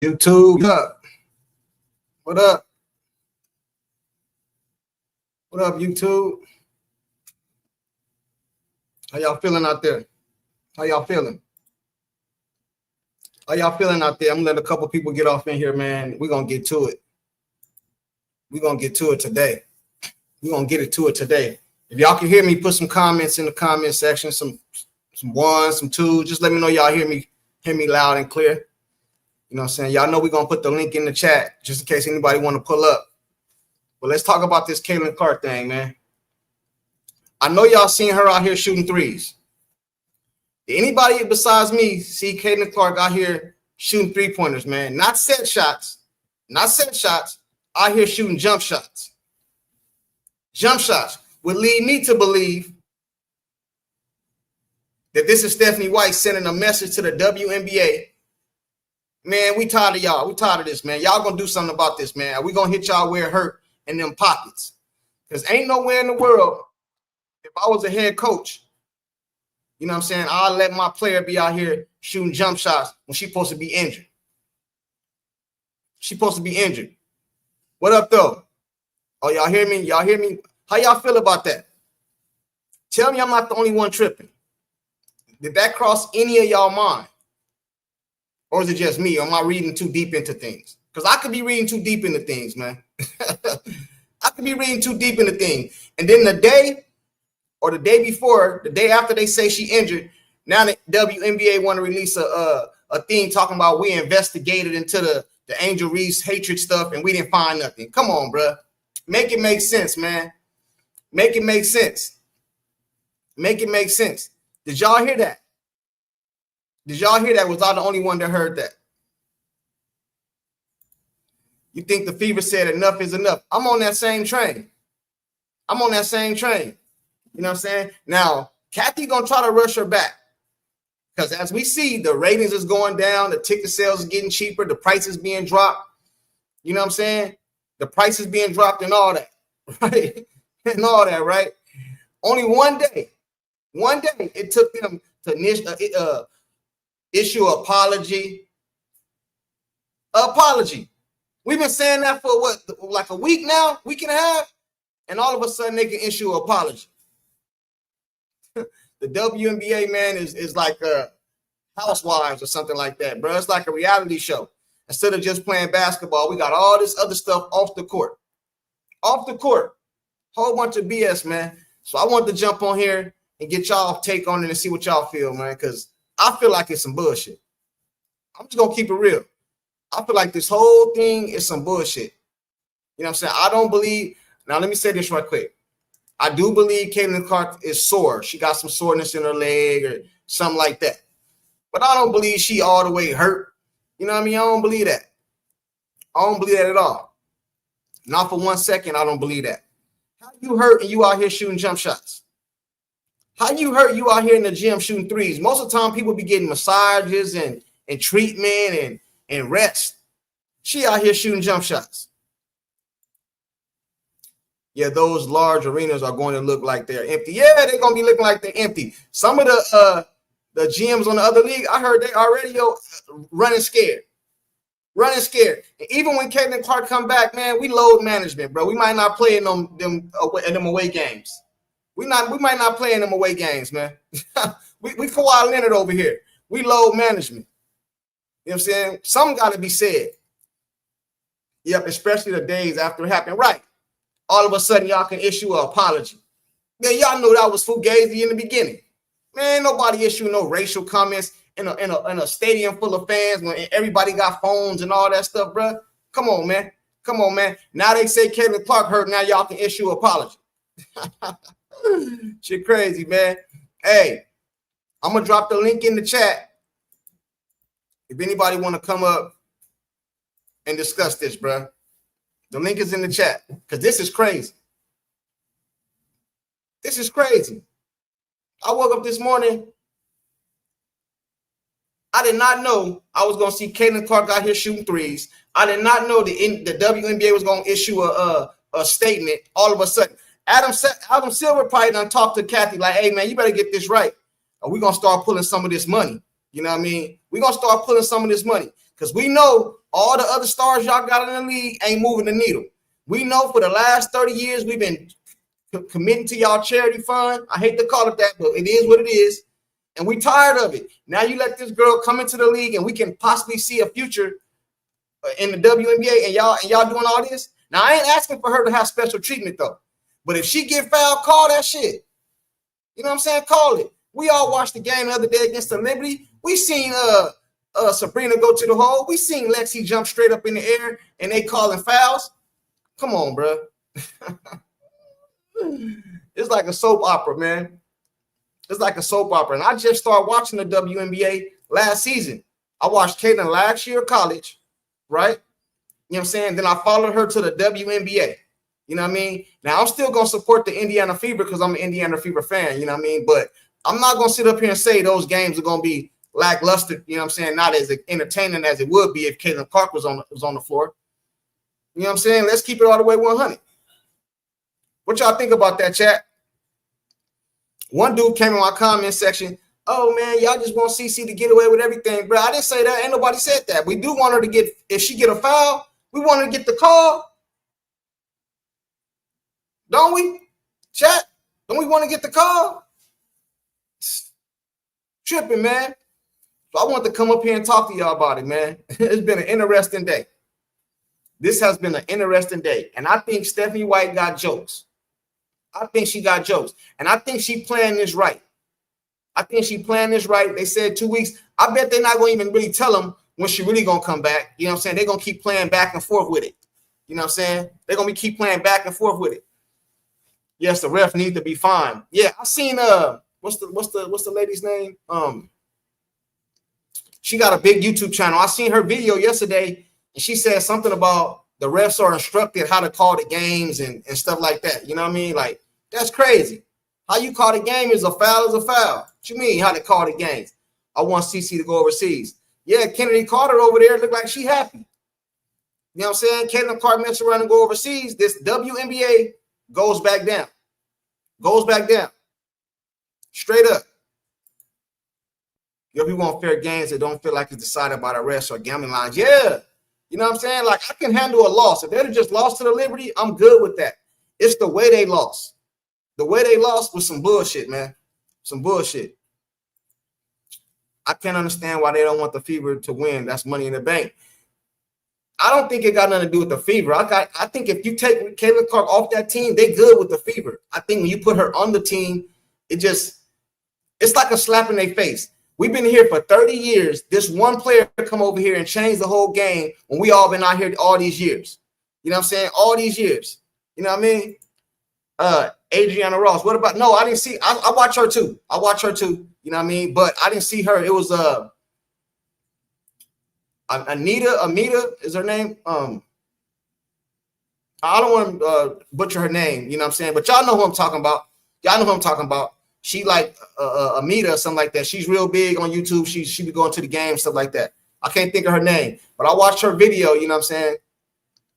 YouTube, what up? What up? What up, YouTube? How y'all feeling out there? How y'all feeling? How y'all feeling out there? I'm gonna let a couple people get off in here, man. We're gonna get to it. We're gonna get to it today. We're gonna get it to it today. If y'all can hear me, put some comments in the comment section, some ones, some twos. Just let me know y'all hear me loud and clear. You know what I'm saying? Y'all know we're gonna put the link in the chat just in case anybody want to pull up. But let's talk about this Caitlin Clark thing, man. I know y'all seen her out here shooting threes. Did anybody besides me see Caitlin Clark out here shooting three-pointers, man? Not set shots, out here shooting jump shots. Jump shots would lead me to believe that this is Stephanie White sending a message to the WNBA. Man, we tired of y'all. We tired of this, man. Y'all gonna do something about this, man. We gonna hit y'all where it hurt in them pockets. Because ain't nowhere in the world, if I was a head coach, you know what I'm saying, I'll let my player be out here shooting jump shots when she's supposed to be injured. She's supposed to be injured. What up, though? Oh, y'all hear me? Y'all hear me? How y'all feel about that? Tell me I'm not the only one tripping. Did that cross any of y'all mind? Or is it just me? Or am I reading too deep into things? Because I could be reading too deep into things, man. I could be reading too deep into things. And then the day or the day before, the day after they say she injured, now the WNBA want to release a thing talking about we investigated into the Angel Reese hatred stuff and we didn't find nothing. Come on, bro. Make it make sense, man. Make it make sense. Make it make sense. Did y'all hear that? Did y'all hear that? Was I the only one that heard that? You think the Fever said enough is enough? I'm on that same train. I'm on that same train. You know what I'm saying? Now, Kathy gonna try to rush her back. Because as we see, the ratings is going down, the ticket sales is getting cheaper, the price is being dropped. You know what I'm saying? The price is being dropped and all that, right? And all that, right? Only one day it took them to issue an apology. We've been saying that for what, like a week now, week and a half, and all of a sudden they can issue an apology. The WNBA, man, is like Housewives or something like that, bro. It's like a reality show. Instead of just playing basketball, we got all this other stuff off the court. Off the court. Whole bunch of BS, man. So I wanted to jump on here and get y'all take on it and see what y'all feel, man, because I feel like it's some bullshit. I'm just going to keep it real. I feel like this whole thing is some bullshit. You know what I'm saying? I don't believe. Now, let me say this right quick. I do believe Caitlin Clark is sore. She got some soreness in her leg or something like that. But I don't believe she all the way hurt. You know what I mean? I don't believe that. I don't believe that at all. Not for 1 second, I don't believe that. How you hurt and you out here shooting jump shots? How you hurt you out here in the gym shooting threes? Most of the time, people be getting massages and treatment and rest. She out here shooting jump shots. Yeah, those large arenas are going to look like they're empty. Yeah, they're going to be looking like they're empty. Some of the gyms on the other league, I heard they already running scared. Running scared. And even when Caitlin Clark come back, man, we load management, bro. We might not play in them away games. We might not play in them away games, man. we Kawhi Leonard over here. We load management. You know what I'm saying? Something got to be said. Yep, especially the days after it happened. Right. All of a sudden, y'all can issue an apology. Man, y'all knew that was fugazi in the beginning. Man, nobody issue no racial comments in a stadium full of fans when everybody got phones and all that stuff, bro. Come on, man. Come on, man. Now they say Caitlin Clark hurt. Now y'all can issue an apology. Shit crazy, man. Hey, I'm going to drop the link in the chat. If anybody want to come up and discuss this, bro. The link is in the chat because this is crazy. This is crazy. I woke up this morning. I did not know I was going to see Caitlin Clark out here shooting threes. I did not know the WNBA was going to issue a statement all of a sudden. Adam Silver probably done talked to Kathy like, hey, man, you better get this right. Or we're going to start pulling some of this money. You know what I mean? We're going to start pulling some of this money because we know All the other stars y'all got in the league ain't moving the needle. We know for the last 30 years we've been committing to y'all charity fund. I hate to call it that, but it is what it is. And we tired of it. Now you let this girl come into the league and we can possibly see a future in the WNBA and y'all doing all this. Now I ain't asking for her to have special treatment though. But if she get fouled, call that shit. You know what I'm saying? Call it. We all watched the game the other day against the Liberty. We seen Sabrina go to the hole. We seen Lexi jump straight up in the air and they calling fouls. Come on, bro. It's like a soap opera, man. It's like a soap opera. And I just started watching the WNBA last season. I watched Caitlin last year of college, right? You know what I'm saying? Then I followed her to the WNBA. You know what I mean? Now, I'm still going to support the Indiana Fever because I'm an Indiana Fever fan. You know what I mean? But I'm not going to sit up here and say those games are going to be lackluster. You know what I'm saying? Not as entertaining as it would be if Caitlin Clark was on the floor. You know what I'm saying? Let's keep it all the way 100. What y'all think about that, chat? One dude came in my comment section. Oh, man, y'all just want CC to get away with everything. Bro, I didn't say that. Ain't nobody said that. We do want her to get, if she get a foul, we want her to get the call. Don't we? Chat? Don't we want to get the call? Tripping, man. So I want to come up here and talk to y'all about it, man. It's been an interesting day. This has been an interesting day. And I think Stephanie White got jokes. I think she got jokes. And I think she planned this right. They said 2 weeks. I bet they're not going to even really tell them when she really going to come back. You know what I'm saying? They're going to keep playing back and forth with it. You know what I'm saying? They're going to keep playing back and forth with it. Yes, the ref needs to be fined. Yeah, I seen what's the lady's name? She got a big YouTube channel. I seen her video yesterday, and she said something about the refs are instructed how to call the games and stuff like that. You know what I mean? Like, that's crazy. How you call the game is a foul is a foul. What you mean how to call the games? I want CC to go overseas. Yeah, Kennedy Carter over there look like she happy. You know what I'm saying? Caitlin Clark mess around and go overseas. This WNBA goes back down. Straight up. Yo, we want fair games that don't feel like it's decided by the refs or gambling lines. Yeah. You know what I'm saying? Like, I can handle a loss. If they'd have just lost to the Liberty, I'm good with that. It's the way they lost. The way they lost was some bullshit, man. Some bullshit. I can't understand why they don't want the Fever to win. That's Money in the Bank. I don't think it got nothing to do with the Fever. I think if you take Caitlin Clark off that team, they good with the Fever. I think when you put her on the team, it's like a slap in their face. We've been here for 30 years. This one player come over here and change the whole game when we all been out here all these years. You know what I'm saying? All these years. You know what I mean? Adriana Ross. What about? No, I didn't see. I watch her too. You know what I mean? But I didn't see her. It was Amita is her name. I don't want to butcher her name. You know what I'm saying? But y'all know who I'm talking about. She like Amita or something like that. She's real big on YouTube. She be going to the game, stuff like that. I can't think of her name, but I watched her video, you know what I'm saying?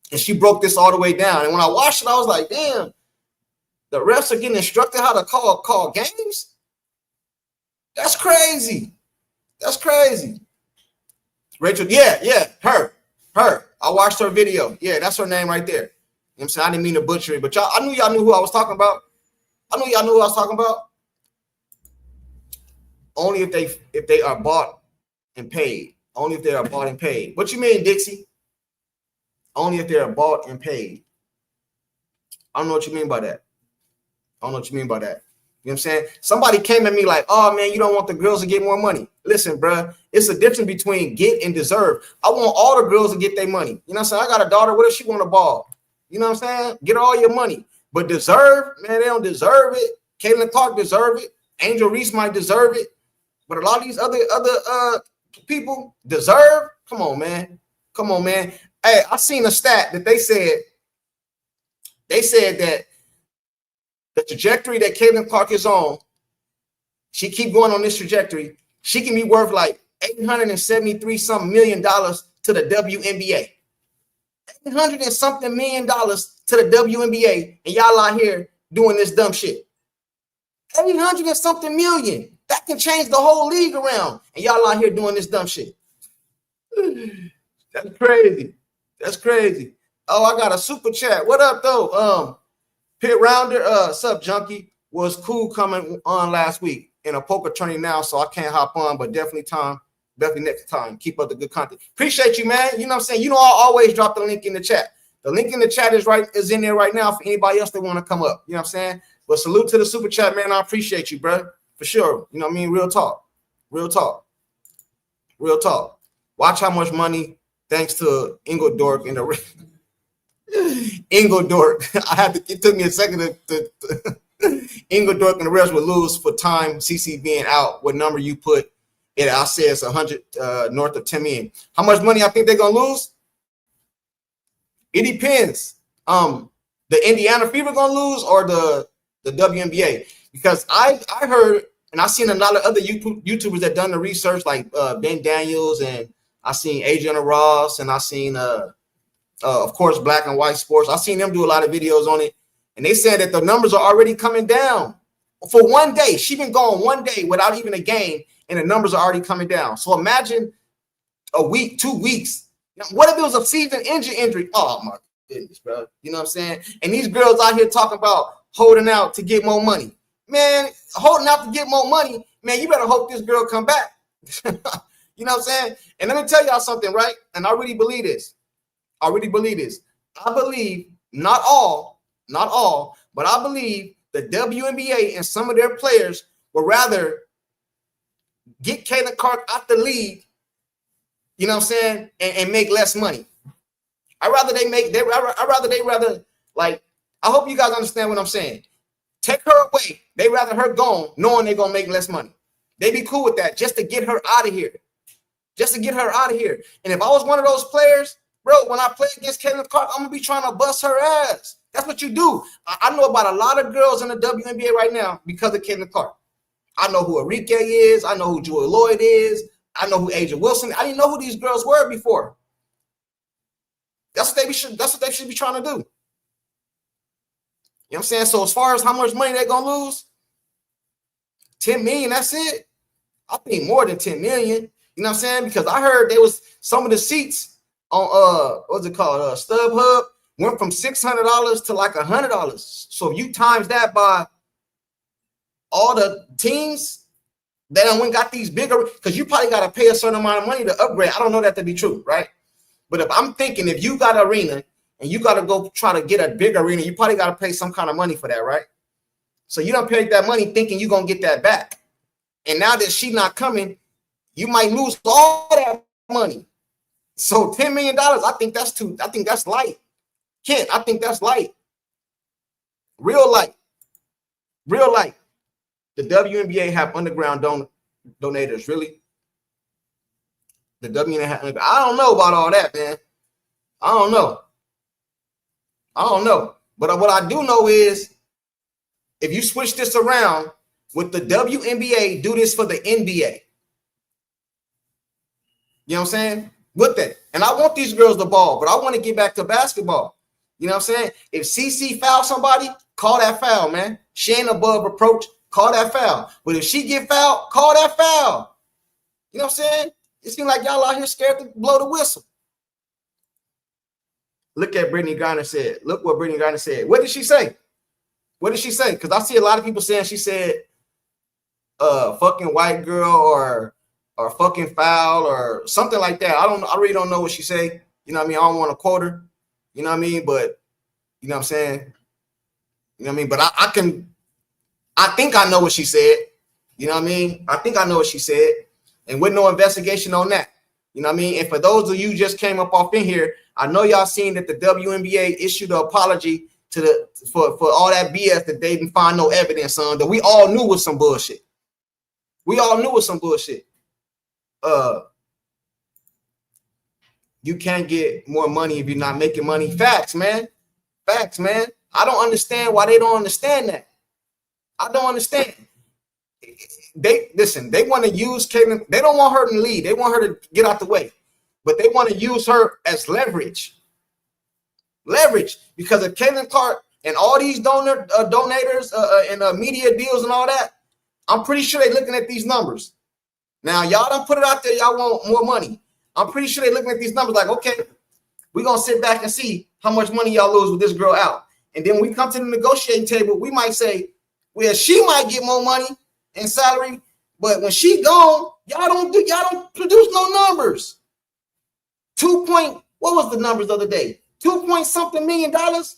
And she broke this all the way down. And when I watched it, I was like, damn, the refs are getting instructed how to call games? That's crazy. Rachel, yeah, her. I watched her video. Yeah, that's her name right there. You know what I'm saying? I didn't mean to butcher it, but I knew y'all knew who I was talking about. Only if they are bought and paid. What you mean, Dixie? Only if they are bought and paid. I don't know what you mean by that. You know what I'm saying? Somebody came at me like, oh, man, you don't want the girls to get more money. Listen, bro, it's a difference between get and deserve. I want all the girls to get their money. You know what I'm saying? I got a daughter. What if she want a ball? You know what I'm saying? Get all your money. But deserve, man, they don't deserve it. Caitlin Clark deserve it. Angel Reese might deserve it. But a lot of these other people deserve. Come on, man. Hey, I seen a stat that they said that the trajectory that Caitlin Clark is on, she keep going on this trajectory. She can be worth like $873 million to the WNBA. $800 million to the WNBA, and y'all out here doing this dumb shit. $800 million. That can change the whole league around. And y'all out here doing this dumb shit. That's crazy. That's crazy. Oh, I got a super chat. What up, though? Pit Rounder, sub junkie, was cool coming on last week in a poker tourney now, so I can't hop on, but definitely next time. Keep up the good content. Appreciate you, man. You know what I'm saying? You know, I'll always drop the link in the chat. The link in the chat is in there right now for anybody else that want to come up. You know what I'm saying? But salute to the super chat, man. I appreciate you, bro. For sure. You know what I mean? Real talk. Real talk. Real talk. Watch how much money, thanks to Dork in the Dork. It took me a second to Dork and the rest would lose for time. CC being out. What number you put? I'll say it's 100 north of 10 million. How much money I think they're gonna lose? It depends. The Indiana Fever gonna lose or the WNBA? Because I heard and I seen a lot of other YouTubers that done the research, like Ben Daniels, and I seen Adriana Ross, and I seen of course Black and White Sports. I seen them do a lot of videos on it, and they said that the numbers are already coming down for one day. She been going one day without even a game, and the numbers are already coming down. So imagine a week, 2 weeks. Now, what if it was a season injury? Oh my goodness, bro. You know what I'm saying? And these girls out here talking about holding out to get more money. Man, holding out to get more money, man, you better hope this girl come back. You know what I'm saying? And let me tell y'all something, right? And I really believe this. I believe not all, but I believe the WNBA and some of their players would rather get Caitlin Clark out the league, you know what I'm saying, and make less money. I'd rather like, I hope you guys understand what I'm saying. Take her away. They rather her gone, knowing they're gonna make less money. They be cool with that just to get her out of here. And if I was one of those players, bro, when I play against Caitlin Clark, I'm gonna be trying to bust her ass. That's what you do. I know about a lot of girls in the WNBA right now because of Caitlin Clark. I know who Enrique is. I know who Joy Lloyd is. I know who Aja Wilson. I didn't know who these girls were before. That's what they should be trying to do. You know what I'm saying? So as far as how much money they're gonna lose, 10 million, that's it. I think more than 10 million. You know what I'm saying? Because I heard there was some of the seats on what's it called? StubHub went from $600 to like $100. So if you times that by all the teams that went got these bigger, because you probably got to pay a certain amount of money to upgrade. I don't know that to be true, right? But if I'm thinking if you got an arena and you got to go try to get a big arena, you probably got to pay some kind of money for that, right? So you don't pay that money thinking you're going to get that back. And now that she's not coming, you might lose all that money. So $10 million, I think that's light. Kent, I think that's light. Real light. The WNBA have underground donators, really? The WNBA have, I don't know about all that, man. I don't know. But what I do know is if you switch this around with the WNBA, do this for the NBA. You know what I'm saying? With that. And I want these girls the ball, but I want to get back to basketball. You know what I'm saying? If CC foul somebody, call that foul, man. She ain't above reproach. Call that foul. But if she get fouled, call that foul. You know what I'm saying? It seems like y'all out here scared to blow the whistle. Look at Brittany Griner said. Look what Brittany Griner said. What did she say? Because I see a lot of people saying she said fucking white girl or fucking foul or something like that. I really don't know what she say. You know what I mean? I don't want to quote her. You know what I mean? But you know what I'm saying? You know what I mean? But I think I know what she said. You know what I mean? I think I know what she said. And with no investigation on that. You know what I mean? And for those of you who just came up off in here, I know y'all seen that the WNBA issued an apology to for all that BS that they didn't find no evidence on, that we all knew was some bullshit. You can't get more money if you're not making money. Facts, man. I don't understand why they don't understand that. I don't understand. They want to use Caitlin. They don't want her to lead. They want her to get out the way. But they want to use her as leverage. Because of Caitlin Clark and all these donators and media deals and all that, I'm pretty sure they're looking at these numbers. Now, y'all don't put it out there. Y'all want more money. I'm pretty sure they're looking at these numbers like, okay, we're going to sit back and see how much money y'all lose with this girl out. And then when we come to the negotiating table, we might say, well, she might get more money and salary, but when she gone, y'all don't produce no numbers. What was the numbers the other day? 2-point-something million dollars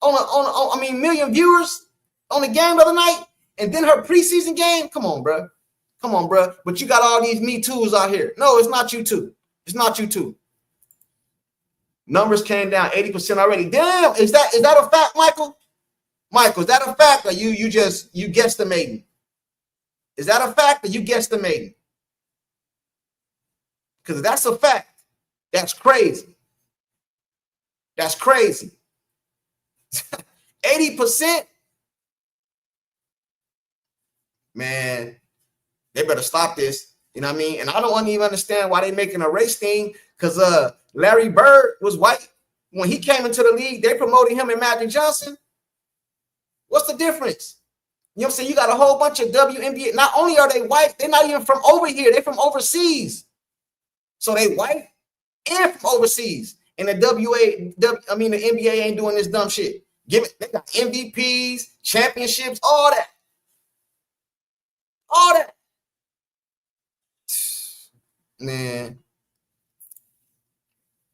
million viewers on the game the other night, and then her preseason game. Come on, bro. But you got all these Me Too's out here. No, it's not you two. It's not you two. Numbers came down 80% already. Damn, is that a fact, Michael? Michael, is that a fact, or you guesstimating? Is that a fact, or you guesstimating? Because that's a fact. That's crazy. That's crazy. 80%? Man, they better stop this. You know what I mean? And I don't even understand why they making a race thing, because Larry Bird was white. When he came into the league, they promoted him and Magic Johnson. What's the difference? You know what I'm saying? You got a whole bunch of WNBA. Not only are they white, they're not even from over here. They're from overseas. So they white and from overseas. And the the NBA ain't doing this dumb shit. They got MVPs, championships, all that. All that. Man.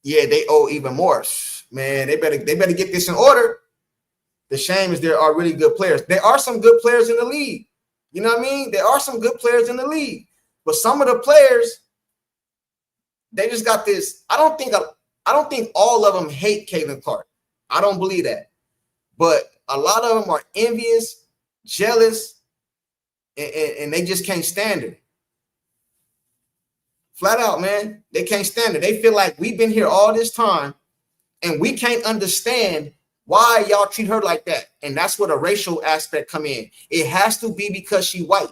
Yeah, they owe even more. Man, they better get this in order. The shame is there are really good players. There are some good players in the league. You know what I mean? There are some good players in the league. But some of the players, they just got this. I don't think all of them hate Caitlin Clark. I don't believe that. But a lot of them are envious, jealous, and they just can't stand it. Flat out, man. They can't stand it. They feel like we've been here all this time and we can't understand why y'all treat her like that. And that's where the racial aspect come in. It has to be because she white.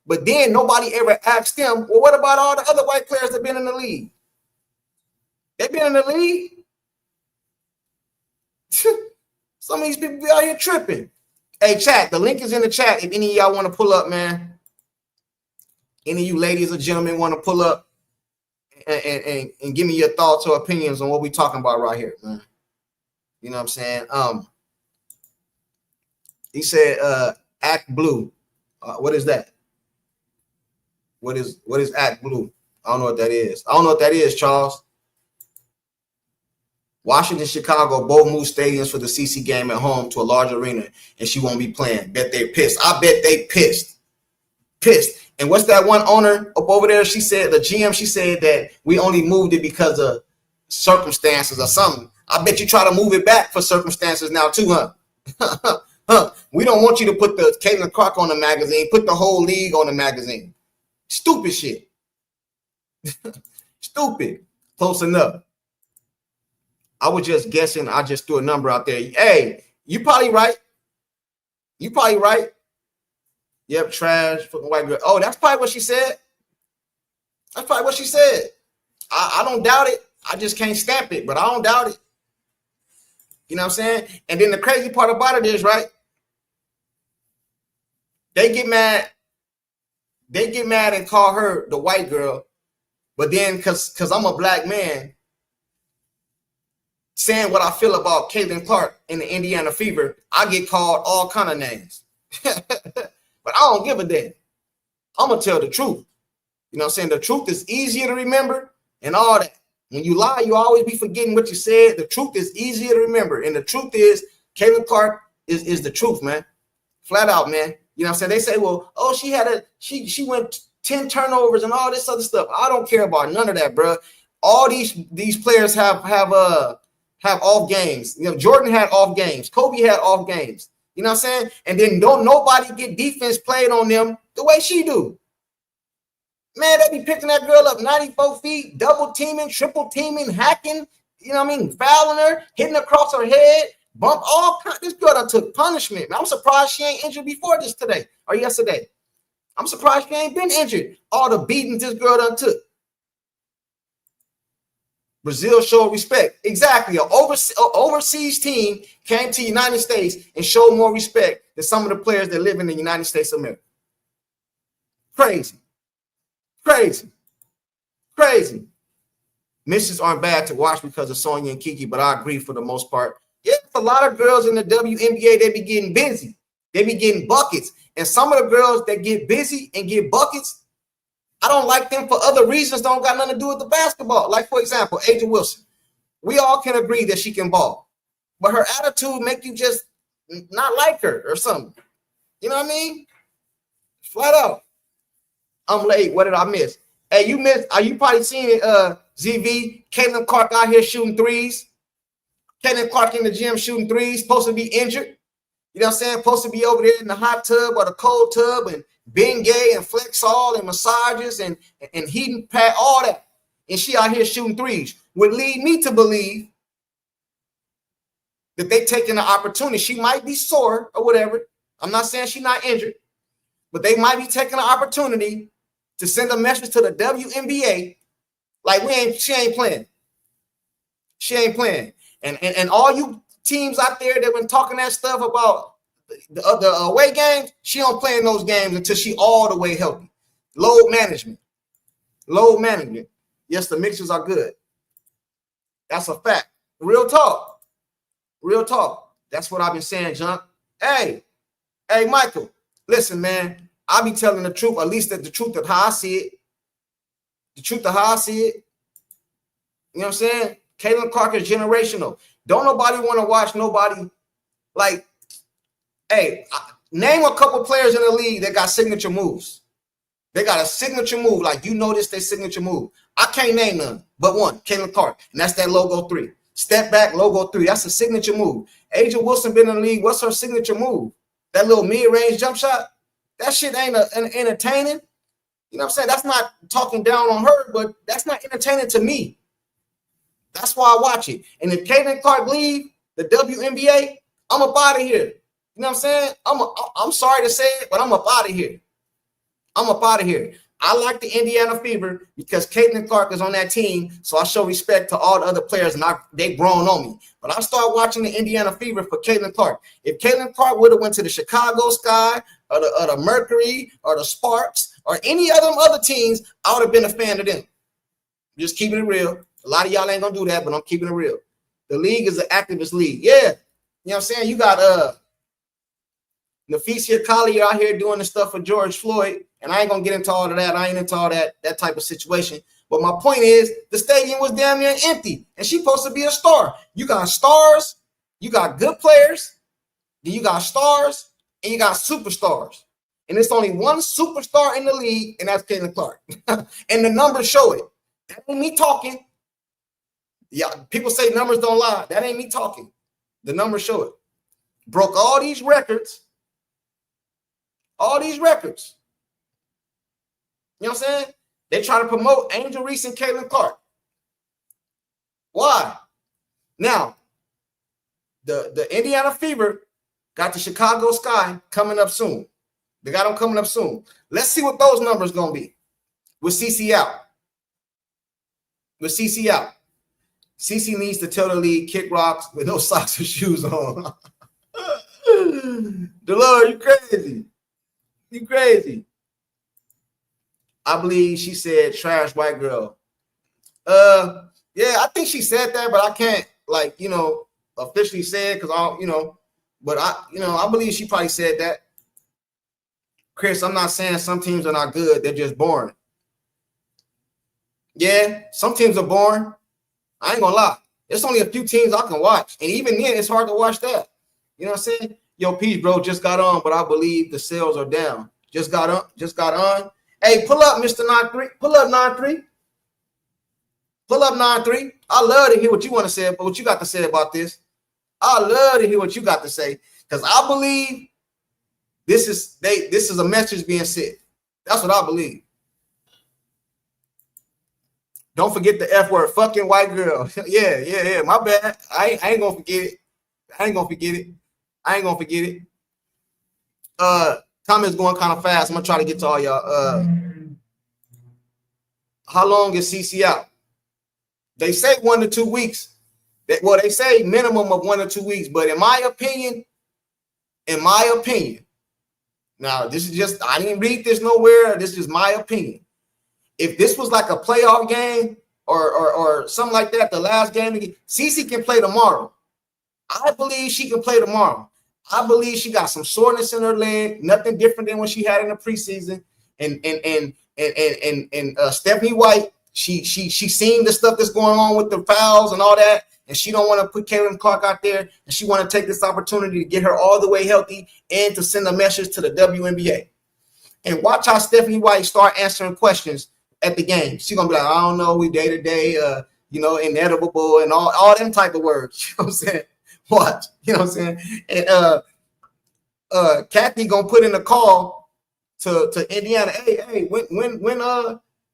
But then nobody ever asked them, well, what about all the other white players that have been in the league? They've been in the league. Some of these people be out here tripping. Hey, chat, the link is in the chat if any of y'all want to pull up, man. Any of you ladies or gentlemen want to pull up and give me your thoughts or opinions on what we're talking about right here, man. You know what I'm saying? He said Act Blue. What is that? What is Act Blue? I don't know what that is. I don't know what that is, Charles. Washington, Chicago both moved stadiums for the CC game at home to a large arena, and she won't be playing. Bet they're pissed. I bet they pissed. Pissed. And what's that one owner up over there? She said, the GM, she said that we only moved it because of circumstances or something. I bet you try to move it back for circumstances now too, huh? We don't want you to put the Caitlin Clark on the magazine, put the whole league on the magazine. Stupid shit. Stupid. Close enough. I was just guessing. I just threw a number out there. Hey, you probably right. You probably right. Yep, trash, fucking white girl. Oh, that's probably what she said. That's probably what she said. I don't doubt it. I just can't stamp it, but I don't doubt it. You know what I'm saying? And then the crazy part about it is, right? They get mad. They get mad and call her the white girl, but then because I'm a black man, saying what I feel about Caitlin Clark in the Indiana Fever, I get called all kind of names. But I don't give a damn. I'm going to tell the truth. You know what I'm saying? The truth is easier to remember and all that. When you lie, you always be forgetting what you said. The truth is easier to remember. And the truth is, Caitlin Clark is the truth, man. Flat out, man. You know what I'm saying? They say, well, oh, she went 10 turnovers and all this other stuff. I don't care about none of that, bro. All these players have off games. You know, Jordan had off games. Kobe had off games. You know what I'm saying? And then don't nobody get defense played on them the way she do. Man, they be picking that girl up 94 feet, double teaming, triple teaming, hacking, you know what I mean? Fouling her, hitting across her head, bump all kinds. This girl done took punishment. Man, I'm surprised she ain't injured before this today or yesterday. I'm surprised she ain't been injured. All the beatings this girl done took. Brazil showed respect. Exactly. An overseas team came to the United States and showed more respect than some of the players that live in the United States of America. Crazy. Crazy. Crazy. Misses aren't bad to watch because of Sonya and Kiki, but I agree for the most part. Yeah, a lot of girls in the WNBA, they be getting busy. They be getting buckets. And some of the girls that get busy and get buckets, I don't like them for other reasons. Don't got nothing to do with the basketball. Like, for example, Aja Wilson. We all can agree that she can ball. But her attitude make you just not like her or something. You know what I mean? Flat out. I'm late. What did I miss? Hey, you missed. Are you probably seen it? ZV, Caitlin Clark out here shooting threes. Caitlin Clark in the gym shooting threes, supposed to be injured. You know what I'm saying? Supposed to be over there in the hot tub or the cold tub and being gay and Flexall and massages and heating pad, all that. And she out here shooting threes. Would lead me to believe that they taking the opportunity. She might be sore or whatever. I'm not saying she's not injured, but they might be taking the opportunity to send a message to the WNBA like she ain't playing. She ain't playing. And all you teams out there that been talking that stuff about the away games, she don't play in those games until she all the way healthy. Load management. Load management. Yes, the mixers are good. That's a fact. Real talk. Real talk. That's what I've been saying, Junk. Hey, Michael, listen, man. I be telling the truth, at least the truth of how I see it. The truth of how I see it. You know what I'm saying? Caitlin Clark is generational. Don't nobody want to watch nobody like, hey, name a couple players in the league that got signature moves. They got a signature move. Like, you notice their signature move. I can't name none but one, Caitlin Clark, and that's that logo 3. Step back, logo 3. That's a signature move. Aja Wilson been in the league. What's her signature move? That little mid-range jump shot? That shit ain't entertaining. You know what I'm saying? That's not talking down on her, but that's not entertaining to me. That's why I watch it. And if Caitlin Clark leave the WNBA, I'm up out of here. You know what I'm saying? I'm sorry to say it, but I'm up out of here. I'm up out of here. I like the Indiana Fever because Caitlin Clark is on that team, so I show respect to all the other players, and they grown on me. But I start watching the Indiana Fever for Caitlin Clark. If Caitlin Clark would have went to the Chicago Sky or the Mercury or the Sparks or any of them other teams, I would have been a fan of them. Just keeping it real. A lot of y'all ain't gonna do that, but I'm keeping it real. The league is an activist league. Yeah. You know what I'm saying? You got Nafisia Collier out here doing the stuff for George Floyd. And I ain't gonna get into all of that. I ain't into all that type of situation. But my point is, the stadium was damn near empty, and she's supposed to be a star. You got stars, you got good players, then you got stars, and you got superstars. And there's only one superstar in the league, and that's Caitlin Clark. And the numbers show it. That ain't me talking. Yeah, people say numbers don't lie. That ain't me talking. The numbers show it. Broke all these records. All these records. You know what I'm saying? They try to promote Angel Reese and Caitlin Clark. Why? Now, the Indiana Fever got the Chicago Sky coming up soon. They got them coming up soon. Let's see what those numbers going to be with CC out. With CC out. CC needs to tell the league kick rocks with no socks or shoes on. Delore, you crazy. You crazy. I believe she said trash white girl. Yeah, I think she said that, but I can't officially say it because I believe she probably said that. Chris, I'm not saying some teams are not good, they're just boring. Yeah, some teams are boring. I ain't gonna lie. There's only a few teams I can watch, and even then, it's hard to watch that. You know what I'm saying? Yo, peace, bro. Just got on, but I believe the sales are down. Just got on. Hey, pull up, Mr. 9-3. Pull up 9-3. Pull up 9-3. I love to hear what you want to say, but what you got to say about this. I love to hear what you got to say because I believe this is a message being sent. That's what I believe. Don't forget the F word, fucking white girl. Yeah. My bad. I ain't gonna forget it. I ain't gonna forget it. Comments going kind of fast. I'm gonna try to get to all y'all. How long is CC out? They say 1 to 2 weeks. They say minimum of 1 to 2 weeks. But in my opinion, now this is just, I didn't read this nowhere. This is my opinion. If this was like a playoff game or something like that, the last game, Cece can play tomorrow. I believe she can play tomorrow. I believe she got some soreness in her leg, nothing different than what she had in the preseason. And Stephanie White, she seen the stuff that's going on with the fouls and all that, and she don't want to put Caitlin Clark out there, and she want to take this opportunity to get her all the way healthy and to send a message to the WNBA. And watch how Stephanie White start answering questions at the game. She's gonna be like, I don't know, we day to day, inedible and all them type of words. You know what I'm saying? Watch, you know what I'm saying? And Kathy gonna put in a call to Indiana. Hey, when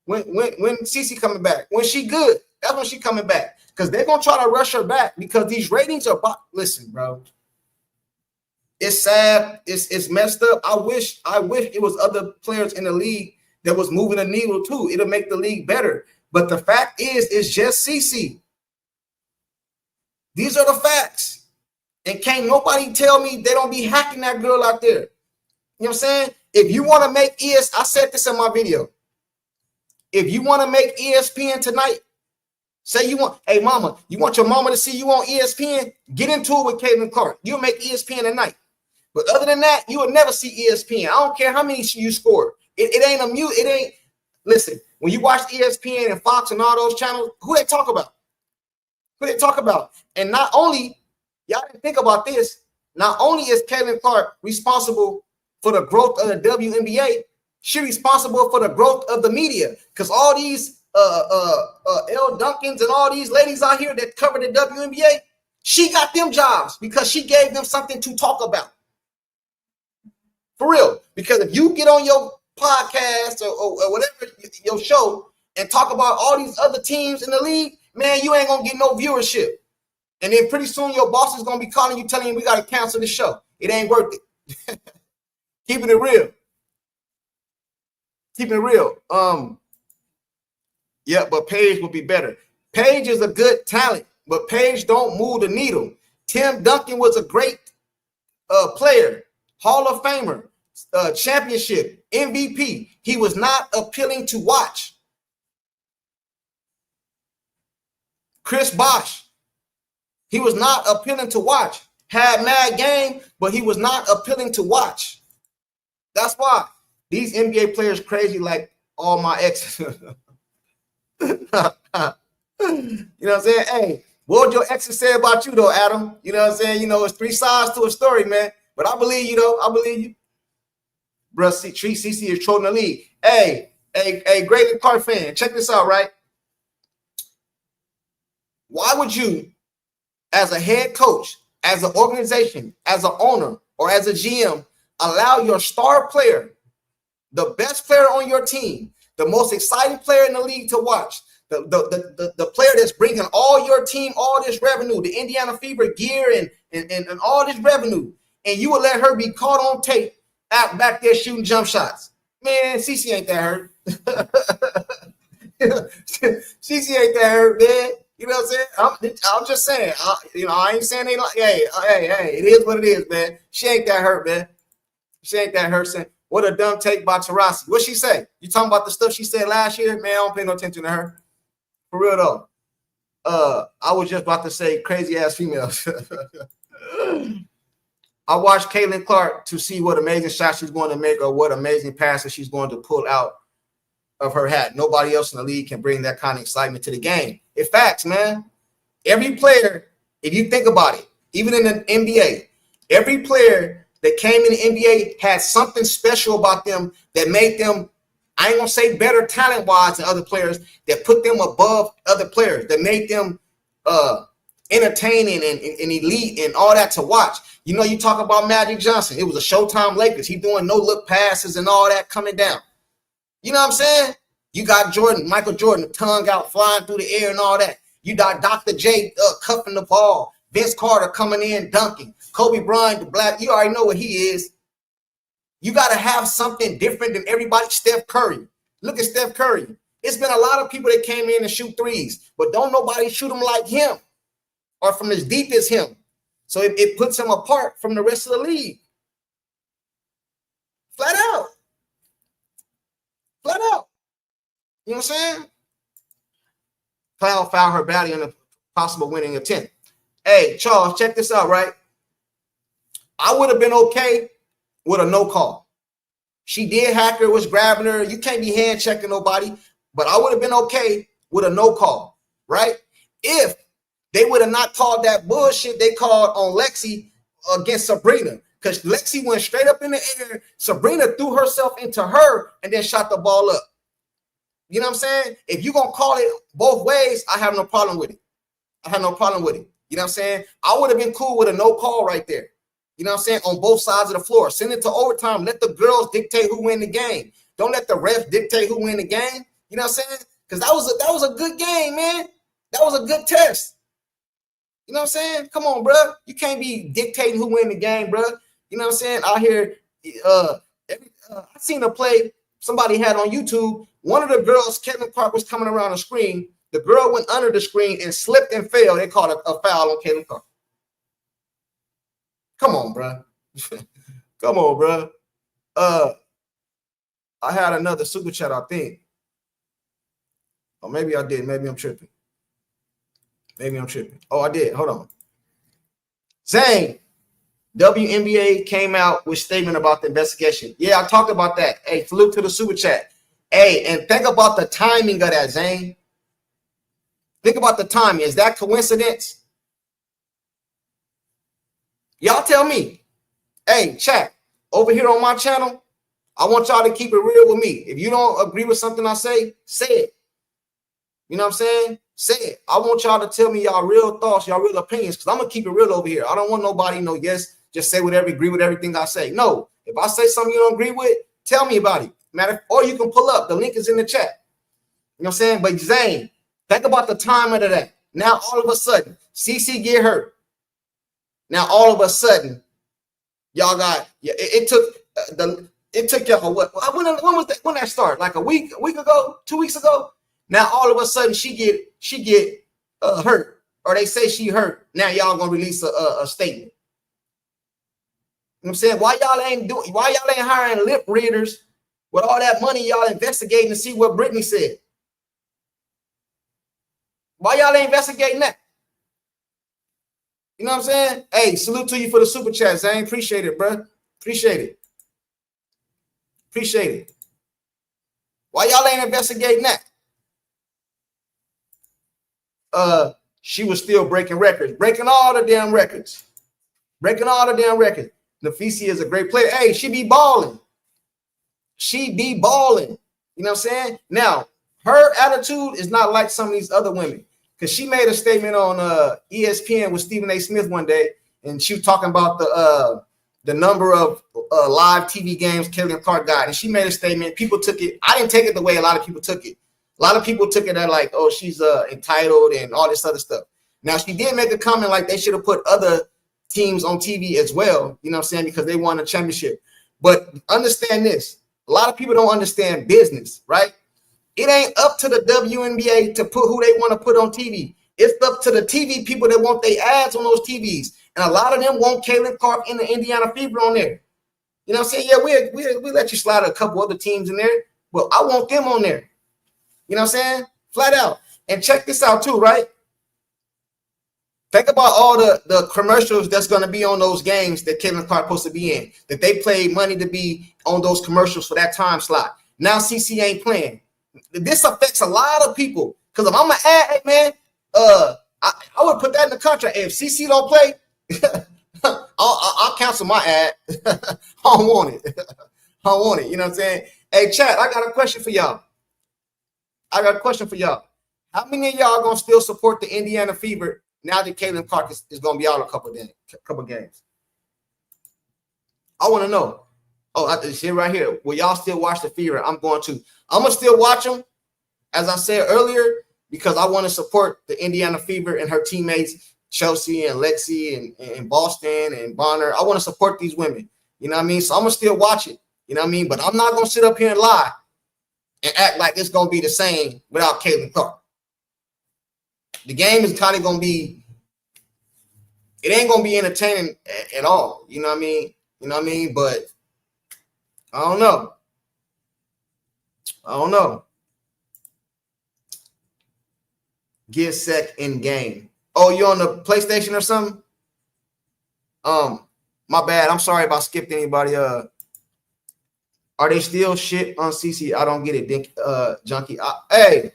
Cece coming back? When she good? That's when she coming back. Because they're gonna try to rush her back because these ratings are. Listen, bro. It's sad. It's messed up. I wish it was other players in the league that was moving the needle too. It'll make the league better. But the fact is, it's just CC. These are the facts. And can't nobody tell me they don't be hacking that girl out there. You know what I'm saying? If you want to make I said this in my video. If you want to make ESPN tonight, say you want, hey mama, you want your mama to see you on ESPN, get into it with Caitlin Clark. You'll make ESPN tonight. But other than that, you will never see ESPN. I don't care how many you score. It ain't a mute. It ain't. Listen, when you watch ESPN and Fox and all those channels, who they talk about? Who they talk about? And not only, y'all didn't think about this, not only is Caitlin Clark responsible for the growth of the WNBA, she responsible for the growth of the media. Because all these L. Duncans and all these ladies out here that cover the WNBA, she got them jobs because she gave them something to talk about. For real. Because if you get on your podcast or whatever, your show, and talk about all these other teams in the league, man, you ain't going to get no viewership. And then pretty soon your boss is going to be calling you, telling you we got to cancel the show. It ain't worth it. Keeping it real. Keeping it real. Yeah, but Paige will be better. Paige is a good talent, but Paige don't move the needle. Tim Duncan was a great player, Hall of Famer, championship, MVP. He was not appealing to watch. Chris Bosh, he was not appealing to watch. Had mad game, but he was not appealing to watch. That's why these NBA players crazy like all my exes. You know what I'm saying? Hey, what would your exes say about you though, Adam? You know what I'm saying? You know, it's three sides to a story, man. But I believe you though. I believe you. Bruh, CC is trolling the league. Hey, Great Clark fan, check this out, right? Why would you, as a head coach, as an organization, as an owner, or as a GM, allow your star player, the best player on your team, the most exciting player in the league to watch, the player that's bringing all your team all this revenue, the Indiana Fever gear and all this revenue, and you will let her be caught on tape out back there shooting jump shots? Man, CC ain't that hurt. CC ain't that hurt, man. You know what I'm saying? I'm just saying. I ain't saying they like. Hey, it is what it is, man. She ain't that hurt, man. She ain't that hurt. Saying, what a dumb take by Taurasi. What she say? You talking about the stuff she said last year? Man, I don't pay no attention to her. For real though. I was just about to say crazy ass females. I watched Caitlin Clark to see what amazing shots she's going to make or what amazing passes she's going to pull out of her hat. Nobody else in the league can bring that kind of excitement to the game. It's facts, man. Every player, if you think about it, even in the NBA, every player that came in the NBA had something special about them that made them, I ain't gonna say better talent-wise than other players, that put them above other players, that made them entertaining and elite and all that to watch. You know, you talk about Magic Johnson. It was a Showtime Lakers. He doing no-look passes and all that coming down. You know what I'm saying? You got Michael Jordan, tongue out, flying through the air and all that. You got Dr. J cuffing the ball. Vince Carter coming in, dunking. Kobe Bryant, the black, you already know what he is. You got to have something different than everybody. Steph Curry. Look at Steph Curry. It's been a lot of people that came in and shoot threes, but don't nobody shoot them like him or from as deep as him. So it puts him apart from the rest of the league. Flat out. You know what I'm saying? foul her badly in a possible winning attempt. Hey, Charles, check this out, right? I would have been okay with a no call. She did hack her, was grabbing her. You can't be hand checking nobody, but I would have been okay with a no call, right? If they would have not called that bullshit they called on Lexi against Sabrina, because Lexi went straight up in the air. Sabrina threw herself into her and then shot the ball up. You know what I'm saying? If you're going to call it both ways, I have no problem with it. I have no problem with it. You know what I'm saying? I would have been cool with a no call right there. You know what I'm saying? On both sides of the floor. Send it to overtime. Let the girls dictate who win the game. Don't let the refs dictate who win the game. You know what I'm saying? Because that was a good game, man. That was a good test. You know what I'm saying? Come on, bro. You can't be dictating who win the game, bro. You know what I'm saying? Out here, I seen a play somebody had on YouTube. One of the girls, Kevin Clark, was coming around the screen. The girl went under the screen and slipped and fell. They called a foul on Kevin Clark. Come on, bro. Come on, bro. I had another super chat, I think. Or maybe I did. Maybe I'm tripping. Oh, I did. Hold on. Zane, WNBA came out with a statement about the investigation. Yeah, I talked about that. Hey, salute to the super chat. Hey, and think about the timing of that, Zane. Think about the timing. Is that coincidence? Y'all tell me. Hey, chat, over here on my channel, I want y'all to keep it real with me. If you don't agree with something I say it. You know what I'm saying? Say it. I want y'all to tell me y'all real thoughts, y'all real opinions, because I'm going to keep it real over here. I don't want nobody to know, yes, just say whatever, agree with everything I say. No, if I say something you don't agree with, tell me about it. Or you can pull up. The link is in the chat. You know what I'm saying? But Zane, think about the timing of that. Now, all of a sudden, CC get hurt. Now, all of a sudden, y'all got, it took y'all what? When that start? Like a week ago, 2 weeks ago? Now all of a sudden she get hurt, or they say she hurt. Now y'all gonna release a statement. You know what I'm saying? Why y'all ain't hiring lip readers with all that money y'all investigating to see what Brittany said? Why y'all ain't investigating that? You know what I'm saying? Hey, salute to you for the super chat, Zane. Appreciate it, bro. Appreciate it. Why y'all ain't investigating that? She was still breaking records, breaking all the damn records. Nafisi is a great player. Hey, she be balling. You know what I'm saying? Now, her attitude is not like some of these other women, because she made a statement on ESPN with Stephen A. Smith one day, and she was talking about the number of live TV games Kevin Clark got, and she made a statement. People took it. I didn't take it the way a lot of people took it. A lot of people took it at like, oh, she's entitled and all this other stuff. Now, she did make a comment like they should have put other teams on TV as well, you know what I'm saying, because they won a championship. But understand this. A lot of people don't understand business, right? It ain't up to the WNBA to put who they want to put on TV. It's up to the TV people that want their ads on those TVs. And a lot of them want Caitlin Clark and the Indiana Fever on there. You know what I'm saying? Yeah, we let you slide a couple other teams in there, but I want them on there. You know what I'm saying? Flat out. And check this out too, right? Think about all the commercials that's going to be on those games that Kevin Clark supposed to be in, that they paid money to be on those commercials for that time slot. Now CC ain't playing. This affects a lot of people. Because if I'm an ad, hey man, I would put that in the contract. If CC don't play, I'll cancel my ad. I don't want it. You know what I'm saying? Hey, chat, I got a question for y'all. How many of y'all gonna still support the Indiana Fever now that Caitlin Clark is gonna be out a couple games? I want to know. Oh, it's here right here. Will y'all still watch the Fever? I'm going to. I'm gonna still watch them, as I said earlier, because I want to support the Indiana Fever and her teammates, Chelsea and Lexi and Boston and Bonner. I want to support these women. You know what I mean? So I'm gonna still watch it. You know what I mean? But I'm not gonna sit up here and lie and act like it's going to be the same without Caitlin Clark. The game is kind of going to be, it ain't going to be entertaining at all. You know what I mean? But I don't know. Get sec in game. Oh, you on the PlayStation or something? My bad. I'm sorry if I skipped anybody. Are they still shit on CC? I don't get it, Junkie. Hey,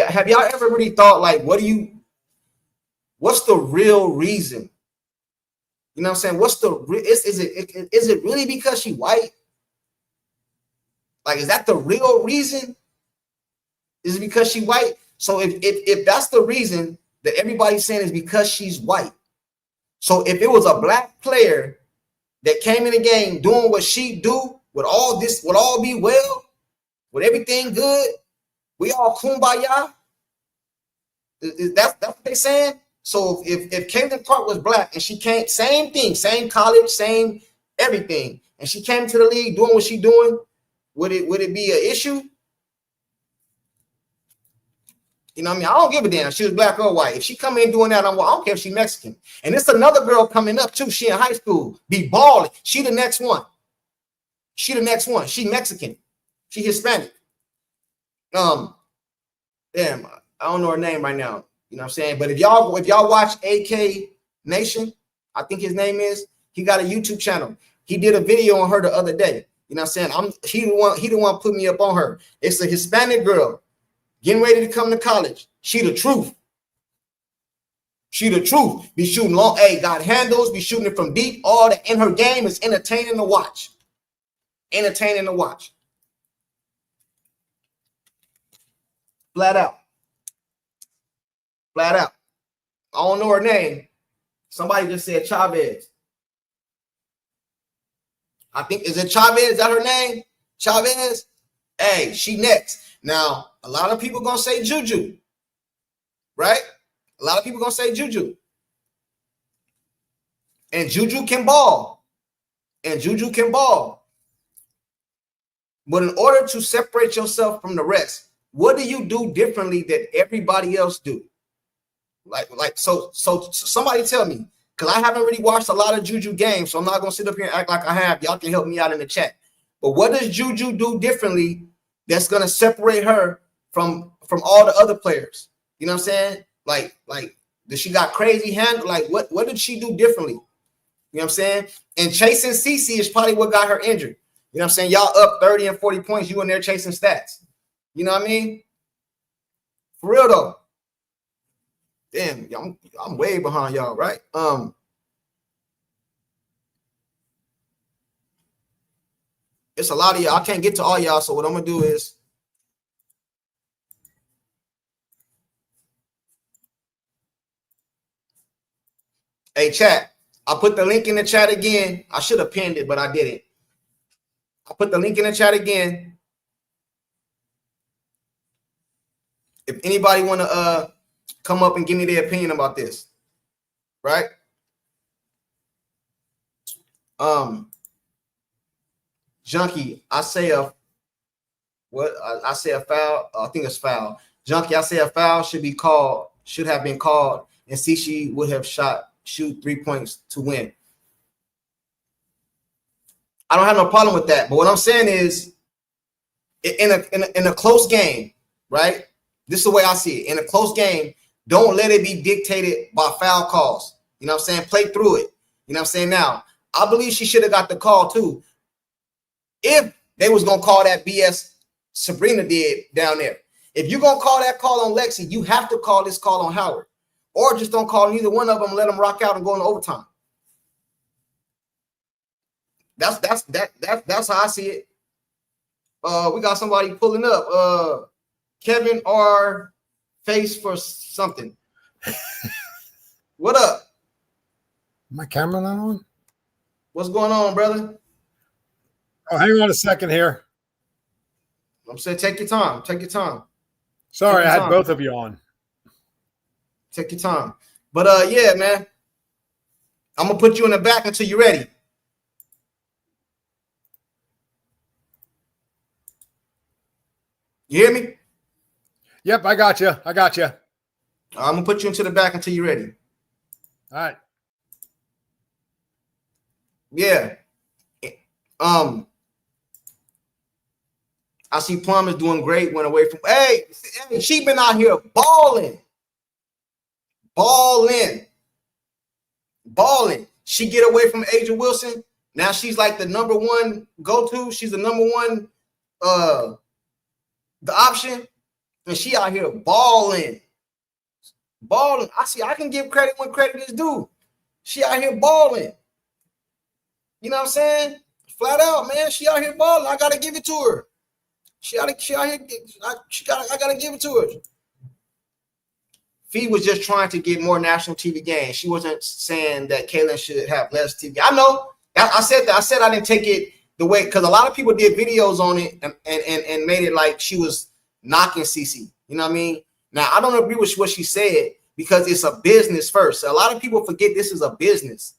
have y'all ever really thought like, what's the real reason? You know what I'm saying? What's the is it really because she white? Like, is that the real reason? Is it because she white? So if that's the reason that everybody's saying is because she's white. So if it was a black player that came in the game doing what she do, would all be well? Would everything good? We all kumbaya? That's what they saying? So if Caitlin Clark was black and she came, same thing, same college, same everything, and she came to the league doing what she doing, would it be an issue? You know what I mean? I don't give a damn. She was black or white. If she come in doing that, I don't care if she's Mexican. And it's another girl coming up too. She in high school, be balling. She the next one. She Mexican. She Hispanic. Damn, I don't know her name right now. You know what I'm saying? But if y'all watch AK Nation, I think his name is, he got a YouTube channel. He did a video on her the other day. You know what I'm saying? He the one put me up on her. It's a Hispanic girl getting ready to come to college. She the truth. Be shooting long. Hey, got handles. Be shooting it from deep. All that in her game is entertaining to watch. Flat out. I don't know her name. Somebody just said Chavez. I think, is it Chavez? Is that her name? Chavez? Hey, she next. Now, a lot of people gonna say Juju, right? A lot of people gonna say Juju. And Juju can ball. But in order to separate yourself from the rest, what do you do differently that everybody else do? So somebody tell me, because I haven't really watched a lot of Juju games, so I'm not gonna sit up here and act like I have. Y'all can help me out in the chat. But what does Juju do differently that's gonna separate her from all the other players? You know what I'm saying? Like does she got crazy hand? Like what did she do differently? You know what I'm saying? And chasing CC is probably what got her injured. You know what I'm saying? Y'all up 30 and 40 points, you in there chasing stats. You know what I mean? For real though. Damn, I'm way behind y'all, right? It's a lot of y'all. I can't get to all y'all, so what I'm gonna do is hey, chat. I put the link in the chat again. I should have pinned it, but I didn't. I put the link in the chat again. If anybody want to come up and give me their opinion about this, right? Junkie, I say a foul. I think it's foul. Junkie, I say a foul should have been called, and CC would have shoot 3 points to win. I don't have no problem with that. But what I'm saying is, in a close game, right? This is the way I see it. In a close game, don't let it be dictated by foul calls. You know what I'm saying? Play through it. You know what I'm saying? Now, I believe she should have got the call too. If they was going to call that BS Sabrina did down there. If you're going to call that call on Lexi, you have to call this call on Howard. Or just don't call neither one of them and let them rock out and go into overtime. That's how I see it. We got somebody pulling up. Kevin R. Face for something. What up? My camera not on? What's going on, brother? Oh, hang on a second here. I'm saying take your time. Sorry, I had both of you on. Take your time. But yeah, man. I'm gonna put you in the back until you're ready. You hear me? Yep, I got you. I'm gonna put you into the back until you're ready. All right. Yeah. I see Plum is doing great. Went away from she been out here balling. She get away from Asia Wilson. Now she's like the number one go-to. She's the number one the option. And she out here balling. I can give credit when credit is due. She out here balling. You know what I'm saying? Flat out, man. She out here balling. I gotta give it to her. I gotta give it to her. Fee was just trying to get more national TV games. She wasn't saying that Kaylin should have less TV. I know. I said that. I said I didn't take it the way, because a lot of people did videos on it and made it like she was knocking CC. You know what I mean? Now, I don't agree with what she said, because it's a business first. So a lot of people forget this is a business.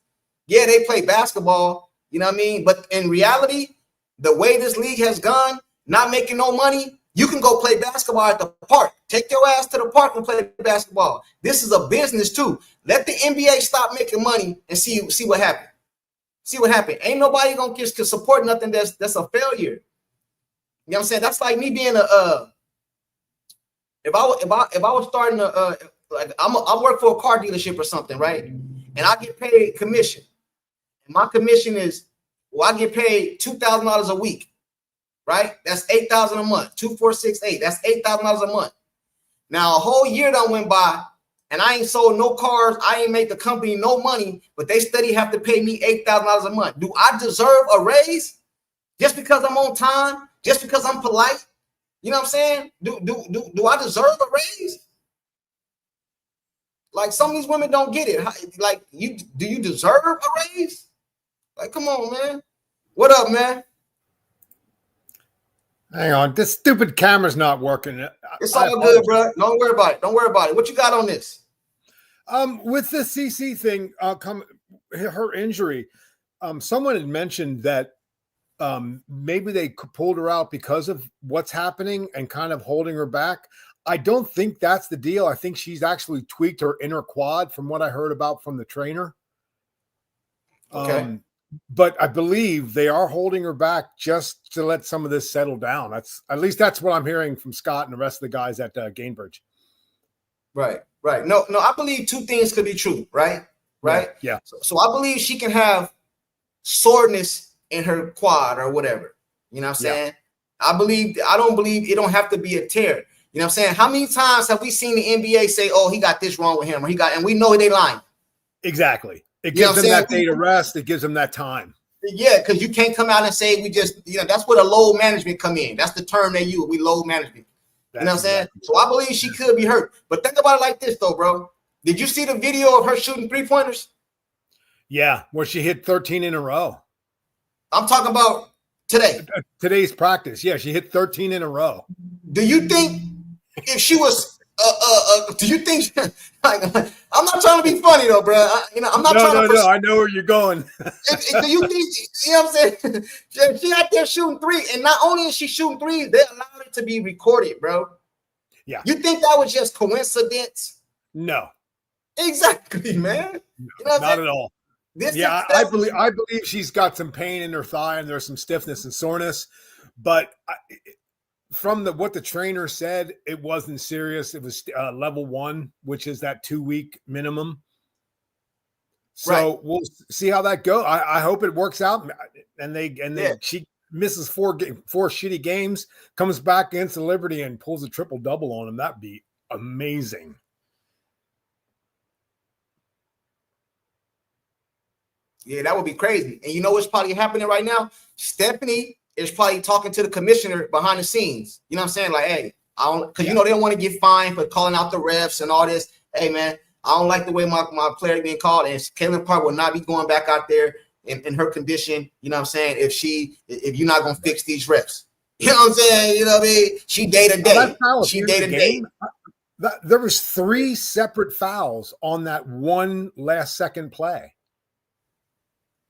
Yeah, they play basketball, you know what I mean? But in reality, the way this league has gone, not making no money, you can go play basketball at the park. Take your ass to the park and play basketball. This is a business too. Let the NBA stop making money and see what happens. See what happened. Ain't nobody gonna just support nothing that's a failure. You know what I'm saying? That's like me being if I was starting like I work for a car dealership or something, right? And I get paid commission. And my commission is, I get paid $2,000 a week. Right? That's $8,000 a month. 2, 4, 6, 8. That's $8,000 a month. Now a whole year done went by, and I ain't sold no cars. I ain't made the company no money, but they steady have to pay me $8,000 a month. Do I deserve a raise just because I'm on time? Just because I'm polite? You know what I'm saying? Do I deserve a raise? Like, some of these women don't get it. Like, do you deserve a raise? Like, come on, man. What up, man? Hang on, this stupid camera's not working. It's all good, bro. Don't worry about it. What you got on this? With the CC thing, her injury, someone had mentioned that maybe they pulled her out because of what's happening and kind of holding her back. I don't think that's the deal. I think she's actually tweaked her inner quad, from what I heard about from the trainer. Okay. But I believe they are holding her back just to let some of this settle down. That's what I'm hearing from Scott and the rest of the guys at Gainbridge. Right. No, I believe two things could be true, right? Yeah. So I believe she can have soreness in her quad or whatever. You know what I'm saying? Yeah. I don't believe it don't have to be a tear. You know what I'm saying? How many times have we seen the NBA say, "Oh, he got this wrong with him," and we know they lying. Exactly. It gives them that day to rest. It gives them that time. Yeah, because you can't come out and say we just, that's where the load management come in. That's the term they use. We load management. You know what I'm saying? Exactly. So I believe she could be hurt. But think about it like this, though, bro. Did you see the video of her shooting 3-pointers? Yeah, where she hit 13 in a row. I'm talking about today. Today's practice. Yeah, she hit 13 in a row. Do you think if she was do you think like, I'm not trying to be funny though, bro. I'm not trying to. No, I know where you're going. Do you think, you know what I'm saying? She out there shooting 3, and not only is she shooting 3, they allowed it to be recorded, bro. Yeah. You think that was just coincidence? No. Exactly, man. Not at all. I believe she's got some pain in her thigh and there's some stiffness and soreness, but from what the trainer said, it wasn't serious. It was level 1, which is that 2-week minimum. So We'll see how that goes. I hope it works out. She misses 4 shitty games, comes back against the Liberty and pulls a triple-double on him. That'd be amazing. Yeah, that would be crazy. And you know what's probably happening right now? Stephanie is probably talking to the commissioner behind the scenes. You know what I'm saying? Like, hey, because they don't want to get fined for calling out the refs and all this. Hey, man, I don't like the way my player being called, and Kaylin Park will not be going back out there in her condition. You know what I'm saying? If you're not gonna fix these refs, you know what I'm saying? You know what I mean? She day to day. She day to day. There was 3 separate fouls on that one last second play.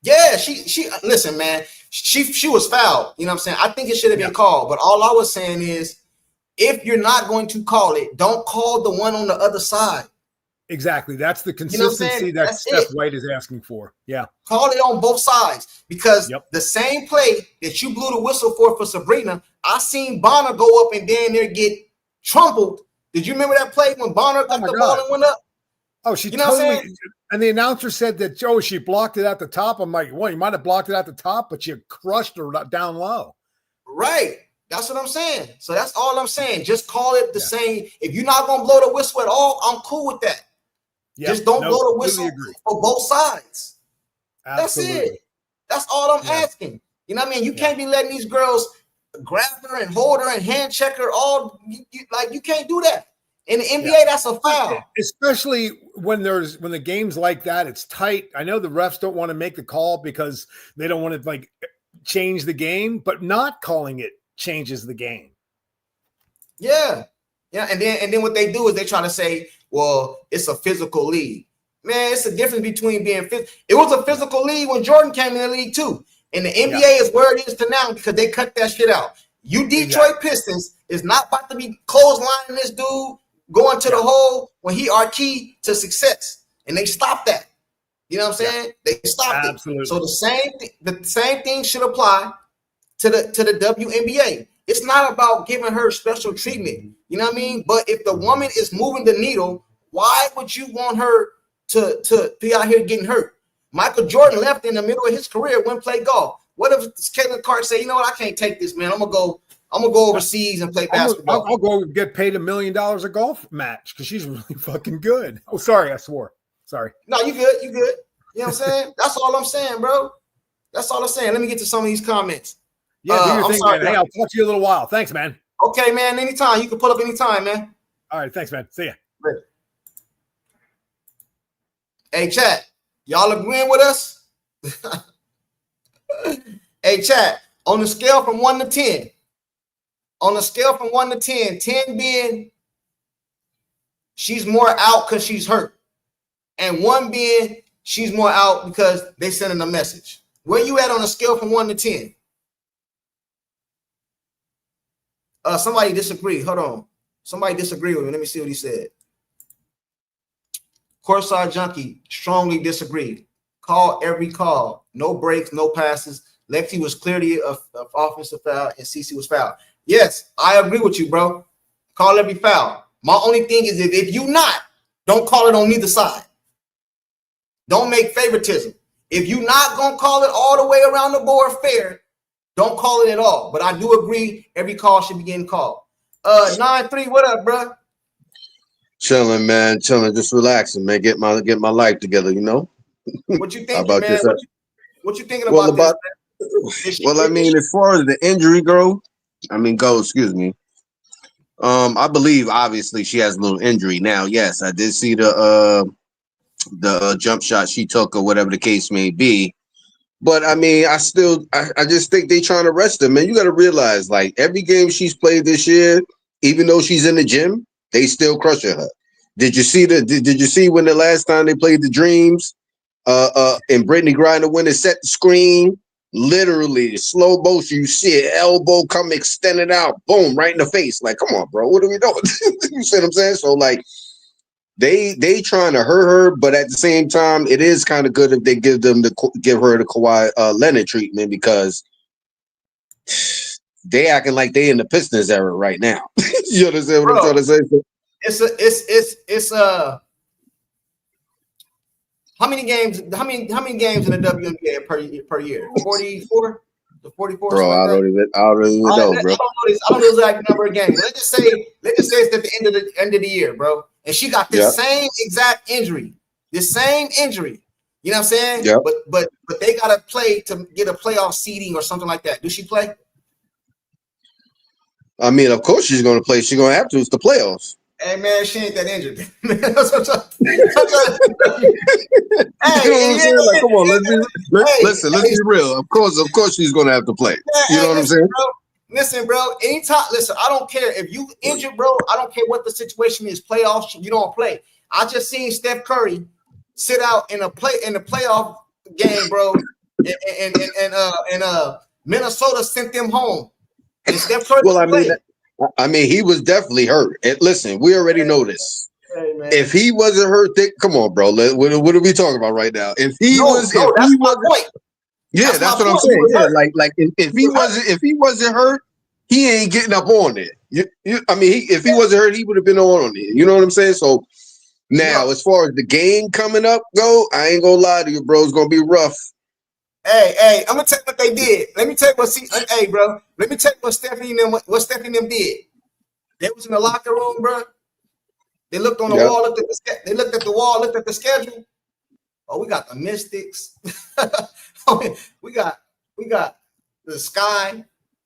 Yeah, she listen, man. She was fouled. You know what I'm saying? I think it should have been called. But all I was saying is, if you're not going to call it, don't call the one on the other side. Exactly. That's the You know what I'm saying? consistency that That's Steph it. White is asking for. Yeah. Call it on both sides, because Yep. the same play that you blew the whistle for Sabrina, I seen Bonner go up and then there get trampled. Did you remember that play when Bonner got the ball and went up? Oh, she you know what I'm totally. saying? And the announcer said that, Joe, she blocked it at the top. I'm like, well, you might have blocked it at the top, but you crushed her down low. Right. That's what I'm saying. So that's all I'm saying. Just call it the same. If you're not going to blow the whistle at all, I'm cool with that. Yep. Just don't blow the whistle for both sides. Absolutely. That's it. That's all I'm asking. You know what I mean? You can't be letting these girls grab her and hold her and hand check her all. You can't do that. In the NBA, that's a foul. Especially when the game's like that, it's tight. I know the refs don't want to make the call because they don't want to change the game, but not calling it changes the game. Yeah. And then what they do is they try to say, well, it's a physical league. Man, it's a difference between being physical. It was a physical league when Jordan came in the league too. And the NBA is where it is to now because they cut that shit out. You Detroit Pistons is not about to be clotheslining this dude going to the hole when he are key to success. And they stopped that. You know what I'm saying? They stopped it. So the same thing should apply to the WNBA. It's not about giving her special treatment. You know what I mean? But if the woman is moving the needle, why would you want her to be out here getting hurt? Michael Jordan left in the middle of his career, went play golf. What if Caitlin Clark say, you know what, I can't take this, man. I'm gonna go overseas and play basketball. I'll go get paid $1 million a golf match because she's really fucking good. Oh, sorry, I swore. Sorry. No, you good. You good. You know what I'm saying? That's all I'm saying, bro. That's all I'm saying. Let me get to some of these comments. Yeah, do your thing, man. Hey, I'll talk to you in a little while. Thanks, man. Okay, man. Anytime. You can pull up anytime, man. All right. Thanks, man. See ya. Great. Hey, chat. Y'all agreeing with us? Hey, chat. On the scale from 1 to 10. On the scale from 1 to 10, 10 being she's more out because she's hurt. And 1 being she's more out because they sending a message. Where you at on a scale from 1 to 10? Somebody disagree. Hold on. Somebody disagree with me. Let me see what he said. Courtside Junkie strongly disagreed. Call every call. No breaks, no passes. Lexi was clearly of offensive foul and CC was foul. Yes, I agree with you, bro. Call every foul. My only thing is if you not, don't call it on neither side. Don't make favoritism. If you not going to call it all the way around the board fair, don't call it at all. But I do agree every call should be getting called. 9-3, what up, bro? Chilling, man. Chilling, just relaxing, man. Get my life together, you know. What you thinking, man? What you thinking about this? Well, I mean, as far as the injury excuse me. I believe obviously she has a little injury now. Yes, I did see the jump shot she took or whatever the case may be. But I mean, I just think they trying to rest her, man. You got to realize, like, every game she's played this year, even though she's in the gym, they still crushing her. Did you see when the last time they played the Dreams? And Brittany Griner went and set the screen. Literally, slow motion, you see an elbow come extended out, boom, right in the face. Like, come on, bro, what are we doing? You see what I'm saying? So, like, they trying to hurt her, but at the same time, it is kind of good if they give her the Kawhi Leonard treatment because they acting like they in the Pistons era right now. You understand what I'm trying to say? It's how many games in the WNBA per year? 44? The 44? Bro, I don't even know, bro. I don't know the exact number of games. Let's just say it's at the end of the year, bro. And she got the same exact injury. The same injury. You know what I'm saying? Yeah. But they gotta play to get a playoff seeding or something like that. Do she play? I mean, of course she's gonna play. She's gonna have to. It's the playoffs. Hey man, she ain't that injured. Hey, you know what I'm saying? Like, come on, let's be real. Of course she's gonna have to play. You know what I'm saying? Listen, bro. Anytime, listen. I don't care if you injured, bro. I don't care what the situation is. Playoffs, you don't play. I just seen Steph Curry sit out in the playoff game, bro. And Minnesota sent them home. And Steph Curry I mean, he was definitely hurt. And listen, we already know this. if he wasn't hurt, come on, bro. What are we talking about right now? If he was, no, that's my point. Yeah, that's what I'm saying. Yeah, like if he wasn't hurt, he ain't getting up on it. If he wasn't hurt, he would have been on it. You know what I'm saying? So now, as far as the game coming up go, I ain't gonna lie to you, bro. It's gonna be rough. Hey, I'm gonna tell you what they did. Let me tell you hey, bro. Let me tell you what Stephanie and them did. They was in the locker room, bro. They looked on the wall, looked at the wall, looked at the schedule. Oh, we got the Mystics. we got the Sky.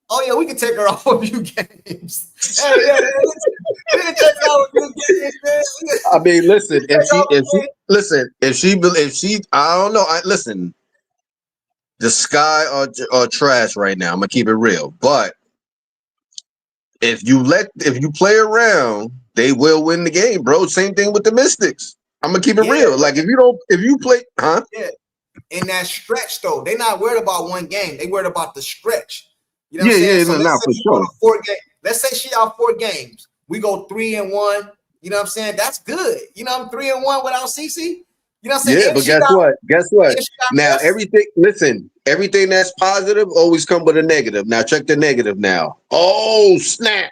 Oh yeah, we can take her off a few games. We can take her off a few games, man. I mean, listen, if she, I don't know. Listen, the Sky are trash right now. I'm gonna keep it real, but if you play around, they will win the game, bro. Same thing with the Mystics. I'm gonna keep it real. Like if you play, Yeah. In that stretch, though, they're not worried about one game. They worried about the stretch. You know what I'm saying? So not for sure. Let's say she out 4 games. We go 3-1. You know what I'm saying? That's good. You know, I'm 3-1 without CC. You know what I'm saying? Yeah, but guess what? Now everything that's positive always come with a negative. Now check the negative now. Oh, snap.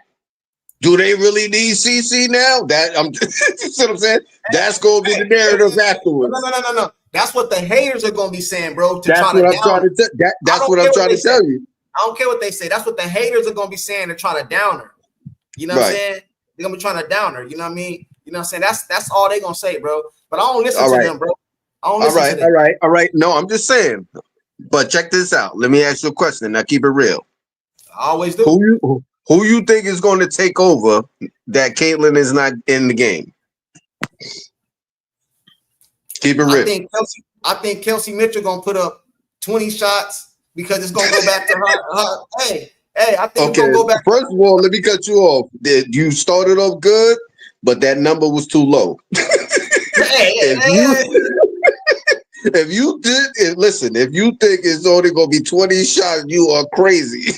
Do they really need CC now? That I'm you see what I'm saying? That's gonna be the narrative afterwards. No. That's what the haters are gonna be saying, bro. That's what I'm trying to tell you. I don't care what they say. That's what the haters are gonna be saying to try to down her. You know what I'm saying? They're gonna be trying to down her. You know what I mean? You know what I'm saying? That's all they're gonna say, bro. But I don't listen to them, bro. I don't listen to them. All right. No, I'm just saying. But check this out. Let me ask you a question. Now keep it real. I always do. Who you think is going to take over that Caitlyn is not in the game? Keep it real. I think Kelsey Mitchell gonna put up 20 shots because it's gonna go back to her. Hey, I think it's gonna go back. First of all, let me cut you off. You started off good, but that number was too low. If you think it's only gonna be 20 shots, you are crazy.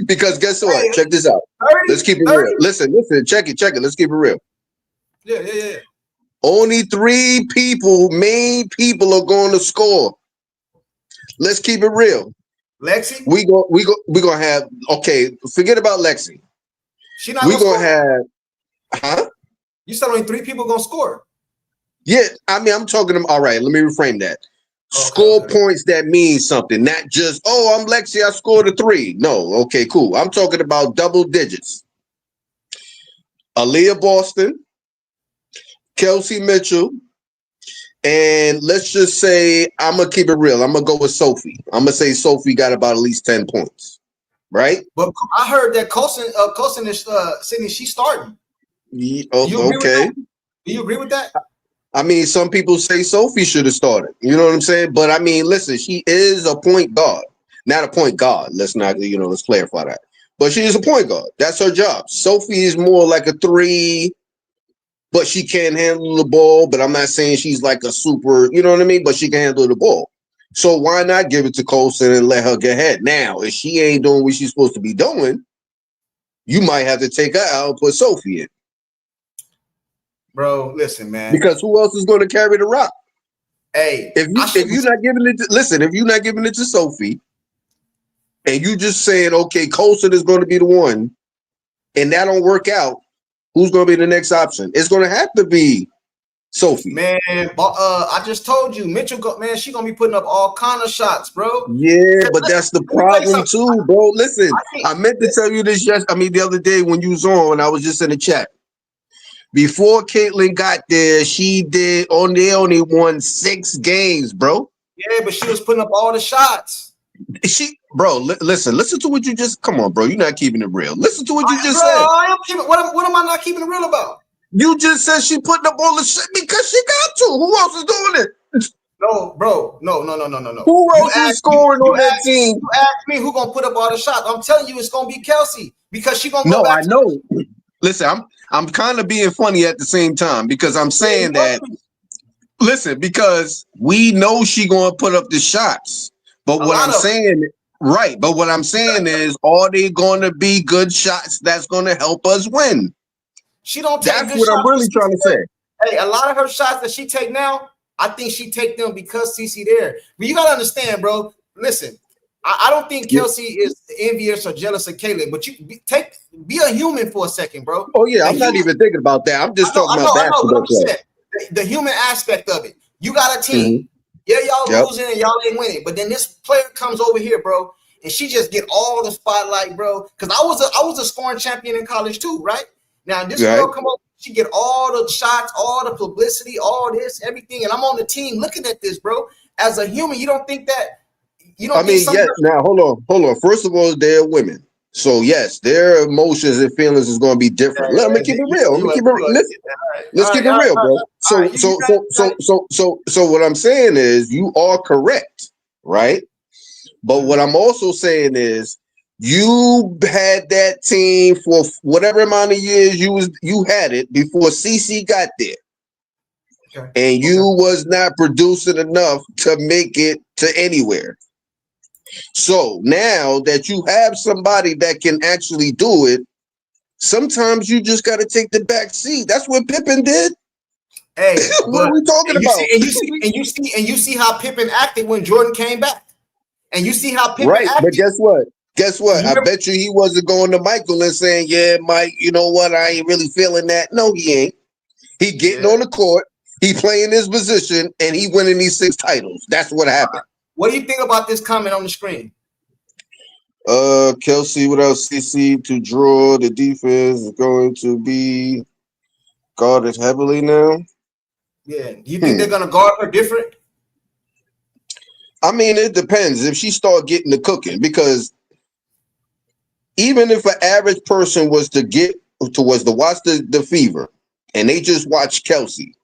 Because guess what? Check this out. 30, let's keep it 30. Real. Listen, check it. Let's keep it real. Yeah. Only 3 main people are going to score. Let's keep it real. Lexi? We gonna have, okay, forget about Lexi. She not gonna have, You said only 3 people gonna score. Yeah, I mean, I'm talking all right, let me reframe that. Score points that mean something, not just, I'm Lexi, I scored a 3. No, okay, cool. I'm talking about double digits. Aaliyah Boston, Kelsey Mitchell, and let's just say, I'm going to keep it real. I'm going to go with Sophie. I'm going to say Sophie got about at least 10 points, right? But I heard that Colson is saying she's starting. Okay. Do you agree with that? I mean, some people say Sophie should have started. You know what I'm saying? But I mean, listen, she is a point guard. Not a point guard. Let's clarify that. But she is a point guard. That's her job. Sophie is more like a 3, but she can't handle the ball. But I'm not saying she's like a super, you know what I mean? But she can handle the ball. So why not give it to Colson and let her get ahead? Now, if she ain't doing what she's supposed to be doing, you might have to take her out and put Sophie in. Bro, listen, man. Because who else is going to carry the rock? Hey, if you're not giving it to Sophie, and you just saying, okay, Colson is going to be the one, and that don't work out, who's going to be the next option? It's going to have to be Sophie. Man, I just told you, Mitchell, she going to be putting up all kind of shots, bro. Yeah, but that's the problem too, bro. Listen, I meant to tell you this the other day when you was on, I was just in the chat. Before Caitlyn got there, they only won 6 games, bro. Yeah, but she was putting up all the shots. Listen to what you just, come on, bro. You're not keeping it real. Listen to what you just said. What am I not keeping it real about? You just said she putting up all the shit because she got to. Who else is doing it? No, bro. No. Who else is scoring on that team? You asked me who gonna put up all the shots. I'm telling you, it's gonna be Kelsey because she gonna go back. No, I know. Listen, I'm kind of being funny at the same time because I'm saying that. Listen, because we know she gonna put up the shots, but what I'm saying is, are they gonna be good shots that's gonna help us win? She don't take. That's what I'm really trying to say. Hey, a lot of her shots that she take now, I think she take them because CC there. But you gotta understand, bro. Listen, I don't think Kelsey is envious or jealous of Caitlyn, but you be a human for a second, bro. Oh yeah, I'm not even thinking about that. I'm just talking about I know, but basketball I'm just saying the human aspect of it. You got a team. Yeah, y'all losing and y'all ain't winning. But then this player comes over here, bro, and she just get all the spotlight, bro. Because I was a scoring champion in college too, right? Now this girl come over, she get all the shots, all the publicity, all this, everything, and I'm on the team looking at this, bro. As a human, you don't think that? You don't? Yes. Now hold on. First of all, they're women, so yes, their emotions and feelings is going to be different. Let me keep it real. Let's keep it real, bro. So what I'm saying is you are correct, right? But what I'm also saying is you had that team for whatever amount of years you had it before CC got there. Okay. And you was not producing enough to make it to anywhere. So now that you have somebody that can actually do it, sometimes you just got to take the back seat. That's what Pippen did. Hey, what are we talking about? You see how Pippen acted when Jordan came back, and you see how Pippen acted. But guess what? I bet you he wasn't going to Michael and saying, "Yeah, Mike, you know what? I ain't really feeling that." No, he ain't. He getting on the court, he playing his position, and he winning these 6 titles. That's what happened. What do you think about this comment on the screen? Kelsey without CC to draw, the defense is going to be guarded heavily now. Yeah. Do you think they're gonna guard her different? I mean, it depends if she start getting the cooking, because even if an average person was to watch the Fever and they just watch Kelsey,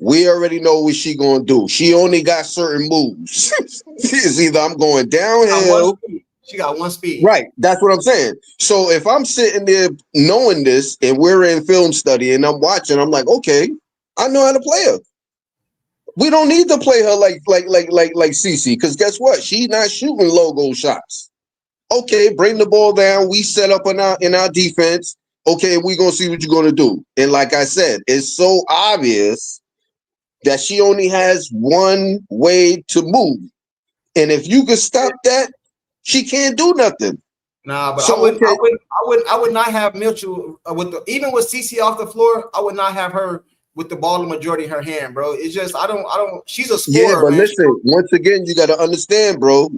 we already know what she gonna do. She only got certain moves. It's either I'm going downhill. She got one speed. Right. That's what I'm saying. So if I'm sitting there knowing this and we're in film study and I'm watching, I'm like, okay, I know how to play her. We don't need to play her like CC, because guess what? She's not shooting logo shots. Okay, bring the ball down. We set up in our defense. Okay, we're gonna see what you're gonna do. And like I said, it's so obvious that she only has one way to move. And if you could stop that, she can't do nothing. Nah, but I would not have Mitchell even with CC off the floor. I would not have her with the ball the majority in her hand, bro. It's just I don't. She's a scorer. Yeah, but man. listen, once again, you got to understand, bro.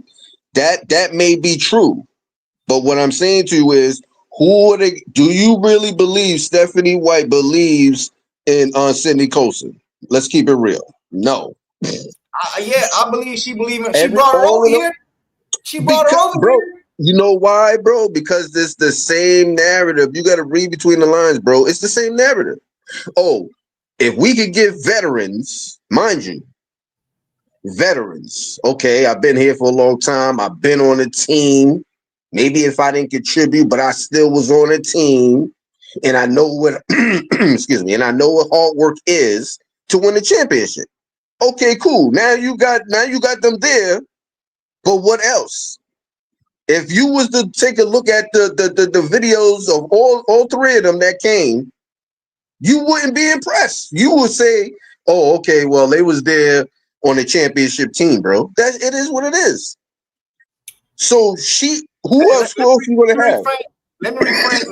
That may be true, but what I'm saying to you is, do you really believe Stephanie White believes in Sydney Colson? Let's keep it real. No. Yeah, I believe she believes in. She brought her over here. Bro, you know why, bro? Because it's the same narrative. You got to read between the lines, bro. It's the same narrative. Oh, if we could get veterans, mind you, veterans. Okay, I've been here for a long time. I've been on a team. Maybe if I didn't contribute, but I still was on a team, and I know what excuse me, and I know what hard work is to win a championship. Okay, cool. Now you got them there, but what else? If you was to take a look at the videos of all 3 of them that came, you wouldn't be impressed. You would say, "Oh, okay, well, they was there on a championship team, bro." It is what it is. So who else you gonna have? Let me rephrase.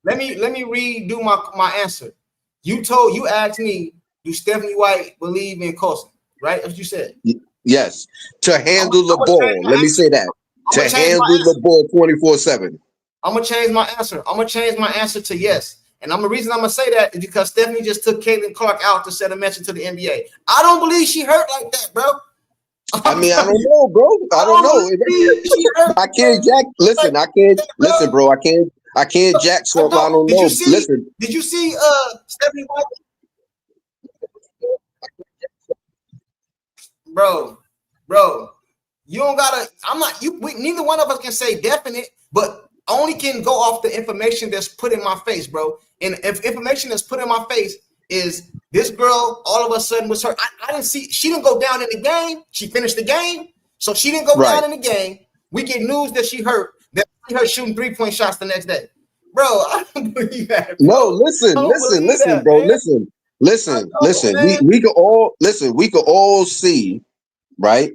Let me redo my answer. You asked me, do Stephanie White believe in Colson? Right? That's what you said. Yes. To handle the ball. Let me say that. To handle the ball 24/7. I'm gonna change my answer. I'm gonna change my answer to yes. And the reason I'm gonna say that is because Stephanie just took Caitlin Clark out to send a message to the NBA. I don't believe she hurt like that, bro. I mean, I don't know, bro. I don't know. I can't jack. Listen, I can't. Listen, bro. I can't jack something I don't know. Listen. Did you see Stephanie White? Bro, you don't gotta. Neither one of us can say definite, but only can go off the information that's put in my face, bro. And if information that's put in my face is this girl all of a sudden was hurt. I didn't see. She didn't go down in the game. She finished the game, so she didn't go down in the game. We get news that she hurt. That she hurt shooting 3-point shots the next day. Bro, I don't believe that. Bro. No, listen, That, bro. man. Listen. Man. We could all listen. We could all see, right?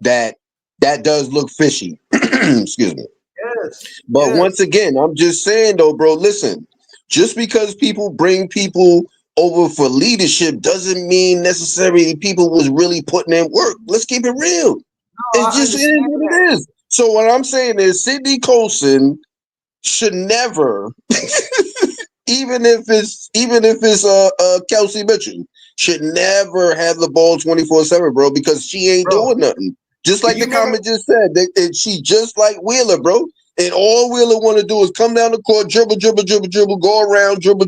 That does look fishy. Excuse me. Yes. But once again, I'm just saying though, bro. Listen, just because people bring people over for leadership doesn't mean necessarily people was really putting in work. Let's keep it real. It just is what it is. So what I'm saying is, Sydney Colson should never, even if it's Kelsey Mitchell, should never have the ball 24/7, bro, because she ain't doing nothing. Just like the comment just said, she just like Wheeler, bro. And all Wheeler want to do is come down the court, dribble, go around, dribble,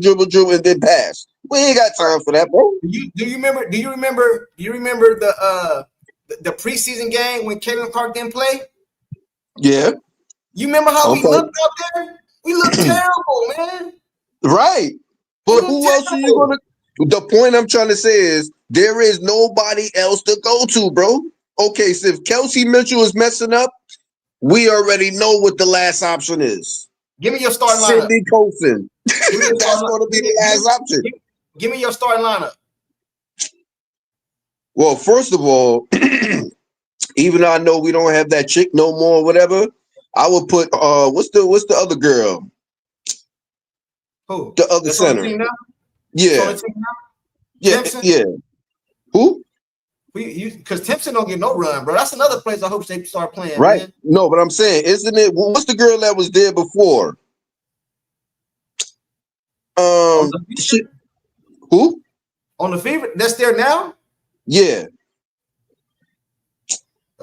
and then pass. We ain't got time for that, bro. Do you remember the preseason game when Caitlin Clark didn't play? Yeah. You remember how we looked out there? We looked terrible, man. Right. But who else are you gonna? The point I'm trying to say is there is nobody else to go to, bro. Okay, so if Kelsey Mitchell is messing up, we already know what the last option is. Give me your starting lineup. Sydney Colson. That's going to be the last option. Give me your starting lineup. Well, first of all, even though I know we don't have that chick no more, or whatever, I would put what's the other girl? Who? The other That's center. Yeah. Yeah. Who? Because Timpson don't get no run, bro. That's another place I hope they start playing. Right. Man. No, but I'm saying, isn't it? What's the girl that was there before? Who? On the Fever? That's there now? Yeah.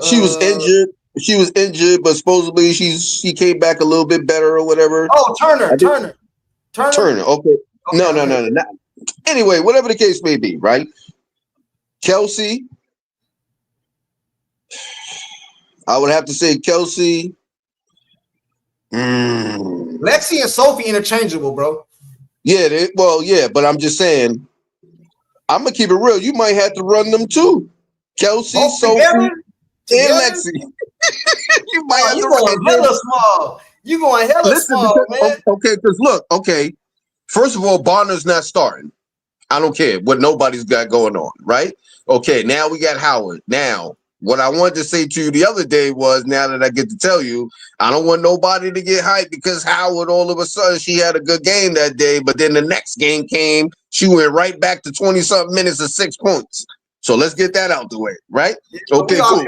She was injured. She was injured, but supposedly she came back a little bit better or whatever. Oh, Turner. Okay. No. Anyway, whatever the case may be, right? Kelsey. I would have to say Kelsey. Lexi and Sophie interchangeable, bro. Yeah, but I'm just saying, I'm gonna keep it real. You might have to run them too. Kelsey, Sophie, and Lexi. You might have to run hella small. You going hella small, man. Okay, because look, first of all, Bonner's not starting. I don't care what nobody's got going on, right? Okay, now we got Howard. Now, what I wanted to say to you the other day was, now that I get to tell you, I don't want nobody to get hyped because Howard, all of a sudden, she had a good game that day, but then the next game came, she went right back to 20-something minutes of 6 points. So let's get that out the way, right? Okay, cool.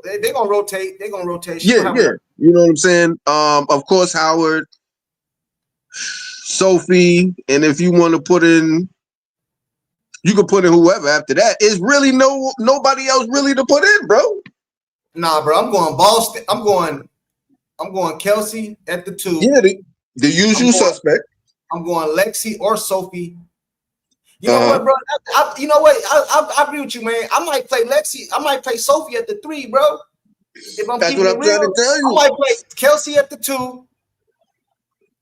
They're going to rotate. They're going to rotate. Yeah. You know what I'm saying? Of course, Howard, Sophie, and if you want to put in, you can put in whoever after that. It's really nobody else really to put in, bro. Nah, bro. I'm going Boston. I'm going Kelsey at the 2. Yeah, the usual suspect. I'm going Lexi or Sophie. You know what, bro? You know what? I agree with you, man. I might play Lexi. I might play Sophie at the 3, bro. If I'm That's what I'm trying to tell you. I might play Kelsey at the 2,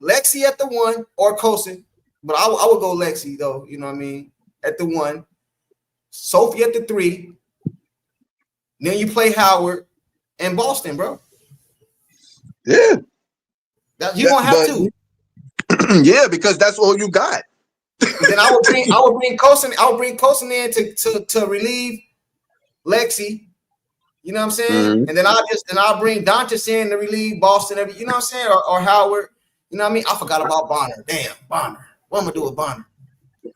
Lexi at the 1, or Colson. But I would go Lexi, though. You know what I mean? At the 1. Sophie at the 3. Then you play Howard and Boston, bro. Yeah. You don't have to. Yeah, because that's all you got. Then I would bring Colson. I would bring Colson in to relieve Lexi. You know what I'm saying? And then I'll bring Doncic in to relieve Boston. You know what I'm saying? Or Howard. You know what I mean? I forgot about Bonner. Damn, Bonner. What am I gonna do with Bonner?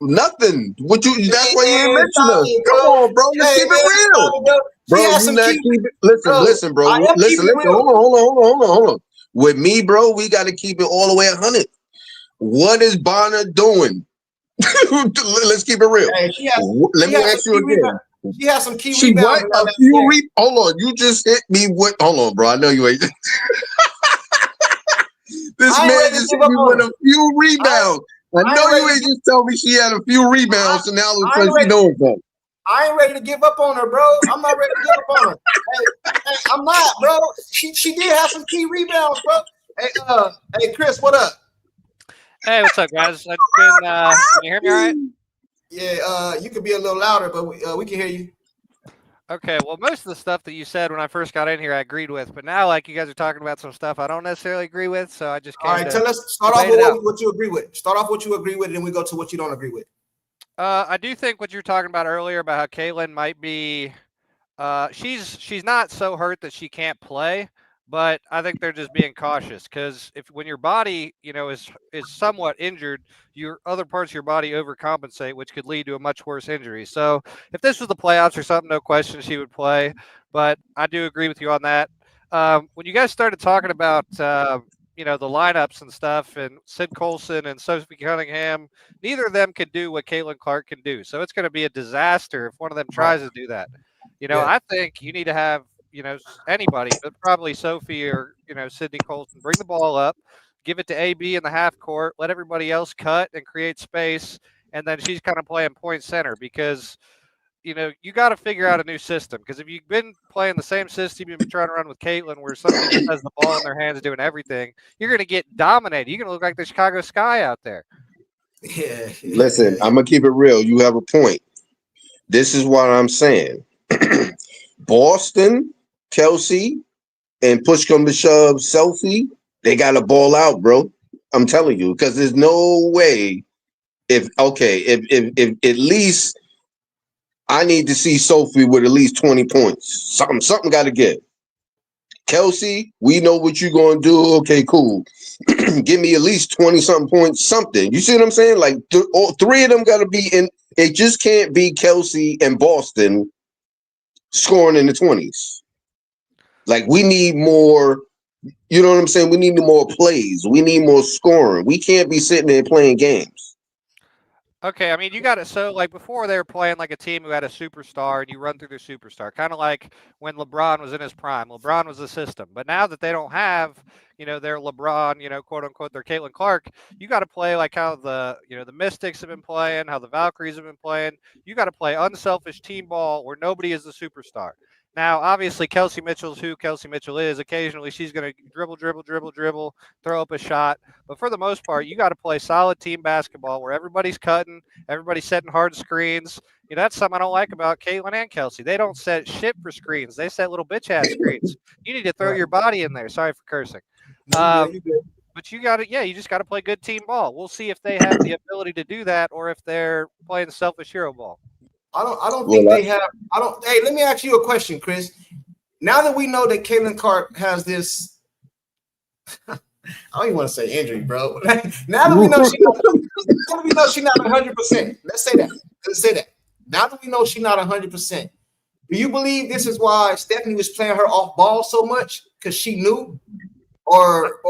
Nothing. That's why you ain't mention us. Come on, bro. Let's keep it real. Bro, you not keep it. Listen, bro. Listen. Hold on. With me, bro, we got to keep it all the way 100. What is Bonner doing? Let's keep it real. Let me ask you again. She has some key rebounds. Hold on. You just hit me with. Hold on, bro. I know you ain't. This man just hit me with a few rebounds. I know you ain't just tell me she had a few rebounds, and now all of a sudden she doing something. I ain't ready to give up on her, bro. I'm not ready to give up on her. Hey, I'm not, bro. She did have some key rebounds, bro. Hey, Chris, what up? Hey, what's up, guys? Can you hear me all right? Yeah, you could be a little louder, but we can hear you. Okay, well, most of the stuff that you said when I first got in here, I agreed with, but now, like, you guys are talking about some stuff I don't necessarily agree with, so I just All came right, to tell us. Start off debate with it out. what you agree with. Start off what you agree with, and then we go to what you don't agree with. I do think what you're talking about earlier about how Caitlin might be she's not so hurt that she can't play, but I think they're just being cautious because if when your body, is somewhat injured, your other parts of your body overcompensate, which could lead to a much worse injury. So if this was the playoffs or something, no question she would play. But I do agree with you on that. When you guys started talking about the lineups and stuff, and Sid Colson and Sophie Cunningham, neither of them could do what Caitlin Clark can do. So it's going to be a disaster if one of them Right. tries to do that. Yeah. I think you need to have, anybody, but probably Sophie or, Sydney Colson, bring the ball up, give it to AB in the half court, let everybody else cut and create space. And then she's kind of playing point center because, you got to figure out a new system. Because if you've been playing the same system you've been trying to run with Caitlin, where somebody just has the ball in their hands doing everything, you're going to get dominated. You're going to look like the Chicago Sky out there. Yeah. Listen, I'm gonna keep it real. You have a point. This is what I'm saying. Boston, Kelsey, and push come to shove, Selfie, they got to ball out, bro. I'm telling you, because there's no way. If at least I need to see Sophie with at least 20 points. Something got to give. Kelsey, we know what you're gonna do. Okay, cool. Give me at least 20 something points, something. You see what I'm saying? Like all three of them got to be in. It just can't be Kelsey and Boston scoring in the 20s. Like we need more. You know what I'm saying? We need more plays. We need more scoring. We can't be sitting there playing games. Okay, I mean, you got it. So, like before, they were playing like a team who had a superstar, and you run through their superstar, kind of like when LeBron was in his prime. LeBron was the system, but now that they don't have, their LeBron, quote unquote, their Caitlin Clark, you got to play like how the Mystics have been playing, how the Valkyries have been playing. You got to play unselfish team ball where nobody is the superstar. Now, obviously, Kelsey Mitchell's who Kelsey Mitchell is. Occasionally, she's going to dribble, throw up a shot. But for the most part, you got to play solid team basketball where everybody's cutting, everybody's setting hard screens. That's something I don't like about Caitlin and Kelsey. They don't set shit for screens. They set little bitch ass screens. You need to throw your body in there. Sorry for cursing. You good. But you got to, you just got to play good team ball. We'll see if they have the ability to do that or if they're playing selfish hero ball. I don't think they have. Hey, let me ask you a question, Chris. Now that we know that Caitlin Clark has this, I don't even want to say injury, bro. Now that we know she's not 100%. Let's say that. Now that we know she's not 100%, do you believe this is why Stephanie was playing her off ball so much because she knew, or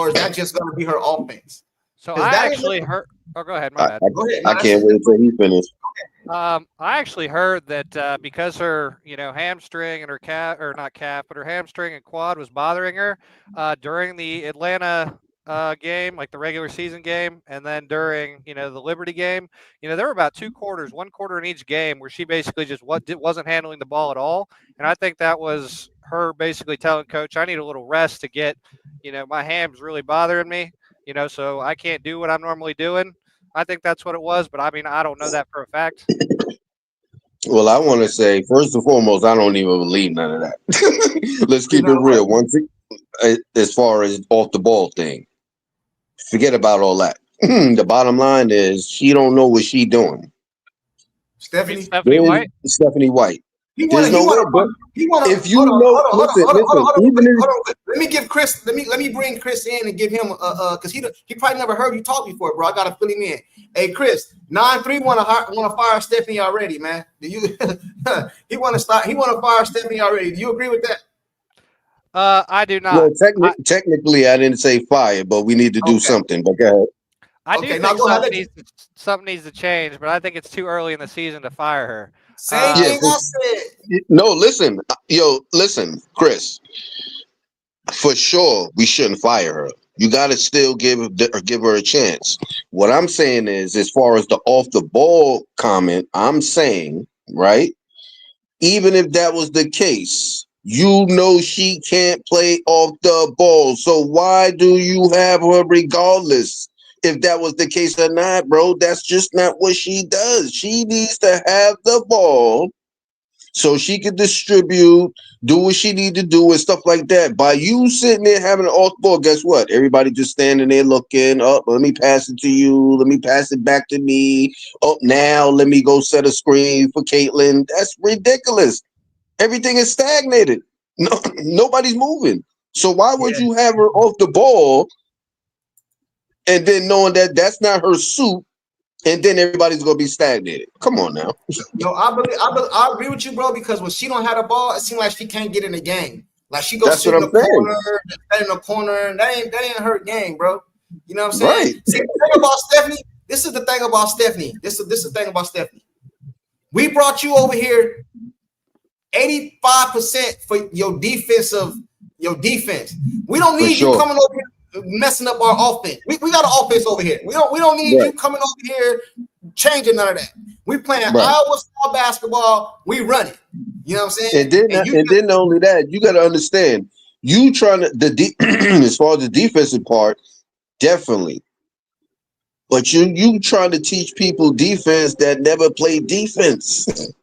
is that just going to be her offense? So I actually heard. Oh, go ahead. My bad. Go ahead. I can't wait until he finishes. I actually heard that because her, hamstring and her calf, or not calf, but her hamstring and quad was bothering her during the Atlanta game, like the regular season game, and then during, the Liberty game, there were about 2 quarters, 1 quarter in each game where she basically just wasn't handling the ball at all. And I think that was her basically telling coach, I need a little rest to get, my ham's really bothering me, so I can't do what I'm normally doing. I think that's what it was, but I mean, I don't know that for a fact. Well, I want to say, first and foremost, I don't even believe none of that. Let's keep it real. As far as off the ball thing, forget about all that. The bottom line is she don't know what she doing. Stephanie White. Stephanie White. If you let me give Chris. Let me bring Chris in and give him because he probably never heard you talk before, bro. I gotta fill him in. Hey, Chris, 9-3 want to fire Stephanie already, man. Do you? He want to start. He want to fire Stephanie already. Do you agree with that? I do not. Well, technically, I didn't say fire, but we need to do something. But go ahead. I do think something needs to change, but I think it's too early in the season to fire her. Same thing I said. No, listen, Chris. For sure, we shouldn't fire her. You got to still give her a chance. What I'm saying is, as far as the off the ball comment, I'm saying, right? Even if that was the case, she can't play off the ball. So why do you have her regardless? If that was the case or not, bro, that's just not what she does. She needs to have the ball so she could distribute, do what she need to do and stuff like that. By you sitting there having an off ball, guess what? Everybody just standing there looking up. Let me pass it to you. Let me pass it back to me. Oh, now let me go set a screen for Caitlin. That's ridiculous. Everything is stagnated. No, nobody's moving. So why would you have her off the ball and then knowing that that's not her suit, and then everybody's gonna be stagnated? Come on now. No, I agree with you, bro. Because when she don't have the ball, it seems like she can't get in the game. Like she goes sit in the corner, and that ain't her game, bro. You know what I'm saying? Right. See, the thing about Stephanie. This is the thing about Stephanie. This is the thing about Stephanie. We brought you over here 85% for your defense. We don't need you coming over here messing up our offense. We got an offense over here. We don't need you coming over here changing none of that. We playing Iowa style basketball. We run it. You know what I'm saying? And then not only that, you got to understand, you trying to as far as the defensive part, definitely. But you trying to teach people defense that never played defense.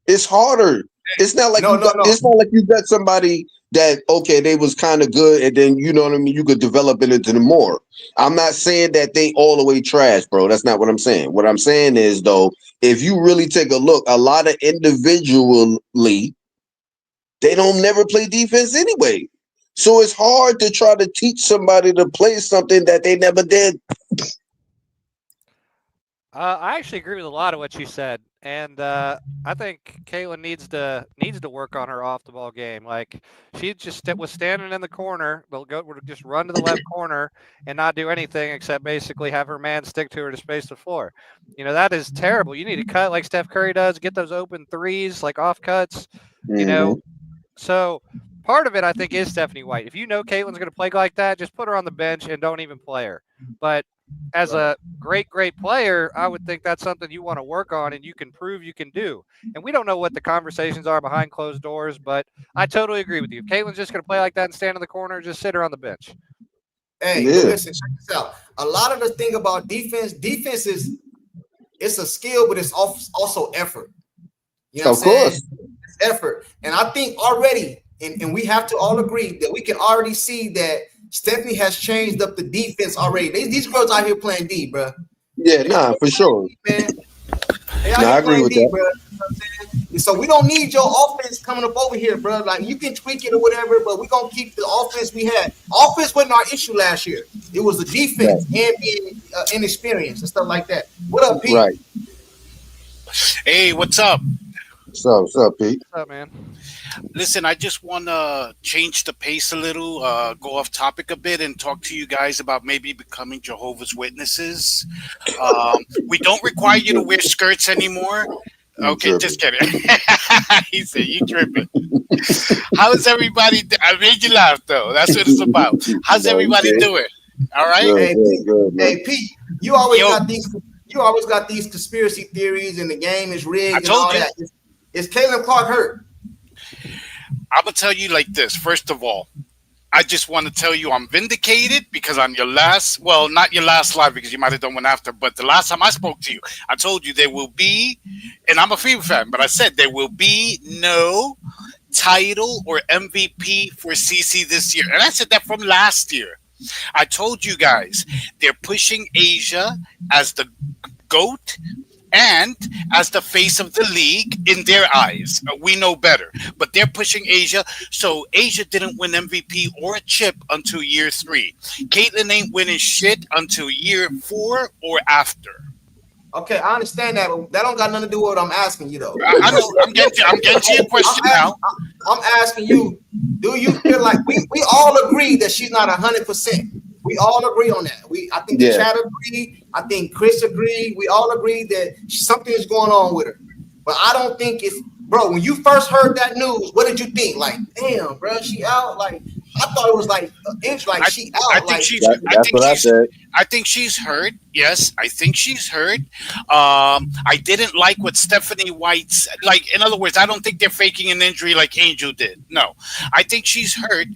It's harder. It's not like it's not like you got somebody that they was kind of good, and then you know what I mean, you could develop it into more. I'm not saying that they all the way trash, bro. That's not what I'm saying. What I'm saying is, though, if you really take a look, a lot of individually, they don't never play defense anyway. So it's hard to try to teach somebody to play something that they never did. I actually agree with a lot of what you said, and I think Caitlin needs to work on her off the ball game. Like she just was standing in the corner, would just run to the left corner and not do anything except basically have her man stick to her to space the floor. You know, that is terrible. You need to cut like Steph Curry does, get those open threes, like off cuts. You know, so part of it I think is Stephanie White. If you know Caitlin's going to play like that, just put her on the bench and don't even play her. But as a great player, I would think that's something you want to work on and you can prove you can do. And we don't know what the conversations are behind closed doors, but I totally agree with you. If Caitlin's just going to play like that and stand in the corner, just sit her on the bench. Hey, listen, check this out. A lot of the thing about defense is it's a skill, but it's also effort. You know what I'm saying? It's effort. And I think already, and we have to all agree that we can already see that Stephanie has changed up the defense already. These girls out here playing D, bro. Yeah, for sure. Man. I agree with that. Bro. You know what I'm saying? So we don't need your offense coming up over here, bro. Like you can tweak it or whatever, but we're gonna keep the offense we had. Offense wasn't our issue last year. It was the defense and being inexperienced and stuff like that. What up, Pete? Right. Hey, what's up? What's up, Pete? What's up, man? Listen, I just want to change the pace a little, go off topic a bit, and talk to you guys about maybe becoming Jehovah's Witnesses. We don't require you to wear skirts anymore. Okay, just kidding. He said, you tripping. How's everybody? I made you laugh, though. That's what it's about. How's everybody doing? All right? Hey, Pete, you always got these conspiracy theories and the game is rigged and all that. Is Caitlin Clark hurt? I'm going to tell you like this. First of all, I just want to tell you I'm vindicated because on your not your last live because you might have done one after, but the last time I spoke to you, I told you there will be, and I'm a FIBA fan, but I said there will be no title or MVP for CC this year. And I said that from last year. I told you guys they're pushing Asia as the GOAT and as the face of the league in their eyes. We know better, but they're pushing Asia. So Asia didn't win MVP or a chip until year 3. Caitlin ain't winning shit until year 4 or after. Okay, I understand that, but that don't got nothing to do with what I'm asking you, though. I know. I'm getting to your question now. I'm asking you, do you feel like we all agree that she's not 100%? We all agree on that. I think the chat agree. I think Chris agreed. We all agree that something is going on with her. But I don't think it's, bro, when you first heard that news, what did you think? Like, damn, bro, she out? Like, I thought it was like an inch, like she out. I think she's hurt. Yes, I think she's hurt. I didn't like what Stephanie White's, like, in other words, I don't think they're faking an injury like Angel did. No, I think she's hurt.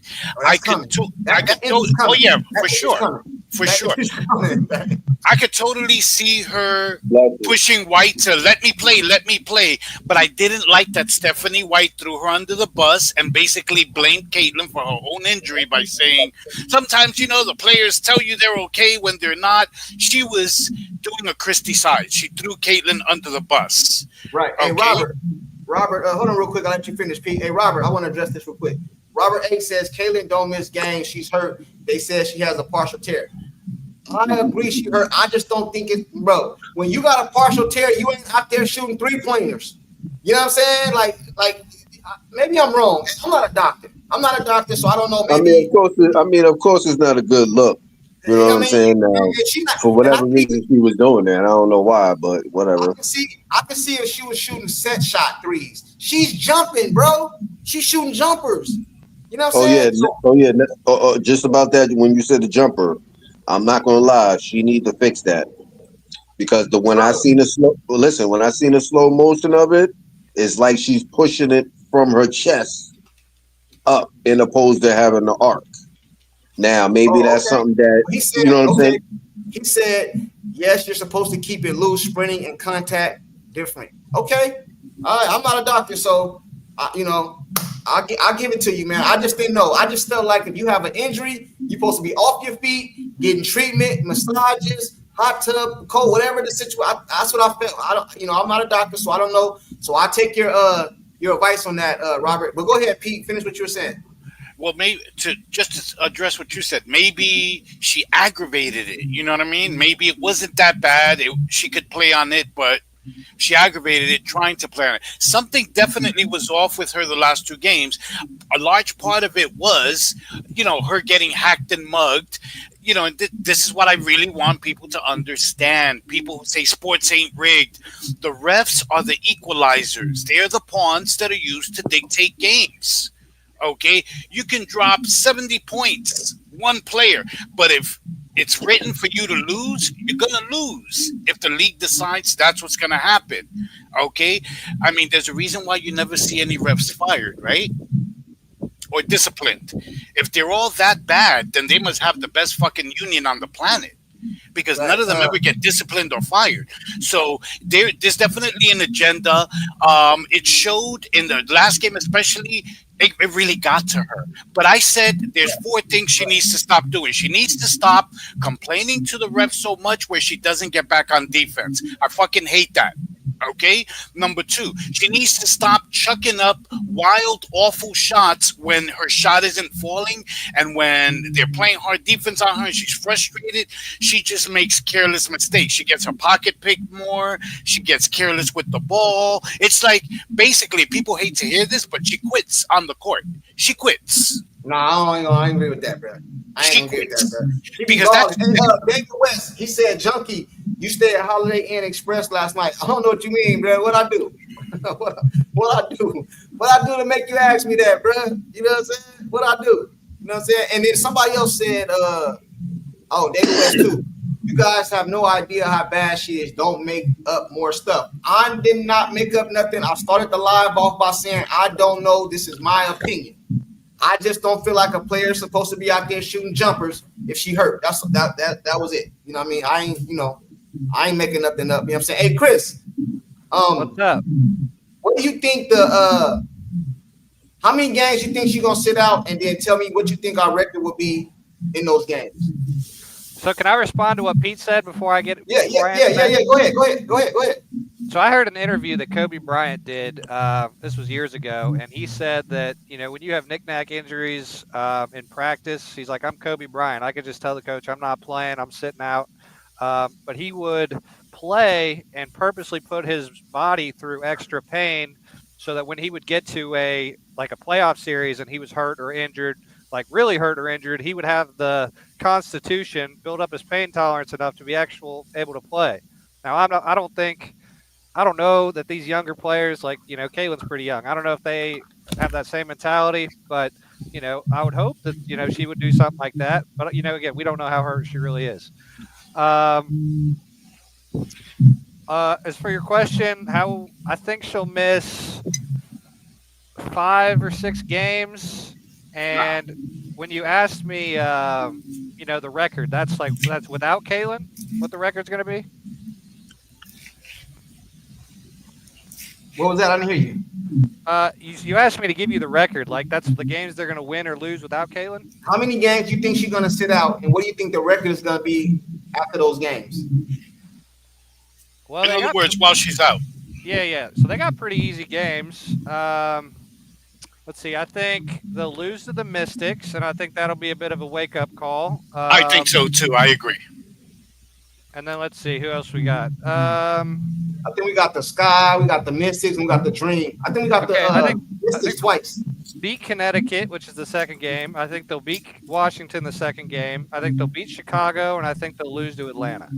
Oh, yeah, for sure. For sure. I could totally see her pushing White to let me play. But I didn't like that Stephanie White threw her under the bus and basically blamed Caitlin for her own injury by saying, sometimes, the players tell you they're okay when they're not. She was doing a Christie side. She threw Caitlin under the bus. Right. Hey, okay? Robert, hold on real quick. I'll let you finish, Pete. Hey, Robert, I want to address this real quick. Robert A says Caitlin don't miss games. She's hurt. They said she has a partial tear. I agree she hurt. I just don't think it, bro. When you got a partial tear, you ain't out there shooting 3-pointers. You know what I'm saying? Like maybe I'm wrong. I'm not a doctor. So I don't know. Maybe, of course, it's not a good look. You know what I'm saying? For whatever reason, she was doing that. I don't know why, but whatever. I can see if she was shooting set shot threes. She's jumping, bro. She's shooting jumpers. You know what I'm saying? Just about that. When you said the jumper, I'm not gonna lie. She need to fix that because when I seen the slow motion of it, it's like she's pushing it from her chest up, in opposed to having the arc. Now, maybe that's something that you know what I'm saying. He said, "Yes, you're supposed to keep it loose, sprinting and contact different." Okay, all right. I'm not a doctor, so I'll give it to you, man. I just didn't know. I just felt like if you have an injury, you're supposed to be off your feet, getting treatment, massages, hot tub, cold, whatever the situation. That's what I felt. I'm not a doctor, so I don't know. So I take your advice on that, Robert. But go ahead, Pete. Finish what you were saying. Well, maybe to address what you said, maybe she aggravated it. You know what I mean? Maybe it wasn't that bad. She could play on it, but she aggravated it trying to play on it. Something definitely was off with her the last 2 games. A large part of it was, her getting hacked and mugged. And this is what I really want people to understand. People who say sports ain't rigged. The refs are the equalizers. They're the pawns that are used to dictate games. Okay? You can drop 70 points, one player, but if it's written for you to lose, you're going to lose. If the league decides that's what's going to happen. Okay? I mean, there's a reason why you never see any refs fired, right? Or disciplined. If they're all that bad, then they must have the best fucking union on the planet. Because none of them ever get disciplined or fired. So there's definitely an agenda. It showed in the last game especially. It really got to her. But I said there's 4 things she needs to stop doing. She needs to stop complaining to the ref so much where she doesn't get back on defense. I fucking hate that. Okay? Number 2, she needs to stop chucking up wild, awful shots when her shot isn't falling and when they're playing hard defense on her and she's frustrated. She just makes careless mistakes. She gets her pocket picked more. She gets careless with the ball. It's like, basically, people hate to hear this, but she quits on the court. She quits. No, I ain't agree with that, bro. I ain't agree with that, bro. Because that's David West, he said, "Junkie, you stayed at Holiday Inn Express last night." I don't know what you mean, bro. What I do? what I do? What I do to make you ask me that, bro? You know what I'm saying? What I do? You know what I'm saying? And then somebody else said, David West too. You guys have no idea how bad she is. Don't make up more stuff. I did not make up nothing. I started the live off by saying, I don't know. This is my opinion. I just don't feel like a player is supposed to be out there shooting jumpers if she hurt. That was it. You know what I mean? I ain't making nothing up. You know what I'm saying? Hey, Chris. What's up? What do you think how many games you think she's gonna sit out, and then tell me what you think our record will be in those games? So can I respond to what Pete said before I get? Yeah. Go ahead. So I heard an interview that Kobe Bryant did. This was years ago, and he said that when you have knick-knack injuries in practice, he's like, "I'm Kobe Bryant. I could just tell the coach I'm not playing. I'm sitting out." But he would play and purposely put his body through extra pain, so that when he would get to a playoff series and he was hurt or injured, like really hurt or injured, he would have the constitution build up his pain tolerance enough to be able to play. Now I don't know that these younger players, like, Caitlin's pretty young. I don't know if they have that same mentality, but, I would hope that, she would do something like that. But, again, we don't know how hurt she really is. As for your question, how I think she'll miss 5 or 6 games. And when you asked me, the record, that's without Kaylin, what the record's going to be? What was that? I didn't hear you. You asked me to give you the record. Like, that's the games they're going to win or lose without Kaylin? How many games do you think she's going to sit out, and what do you think the record is going to be after those games? Well, in other words, while she's out. Yeah. So they got pretty easy games. Let's see. I think they'll lose to the Mystics, and I think that'll be a bit of a wake-up call. I think so, too. I agree. And then let's see. Who else we got? I think we got the Sky, we got the Mystics, and we got the Dream. I think we got the Mystics twice. Beat Connecticut, which is the second game. I think they'll beat Washington the second game. I think they'll beat Chicago, and I think they'll lose to Atlanta.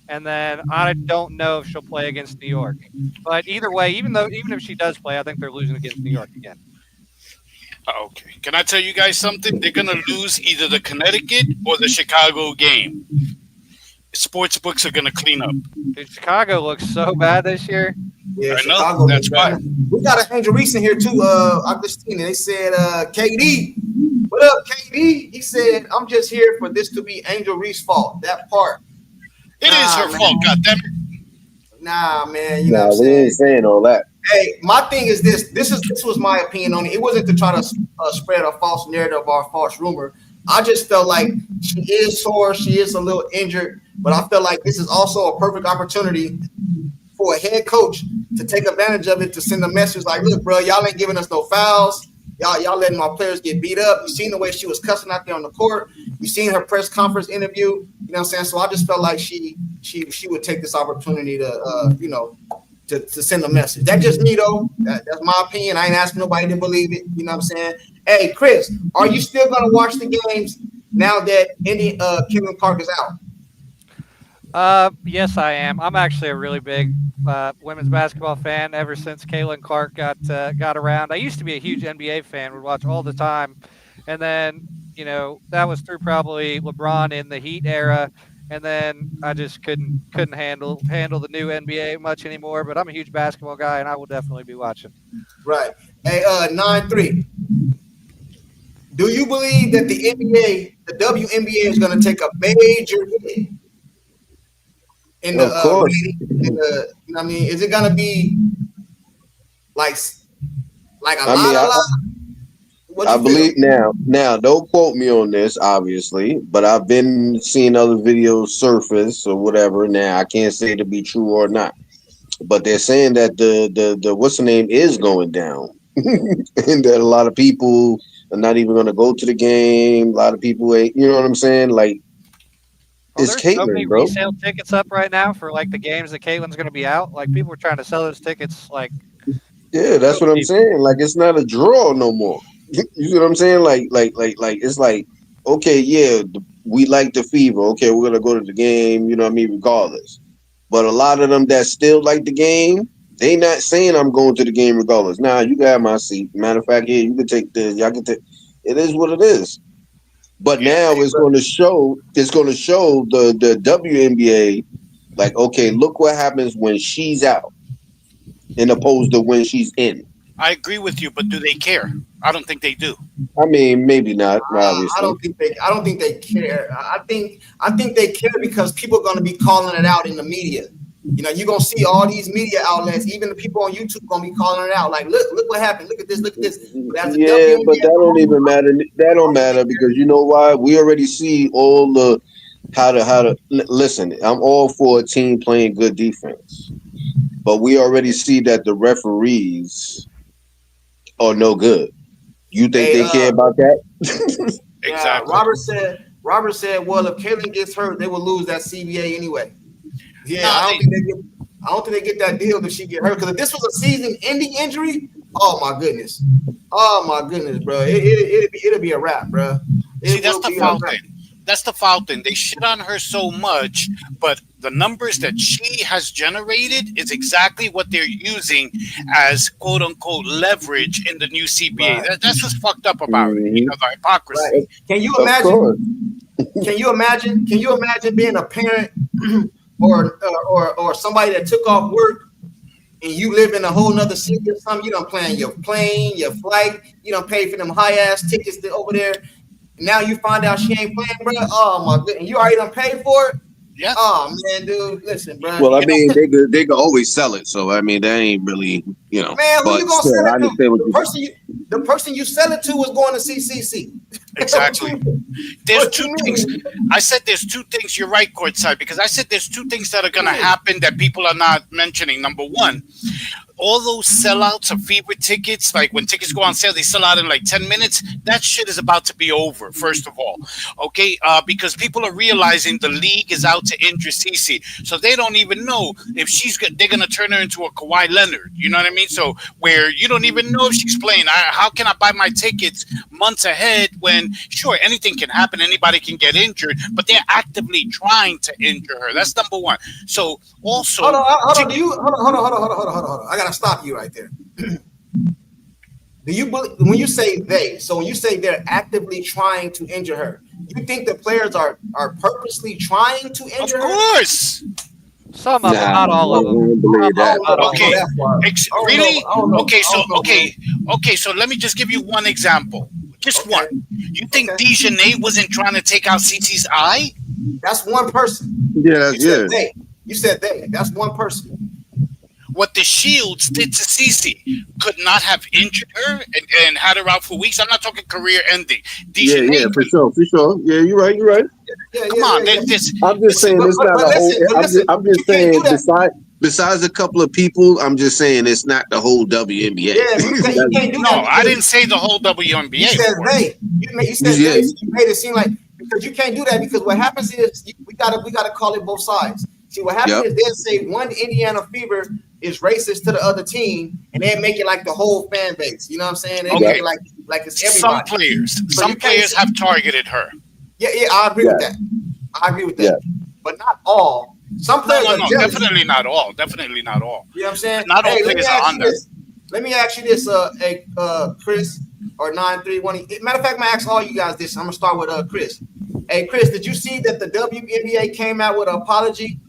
And then I don't know if she'll play against New York. But either way, even if she does play, I think they're losing against New York again. Okay. Can I tell you guys something? They're going to lose either the Connecticut or the Chicago game. Sports books are going to clean up. Dude, Chicago looks so bad this year. Yeah, I Chicago know. That's why. We got an Angel Reese in here too. I just seen it. They said, KD, what up, KD? He said, I'm just here for this to be Angel Reese's fault. That part. It is her fault, goddammit. Nah, man. You know what I'm we saying? ain't saying all that. Hey, my thing is this. This was my opinion on it. It wasn't to try to spread a false narrative or a false rumor. I just felt like she is sore. She is a little injured. But I feel like this is also a perfect opportunity for a head coach to take advantage of it, to send a message like, look, bro, y'all ain't giving us no fouls. Y'all letting my players get beat up. You seen the way she was cussing out there on the court. You seen her press conference interview. You know what I'm saying? So I just felt like she would take this opportunity to, to send a message. That's just me, though. That's my opinion. I ain't asking nobody to believe it. You know what I'm saying? Hey, Chris, are you still going to watch the games now that Kevin Clark is out? Yes, I am. I'm actually a really big women's basketball fan ever since Kaylin Clark got around. I used to be a huge NBA fan, would watch all the time. And then, that was through probably LeBron in the Heat era. And then I just couldn't handle the new NBA much anymore. But I'm a huge basketball guy, and I will definitely be watching. Right. Hey, 9-3. Do you believe that the WNBA is going to take a major hit? Of course. Is it gonna be like a lot? I believe now. Don't quote me on this, obviously, but I've been seeing other videos surface or whatever. Now I can't say to be true or not, but they're saying that the what's the name is going down, and that a lot of people are not even going to go to the game. A lot of people ain't. You know what I'm saying? Like. There's Caitlin, so many bro. resale tickets up right now for like the games that Caitlin's going to be out. Like people are trying to sell those tickets. Like, yeah, that's what I'm saying. Like it's not a draw no more. You see what I'm saying? Like it's like, okay, yeah, we like the fever. Okay, we're gonna go to the game. You know what I mean? Regardless. But a lot of them that still like the game, they not saying I'm going to the game regardless. Nah, you got my seat. Matter of fact, yeah, you can take this. Y'all can take. It is what it is. But now it's going to show. It's going to show the WNBA, like, okay, look what happens when she's out, in opposed to when she's in. I agree with you, but do they care? I don't think they do. I mean, maybe not. Obviously, I don't think they care. I think they care because people are going to be calling it out in the media. You're going to see all these media outlets, even the people on YouTube going to be calling it out. Like, look what happened. Look at this. But but that don't even matter. That don't matter because you know why? We already see all the how to listen. I'm all for a team playing good defense, but we already see that the referees are no good. You think they care about that? Exactly. Robert said, well, if Kaylin gets hurt, they will lose that CBA anyway. Yeah, I don't think they get that deal if she get hurt. Because if this was a season-ending injury, oh my goodness, bro, it'll be a wrap, bro. See, that's the foul thing. That's the foul thing. They shit on her so much, but the numbers that she has generated is exactly what they're using as "quote unquote" leverage in the new CBA. Right. That's what's fucked up about it. The hypocrisy. Right. Can you imagine? Can you imagine being a parent? Or somebody that took off work and you live in a whole nother city or something, you don't plan your plane, your flight, you don't pay for them high ass tickets over there, Now you find out she ain't playing, bro. Oh my goodness, and you already done paid for it. Yeah. Oh man, dude, listen, bro. Well, I mean, they could always sell it. So I mean, that ain't really, you know. Man, who but you gonna still, sell I it to? understand what The person you sell it to was going to CCC. Exactly. There's two things. I said there's two things. You're right, courtside, because I said there's two things that are going to happen that people are not mentioning. Number one, all those sellouts of fever tickets, like when tickets go on sale, they sell out in like 10 minutes. That shit is about to be over, first of all. Okay? Because people are realizing the league is out to injure Cece. So they don't even know if they're going to turn her into a Kawhi Leonard. You know what I mean? So where you don't even know if she's playing. How can I buy my tickets months ahead when, sure, anything can happen. Anybody can get injured, but they're actively trying to injure her. That's number one. So also. Hold on. I gotta stop you right there. Do you believe when you say they? So when you say they're actively trying to injure her, you think the players are purposely trying to injure her? Of course. Some of them, not all of them. Okay. Really? Okay. So let me just give you one example. Just one. You think Dejanay wasn't trying to take out CC's eye? That's one person. Yeah, You said they. That's one person. What the Shields did to Cece could not have injured her and had her out for weeks. I'm not talking career ending. Yeah, for sure. Yeah, you're right. Come on. I'm just saying it's not a whole. I'm just saying besides a couple of people, I'm just saying it's not the whole WNBA. Yeah, you can't do that. I didn't say the whole WNBA. You said they. You said they. You made it seem like because you can't do that because what happens is we gotta call it both sides. See what happens is they'll say one Indiana Fever is racist to the other team, and they make it like the whole fan base. You know what I'm saying? They make it like it's everybody. Some players have targeted her. Yeah, I agree with that. But not all. Some players are jealous. Definitely not all. You know what I'm saying? Not all players are on that. Let me ask you this, Chris or 931. Matter of fact, I'm gonna ask all you guys this. I'm gonna start with Chris. Hey, Chris, did you see that the WNBA came out with an apology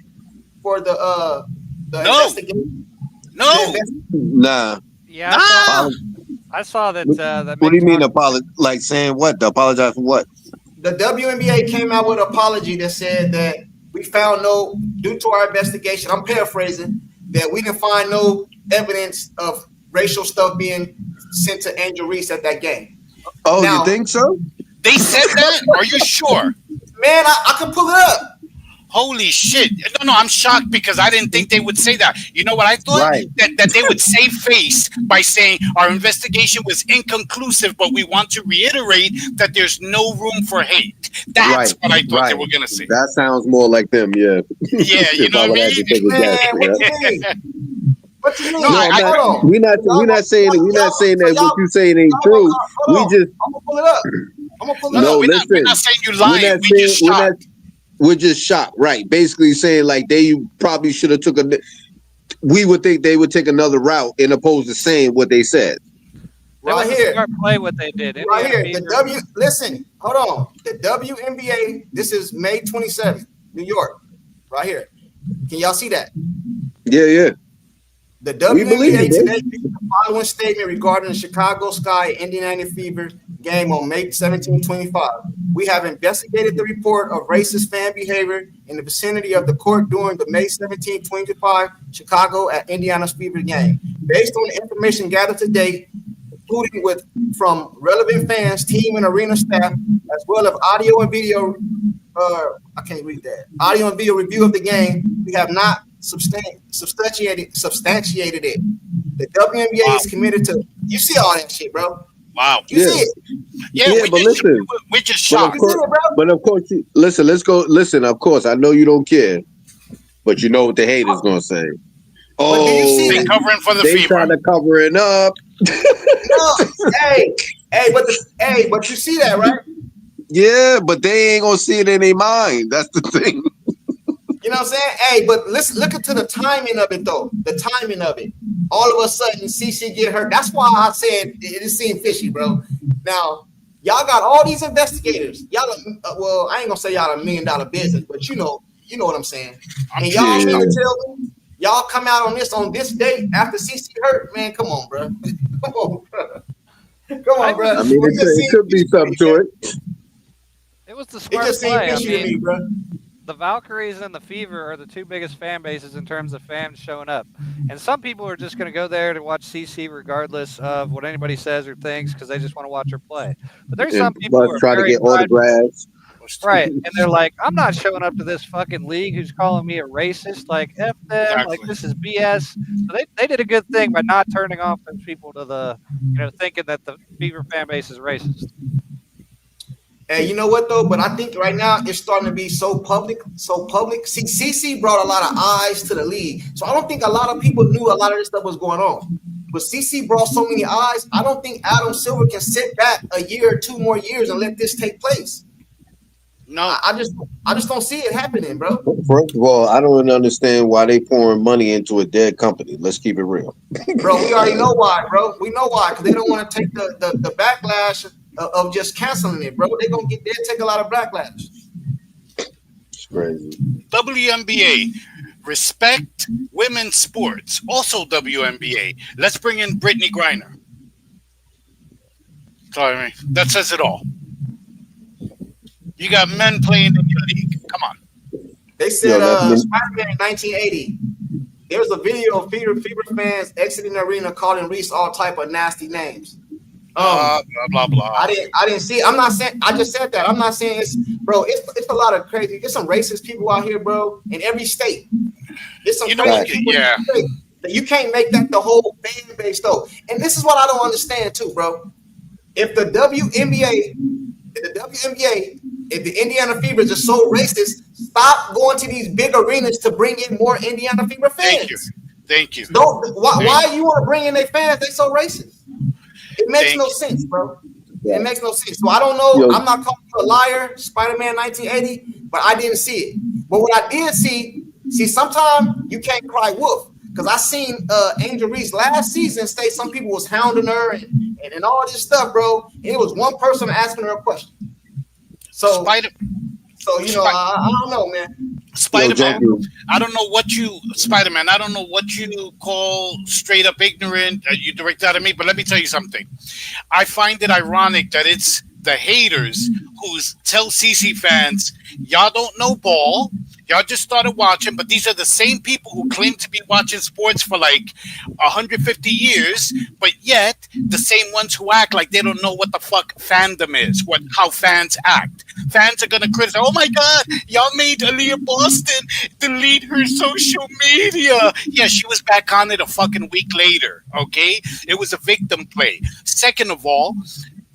for the investigation? No. Nah. Yeah, I saw that. What do you mean apologize? Like saying what? To apologize for what? The WNBA came out with an apology that said that we found due to our investigation, I'm paraphrasing, that we didn't find no evidence of racial stuff being sent to Angel Reese at that game. Oh, now, you think so? They said that? Are you sure? Man, I can pull it up. Holy shit. No, I'm shocked because I didn't think they would say that. You know what I thought? Right. That they would save face by saying our investigation was inconclusive, but we want to reiterate that there's no room for hate. That's what I thought they were going to say. That sounds more like them, yeah. Yeah, you know what I mean? What you mean? No, we're not saying that what you saying ain't true. I'm gonna pull it up. No, we're not saying you lying. We just shocked. We're just shocked, right? Basically saying like they probably should have took we would think they would take another route in opposed to saying what they said. Right here, play what they did. Right here, listen, hold on. The WNBA. This is May 27th, New York. Right here. Can y'all see that? Yeah. The WNBA today made the following statement regarding the Chicago Sky Indiana Fever game on May 17, 25. We have investigated the report of racist fan behavior in the vicinity of the court during the May 17, 2025 Chicago at Indiana's Fever game. Based on the information gathered to date, including from relevant fans, team, and arena staff, as well as audio and video. I can't read that. Audio and video review of the game. We have not substantiated it. The WNBA is committed to. You see all that shit, bro. Wow. You see it. Yeah, but listen. We're just shocked. But of course, listen. Let's go. Listen. Of course, I know you don't care, but you know what the haters gonna say. Oh, they covering for the they Fever. trying to cover it up. No, but you see that, right? Yeah, but they ain't gonna see it in their mind. That's the thing. You know what I'm saying? Hey, but listen, look into the timing of it, though. The timing of it. All of a sudden, CC get hurt. That's why I said it seemed fishy, bro. Now, y'all got all these investigators. Y'all, well, I ain't gonna say y'all a $1 million business, but you know what I'm saying. And y'all mean to tell me y'all come out on this date after CC hurt? Man, come on, bro. Come on, bro. I mean, it could be something to it. It was the It smart just seemed play. I fishy to mean, me, bro. the Valkyries and the Fever are the two biggest fan bases in terms of fans showing up. And some people are just going to go there to watch CC regardless of what anybody says or thinks because they just want to watch her play. But there's some And people who but are try to very get prideful. autographs. Right. And they're like, I'm not showing up to this fucking league who's calling me a racist. Like, F them. Like, Exactly. this is BS. So they did a good thing by not turning off those people to the, thinking that the Fever fan base is racist. And you know what though? But I think right now it's starting to be so public, so public. See, CC brought a lot of eyes to the league, so I don't think a lot of people knew a lot of this stuff was going on. But CC brought so many eyes. I don't think Adam Silver can sit back a year or 2 more years and let this take place. No, I just don't see it happening, bro. First of all, I don't understand why they pouring money into a dead company. Let's keep it real. Bro, we already know why, bro. We know why, because they don't want to take the backlash of just canceling it, bro. They'll take a lot of backlash. It's crazy. WNBA, respect women's sports. Also WNBA. Let's bring in Brittany Griner. Sorry, that says it all. You got men playing in your league. Come on. They said Yo, Spider-Man in 1980. There was a video of Fever fans exiting the arena calling Reese all type of nasty names. Blah blah blah. I didn't see. I'm not saying. I just said that. I'm not saying it's, bro. It's a lot of crazy. There's some racist people out here, bro, in every state. There's some crazy people in every state. You can't make that the whole fan base though. And this is what I don't understand too, bro. If the WNBA, if the Indiana Fever is just so racist, stop going to these big arenas to bring in more Indiana Fever fans. Thank you. Why you want to bring in their fans? They so racist. It makes no sense, bro. It makes no sense. So I don't know. I'm not calling you a liar, Spider-Man 1980, but I didn't see it. But what I did see, sometimes you can't cry wolf. Because I seen Angel Reese last season say some people was hounding her and all this stuff, bro. And it was one person asking her a question. So I don't know, man. Spider-Man, I don't know what you call straight up ignorant. You direct that at me, but let me tell you something. I find it ironic that it's the haters who tell CC fans, y'all don't know ball. Y'all just started watching, but these are the same people who claim to be watching sports for like 150 years, but yet the same ones who act like they don't know what the fuck fandom is, how fans act. Fans are gonna criticize. Oh my God, y'all made Aaliyah Boston delete her social media. Yeah, she was back on it a fucking week later. Okay, it was a victim play. Second of all,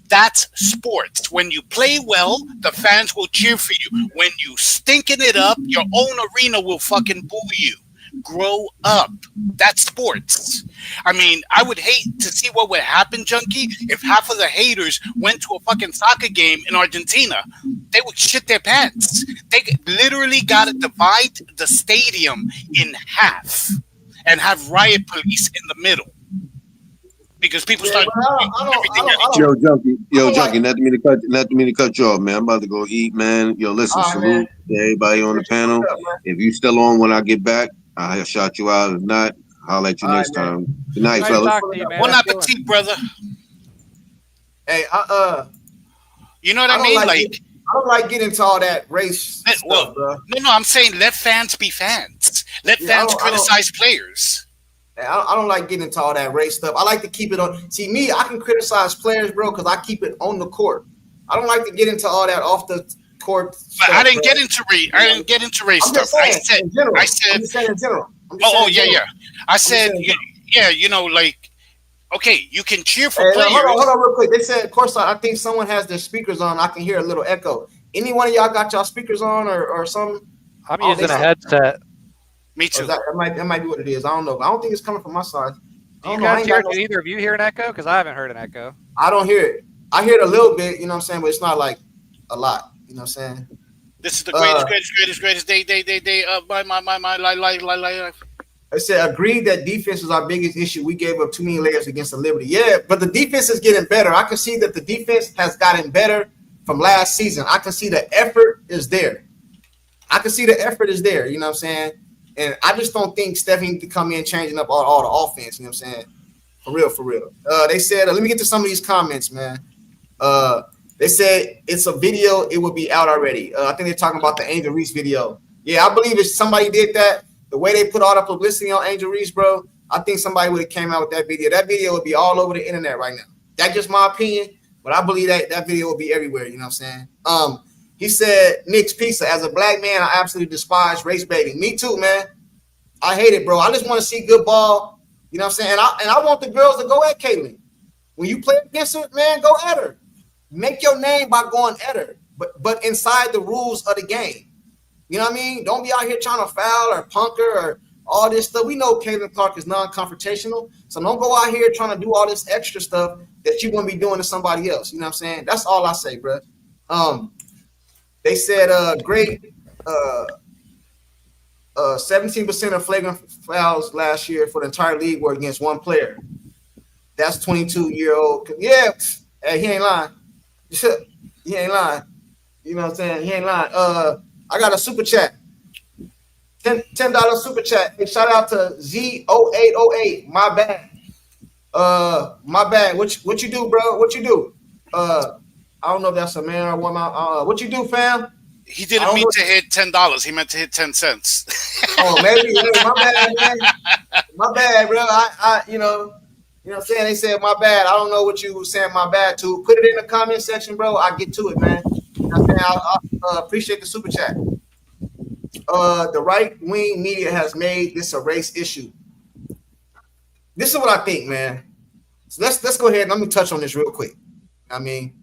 that's sports. When you play well, the fans will cheer for you. When you stinking it up, your own arena will fucking boo you. Grow up. That's sports. I mean, I would hate to see what would happen, Junkie, if half of the haters went to a fucking soccer game in Argentina. They would shit their pants. They literally got to divide the stadium in half and have riot police in the middle. Because people start Yo, Junkie, not to mean to cut you off, man. I'm about to go eat, man. Yo, listen, salute to everybody on the panel. If you still on when I get back, I'll shout you out. If not, I'll let you next time. Good night, fellas. Bon appetit, brother. Hey, you know what I mean? I don't like getting into all that race stuff, bro. No, I'm saying let fans be fans. Let fans criticize players. I don't like getting into all that race stuff. I like to keep it on. See, me, I can criticize players, bro, because I keep it on the court. I don't like to get into all that off the court stuff. I didn't get into race stuff. I said in general. Yeah. I said, okay, you can cheer for players. Hold on real quick. They said, of course, I think someone has their speakers on. I can hear a little echo. Any one of y'all got y'all speakers on or something? I'm using a headset. Me too. That might be what it is. I don't know. I don't think it's coming from my side. Do either of you hear an echo? Because I haven't heard an echo. I don't hear it. I hear it a little bit, you know what I'm saying, but it's not like a lot. You know what I'm saying? This is the greatest day of my life. I said, agreed that defense was our biggest issue. We gave up too many layers against the Liberty. Yeah, but the defense is getting better. I can see that the defense has gotten better from last season. I can see the effort is there. You know what I'm saying? And I just don't think Stephanie to come in changing up all the offense. You know what I'm saying? For real. They said, let me get to some of these comments, man. They said it's a video. It will be out already. I think they're talking about the Angel Reese video. Yeah, I believe if somebody did that, the way they put all the publicity on Angel Reese, bro, I think somebody would have came out with that video. That video would be all over the internet right now. That's just my opinion, but I believe that video will be everywhere. You know what I'm saying? He said, Nick's Pizza, as a black man, I absolutely despise race baiting. Me too, man. I hate it, bro. I just want to see good ball. You know what I'm saying? And I want the girls to go at Caitlyn. When you play against her, man, go at her. Make your name by going at her, but inside the rules of the game. You know what I mean? Don't be out here trying to foul or punk her or all this stuff. We know Caitlyn Clark is non-confrontational, so don't go out here trying to do all this extra stuff that you're going to be doing to somebody else. You know what I'm saying? That's all I say, bro. They said great 17% of flagrant fouls last year for the entire league were against one player. That's 22-year-old. Yeah, hey, he ain't lying. He ain't lying. You know what I'm saying? He ain't lying. I got a super chat. $10 super chat. Hey, shout out to Z0808. My bad. My bad. What you do, bro? What you do? I don't know if that's a man or a woman. What you do, fam? He didn't mean to hit $10. He meant to hit 10 cents. Oh, maybe. My bad, man. My bad, bro. I you know what I'm saying? They said my bad. I don't know what you were saying my bad to. Put it in the comment section, bro. I'll get to it, man. You know what I'm saying? I appreciate the super chat. The right-wing media has made this a race issue. This is what I think, man. So let's go ahead and let me touch on this real quick. I mean,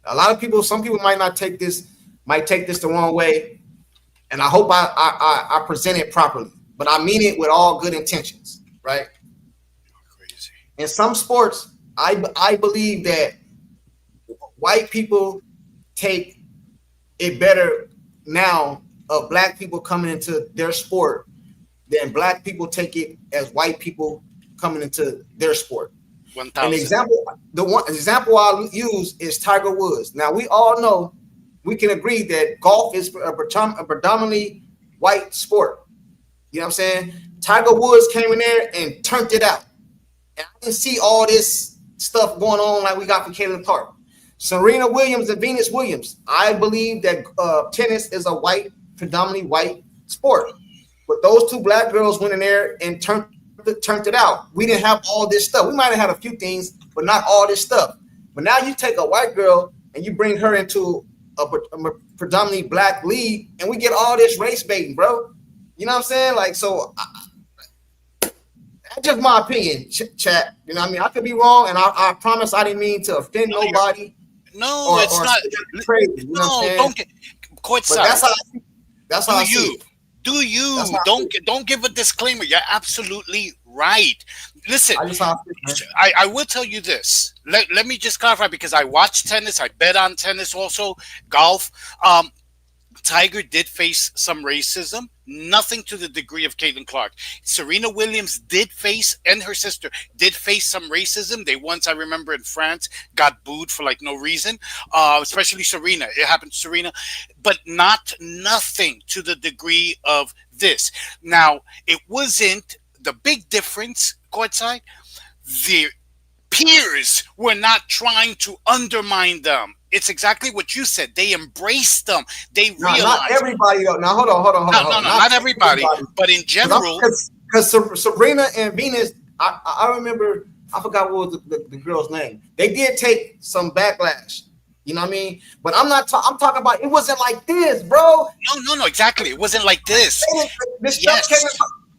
a lot of people, some people might take this the wrong way, and I hope I present it properly. But I mean it with all good intentions, right? Crazy. In some sports, I believe that white people take it better now of black people coming into their sport than black people take it as white people coming into their sport. 1,000. An example I'll use is Tiger Woods. Now we all know, we can agree that golf is a predominantly white sport. You know what I'm saying? Tiger Woods came in there and turned it out. And I didn't see all this stuff going on like we got for Caitlyn Clark. Serena Williams and Venus Williams. I believe that tennis is a predominantly white sport. But those two black girls went in there and turned it out. We didn't have all this stuff. We might have had a few things, but not all this stuff. But now you take a white girl and you bring her into a predominantly black league, and we get all this race baiting, bro. You know what I'm saying? Like, so that's just my opinion, chat. You know what I mean? I could be wrong, and I promise I didn't mean to offend nobody. No, it's not crazy. You know don't get courtside. That's how I see it. Do you don't give a disclaimer? You're absolutely right. Listen, I will tell you this. Let me just clarify, because I watch tennis. I bet on tennis also, golf. Tiger did face some racism, nothing to the degree of Caitlyn Clark. Serena Williams did face, and her sister did face some racism. They once, I remember in France, got booed for like no reason, especially Serena. It happened to Serena, but nothing to the degree of this. Now, it wasn't the big difference, courtside. The peers were not trying to undermine them. It's exactly what you said. They embraced them. They realized. Not everybody, though. Now, hold on. No, not everybody. But in general. Because Sabrina and Venus, I remember, I forgot what was the girl's name. They did take some backlash. You know what I mean? But I'm talking about, it wasn't like this, bro. No, exactly. It wasn't like this.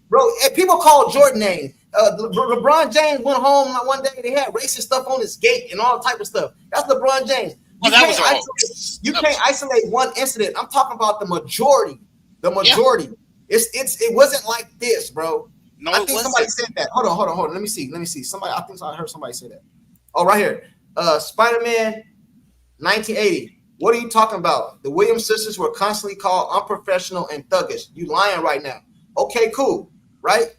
Bro, and people call Jordan names. LeBron James went home one day. They had racist stuff on his gate and all type of stuff. That's LeBron James. You can't isolate one incident. I'm talking about the majority. The majority. Yeah. It wasn't like this, bro. No, I think somebody said that. Hold on. Let me see. I think I heard somebody say that. Oh, right here. Spider-Man 1980. What are you talking about? The Williams sisters were constantly called unprofessional and thuggish. You lying right now. Okay, cool. Right?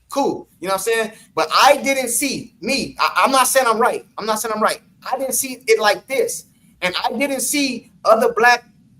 Cool. You know what I'm saying? But I didn't see I'm not saying I'm right. I didn't see it like this. And I didn't see other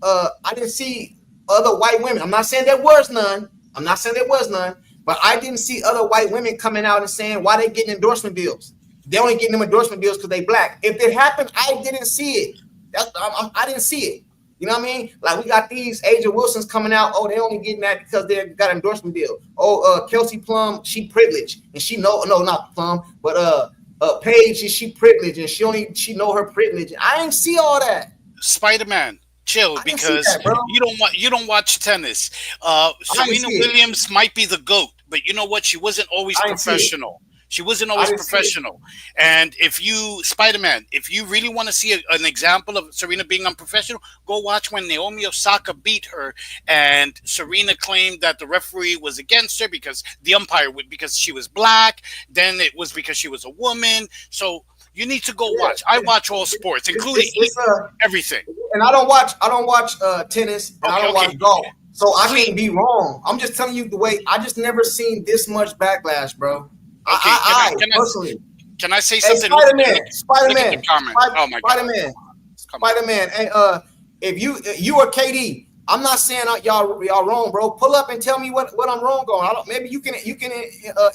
I didn't see other white women. I'm not saying there was none, but I didn't see other white women coming out and saying why they getting endorsement deals. They only getting them endorsement deals because they black. If it happened, I didn't see it. I didn't see it. You know what I mean? Like we got these Asia Wilsons coming out. Oh, they only getting that because they got an endorsement deal. Oh, Kelsey Plum, she privileged, and she no, not Plum, but Paige, she privileged, and she know her privilege. I ain't see all that. Spider-Man, chill, because that, you don't watch tennis. Serena Williams might be the GOAT, but you know what? She wasn't always professional. She wasn't always professional. And if you, Spider-Man, if you really want to see an example of Serena being unprofessional, go watch when Naomi Osaka beat her and Serena claimed that the referee was against her because the umpire would, because she was black. Then it was because she was a woman. So you need to go watch. I watch all sports, including everything. And I don't watch tennis. And I don't watch golf. So I can't be wrong. I'm just telling you the way. I just never seen this much backlash, bro. Okay, can I say something? Hey, Spider-Man. Oh my God. Spider-Man. Hey, if you or KD, I'm not saying y'all wrong, bro. Pull up and tell me what I'm wrong on. Maybe you can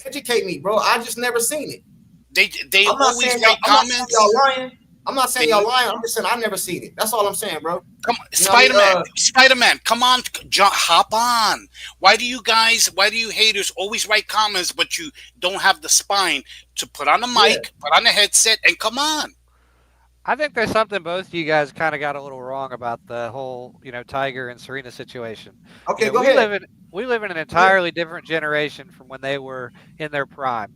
educate me, bro. I just never seen it. They always write comments. I'm not saying y'all lying. I'm just saying I never seen it. That's all I'm saying, bro. Come on, Spider-Man, come on, hop on. Why do you haters always write comments, but you don't have the spine to put on a mic, put on a headset, and come on? I think there's something both of you guys kind of got a little wrong about the whole, Tiger and Serena situation. Okay, go ahead. We live in an entirely different generation from when they were in their prime.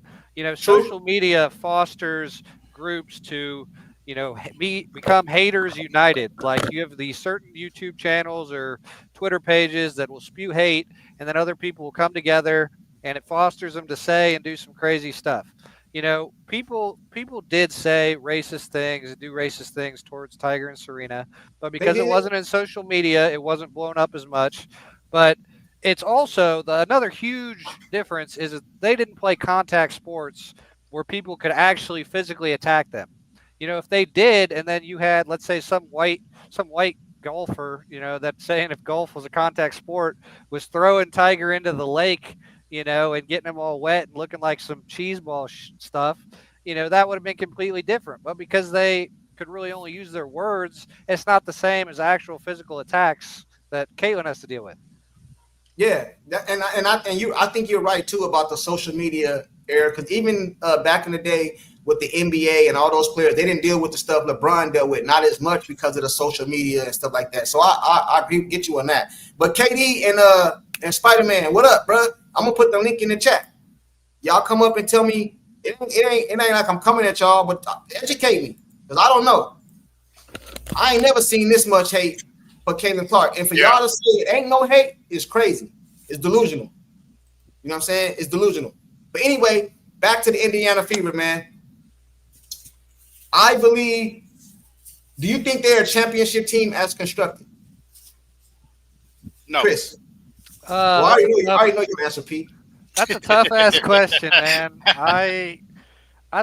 Social media fosters groups to become haters united. Like you have these certain YouTube channels or Twitter pages that will spew hate, and then other people will come together and it fosters them to say and do some crazy stuff. People did say racist things and do racist things towards Tiger and Serena, but because it wasn't in social media, it wasn't blown up as much. But it's also another huge difference is that they didn't play contact sports where people could actually physically attack them. If they did, and then you had, let's say, some white golfer, that's saying if golf was a contact sport, was throwing Tiger into the lake, and getting him all wet and looking like some cheeseball stuff, that would have been completely different. But because they could really only use their words, it's not the same as actual physical attacks that Caitlin has to deal with. Yeah, I think you're right too about the social media era, because even back in the day with the NBA and all those players, they didn't deal with the stuff LeBron dealt with, not as much because of the social media and stuff like that. So I agree, get you on that. But KD and Spider-Man, what up, bro? I'm gonna put the link in the chat. Y'all come up and tell me. It ain't like I'm coming at y'all, but educate me, because I don't know. I ain't never seen this much hate for Caitlin Clark, and for y'all to say it ain't no hate is crazy. It's delusional. You know what I'm saying? It's delusional. But anyway, back to the Indiana Fever, man. I believe. Do you think they're a championship team as constructed? No, Chris. I already know your answer, Pete. That's a tough ass question, man. I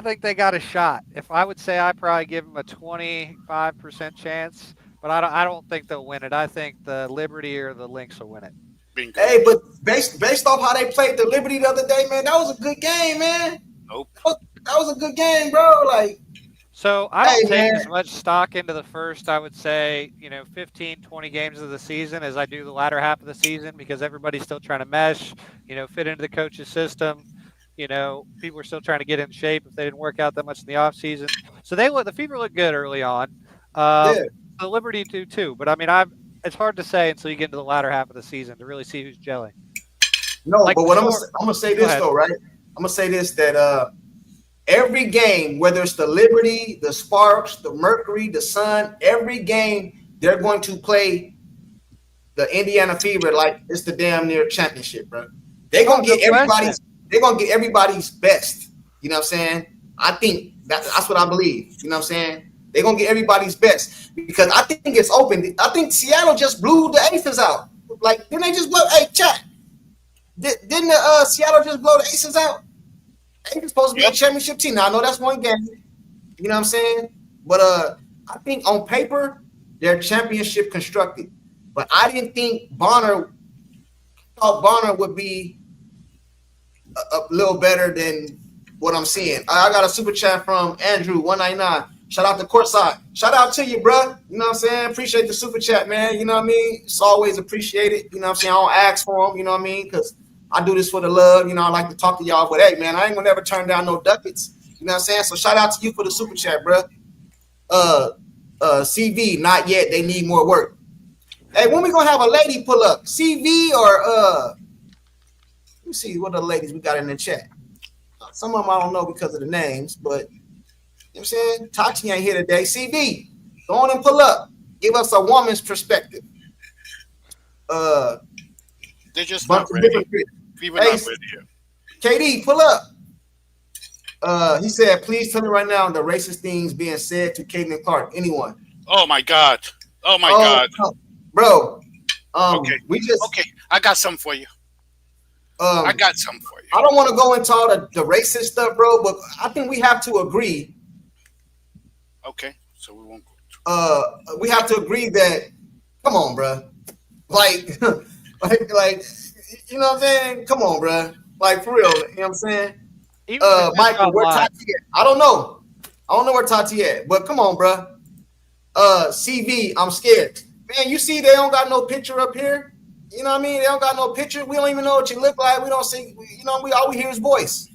think they got a shot. If I would say, I probably give them a 25% chance, but I don't think they'll win it. I think the Liberty or the Lynx will win it. Bingo. Hey, but based off how they played the Liberty the other day, man, that was a good game, man. Nope. That was a good game, bro. Like. So I don't take as much stock into the first, I would say, 15, 20 games of the season as I do the latter half of the season, because everybody's still trying to mesh, fit into the coach's system. People are still trying to get in shape if they didn't work out that much in the offseason. So the Fever looked good early on. The Liberty do too. But, I mean, it's hard to say until you get into the latter half of the season to really see who's gelling. No, but what I'm going to say this, though, right? I'm going to say this, that every game, whether it's the Liberty, the Sparks, the Mercury, the Sun, every game they're going to play the Indiana Fever like it's the damn near championship, bro. They're gonna get everybody's best. You know what I'm saying? I think that's what I believe. You know what I'm saying? They're gonna get everybody's best, because I think it's open. I think Seattle just blew the Aces out. Like, didn't they just blow? Hey, chat. Didn't the Seattle just blow the Aces out? They're supposed to be a championship team. Now, I know that's one game. You know what I'm saying? But I think on paper, they're championship constructed. But I didn't think Bonner would be a little better than what I'm seeing. I got a super chat from Andrew 199. Shout out to Courtside. Shout out to you, bro. You know what I'm saying? Appreciate the super chat, man. You know what I mean? It's always appreciated. You know what I'm saying? I don't ask for them. You know what I mean? Because I do this for the love. You know, I like to talk to y'all. But, hey, man, I ain't going to never turn down no ducats. You know what I'm saying? So, shout out to you for the super chat, bro. CV, not yet. They need more work. Hey, when we going to have a lady pull up? CV or, let me see what the ladies we got in the chat. Some of them I don't know because of the names, but you know what I'm saying? Tati ain't here today. CV, go on and pull up. Give us a woman's perspective. They're just not ready. People not ready yet. KD, pull up. He said, please tell me right now the racist things being said to Caitlin Clark. Anyone? Oh my God. Oh my God. Bro. Okay. I got something for you. I got something for you. I don't want to go into all the racist stuff, bro, but I think we have to agree. Okay, so we won't go. We have to agree that, come on, bro. Like, like, you know what I'm saying? Come on, bro. Like, for real, you know what I'm saying? Michael, where Tati at? I don't know. I don't know where Tati at, but come on, bro. CV, I'm scared. Man, you see they don't got no picture up here? You know what I mean? They don't got no picture. We don't even know what you look like. We don't see, you know, all we hear is voice.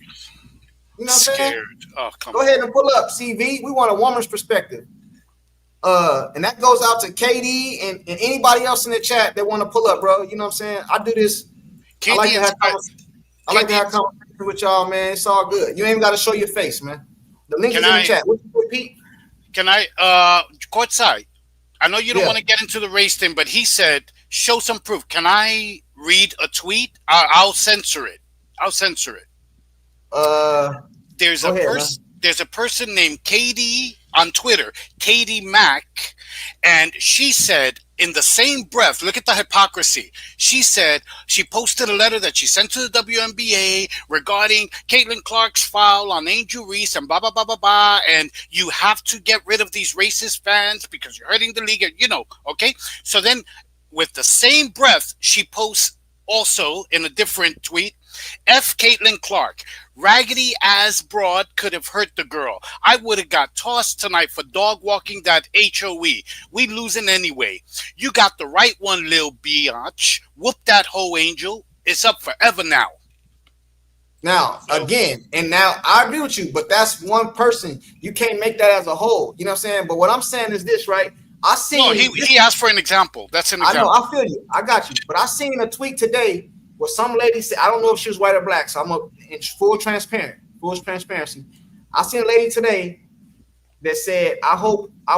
You know what I'm saying? Oh, Go ahead and pull up, CV. We want a woman's perspective. And that goes out to KD and anybody else in the chat that want to pull up, bro. You know what I'm saying? I do this. I like to have conversation with y'all, man. It's all good. You ain't even got to show your face, man. The link is in the chat. What you repeat? Can I, Courtside? I know you don't want to get into the race thing, but he said, show some proof. Can I read a tweet? I'll censor it. There's a person named Katie on Twitter, Katie Mack, and she said in the same breath, look at the hypocrisy. She said she posted a letter that she sent to the WNBA regarding Caitlin Clark's foul on Angel Reese and blah, blah, blah, blah, blah. And you have to get rid of these racist fans because you're hurting the league, you know, okay? So then with the same breath, she posts also in a different tweet, F Caitlin Clark, raggedy ass broad could have hurt the girl. I would have got tossed tonight for dog walking that HOE. We losing anyway. You got the right one, lil biatch. Whoop that hoe, Angel. It's up forever now. Now, again, and now I agree with you, but that's one person. You can't make that as a whole. You know what I'm saying? But what I'm saying is this, right? I seen. No, he asked for an example. That's an example. I know. I feel you. I got you. But I seen a tweet today where some lady said, I don't know if she was white or black, so I'm in full transparency. I seen a lady today that said, I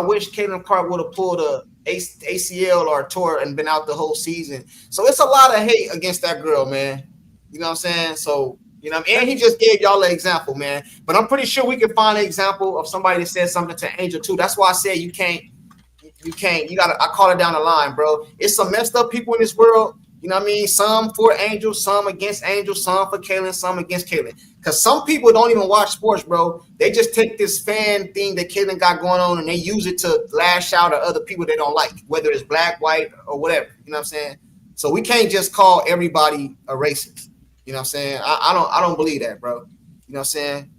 wish Caitlin Clark would have pulled a ACL or a tour and been out the whole season. So it's a lot of hate against that girl, man. You know what I'm saying? So, you know, and he just gave y'all an example, man. But I'm pretty sure we can find an example of somebody that said something to Angel too. That's why I said you gotta, I call it down the line, bro. It's some messed up people in this world. You know what I mean? Some for Angel, some against Angel, some for Caitlin, some against Caitlin. Because some people don't even watch sports, bro. They just take this fan thing that Caitlin got going on and they use it to lash out at other people they don't like, whether it's black, white, or whatever. You know what I'm saying? So we can't just call everybody a racist. You know what I'm saying? I don't believe that, bro. You know what I'm saying?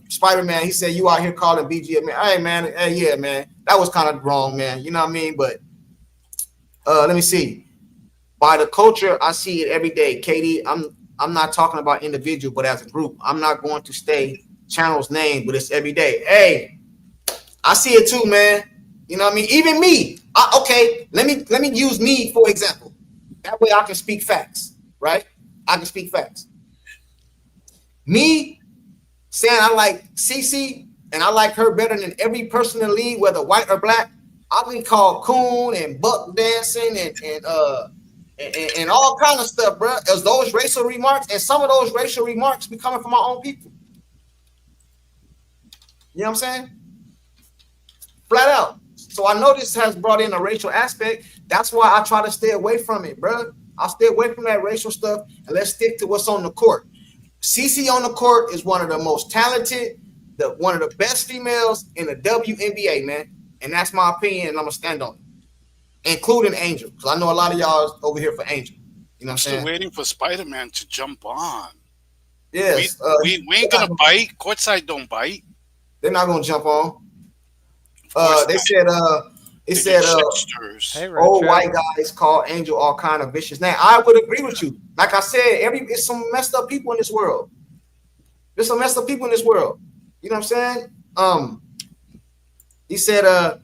Spider-Man, he said you out here calling BG, man. Hey, man. Hey, yeah, man. That was kind of wrong, man. You know what I mean? But let me see. By the culture, I see it every day. Katie, I'm not talking about individual, but as a group. I'm not going to stay channel's name, but it's every day. Hey, I see it too, man. You know what I mean? Even me. Okay, let me use me for example. That way I can speak facts, right? I can speak facts. Me saying I like Cece and I like her better than every person in the league, whether white or black. I've been called coon and buck dancing and all kind of stuff, bro. As those racial remarks, and some of those racial remarks be coming from our own people. You know what I'm saying? Flat out. So I know this has brought in a racial aspect. That's why I try to stay away from it, bro. I'll stay away from that racial stuff and let's stick to what's on the court. Cece on the court is one of the most talented, one of the best females in the WNBA, man. And that's my opinion, and I'm gonna stand on it. Including Angel, because I know a lot of y'all is over here for Angel. You know what I'm saying? Still waiting for Spider-Man to jump on. Yes. We ain't gonna bite. Courtside don't bite. They're not gonna jump on. They said Hey, old Retro. white guys call Angel all kind of vicious names. I would agree with you. Like I said, it's some messed up people in this world. There's some messed up people in this world. You know what I'm saying? He said,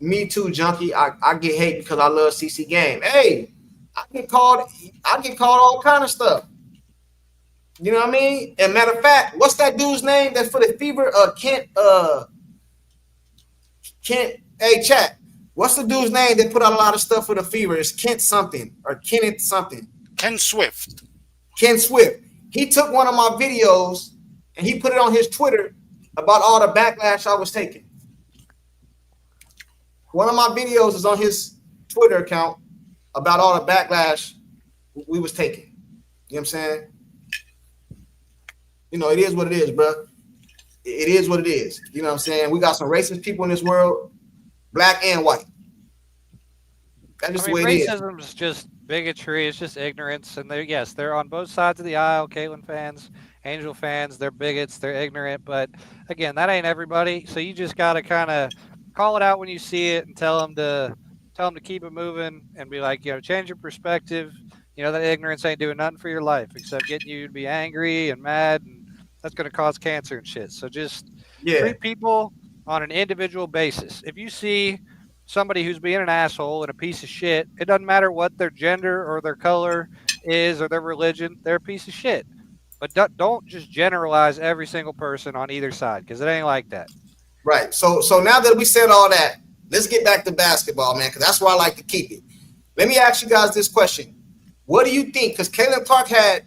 me too, junkie. I get hate because I love CC game. Hey, I get called all kind of stuff. You know what I mean? And matter of fact, what's that dude's name that's for the Fever? Kent. Hey, chat. What's the dude's name that put out a lot of stuff for the Fever? It's Kent something or Kenneth something. Ken Swift. Ken Swift. He took one of my videos and he put it on his Twitter about all the backlash I was taking. One of my videos is on his Twitter account about all the backlash we was taking. You know what I'm saying? You know, it is what it is, bro. It is what it is. You know what I'm saying? We got some racist people in this world, black and white. That's just the way it is. Racism is just bigotry. It's just ignorance. And they're on both sides of the aisle. Caitlyn fans, Angel fans, they're bigots. They're ignorant. But again, that ain't everybody. So you just got to kind of call it out when you see it and tell them to keep it moving and be like, change your perspective. That ignorance ain't doing nothing for your life except getting you to be angry and mad, and that's going to cause cancer and shit. So just treat people on an individual basis. If you see somebody who's being an asshole and a piece of shit, it doesn't matter what their gender or their color is or their religion, they're a piece of shit. But don't just generalize every single person on either side, because it ain't like that. Right. So now that we said all that, let's get back to basketball, man, because that's where I like to keep it. Let me ask you guys this question. What do you think? Because Caitlin Clark had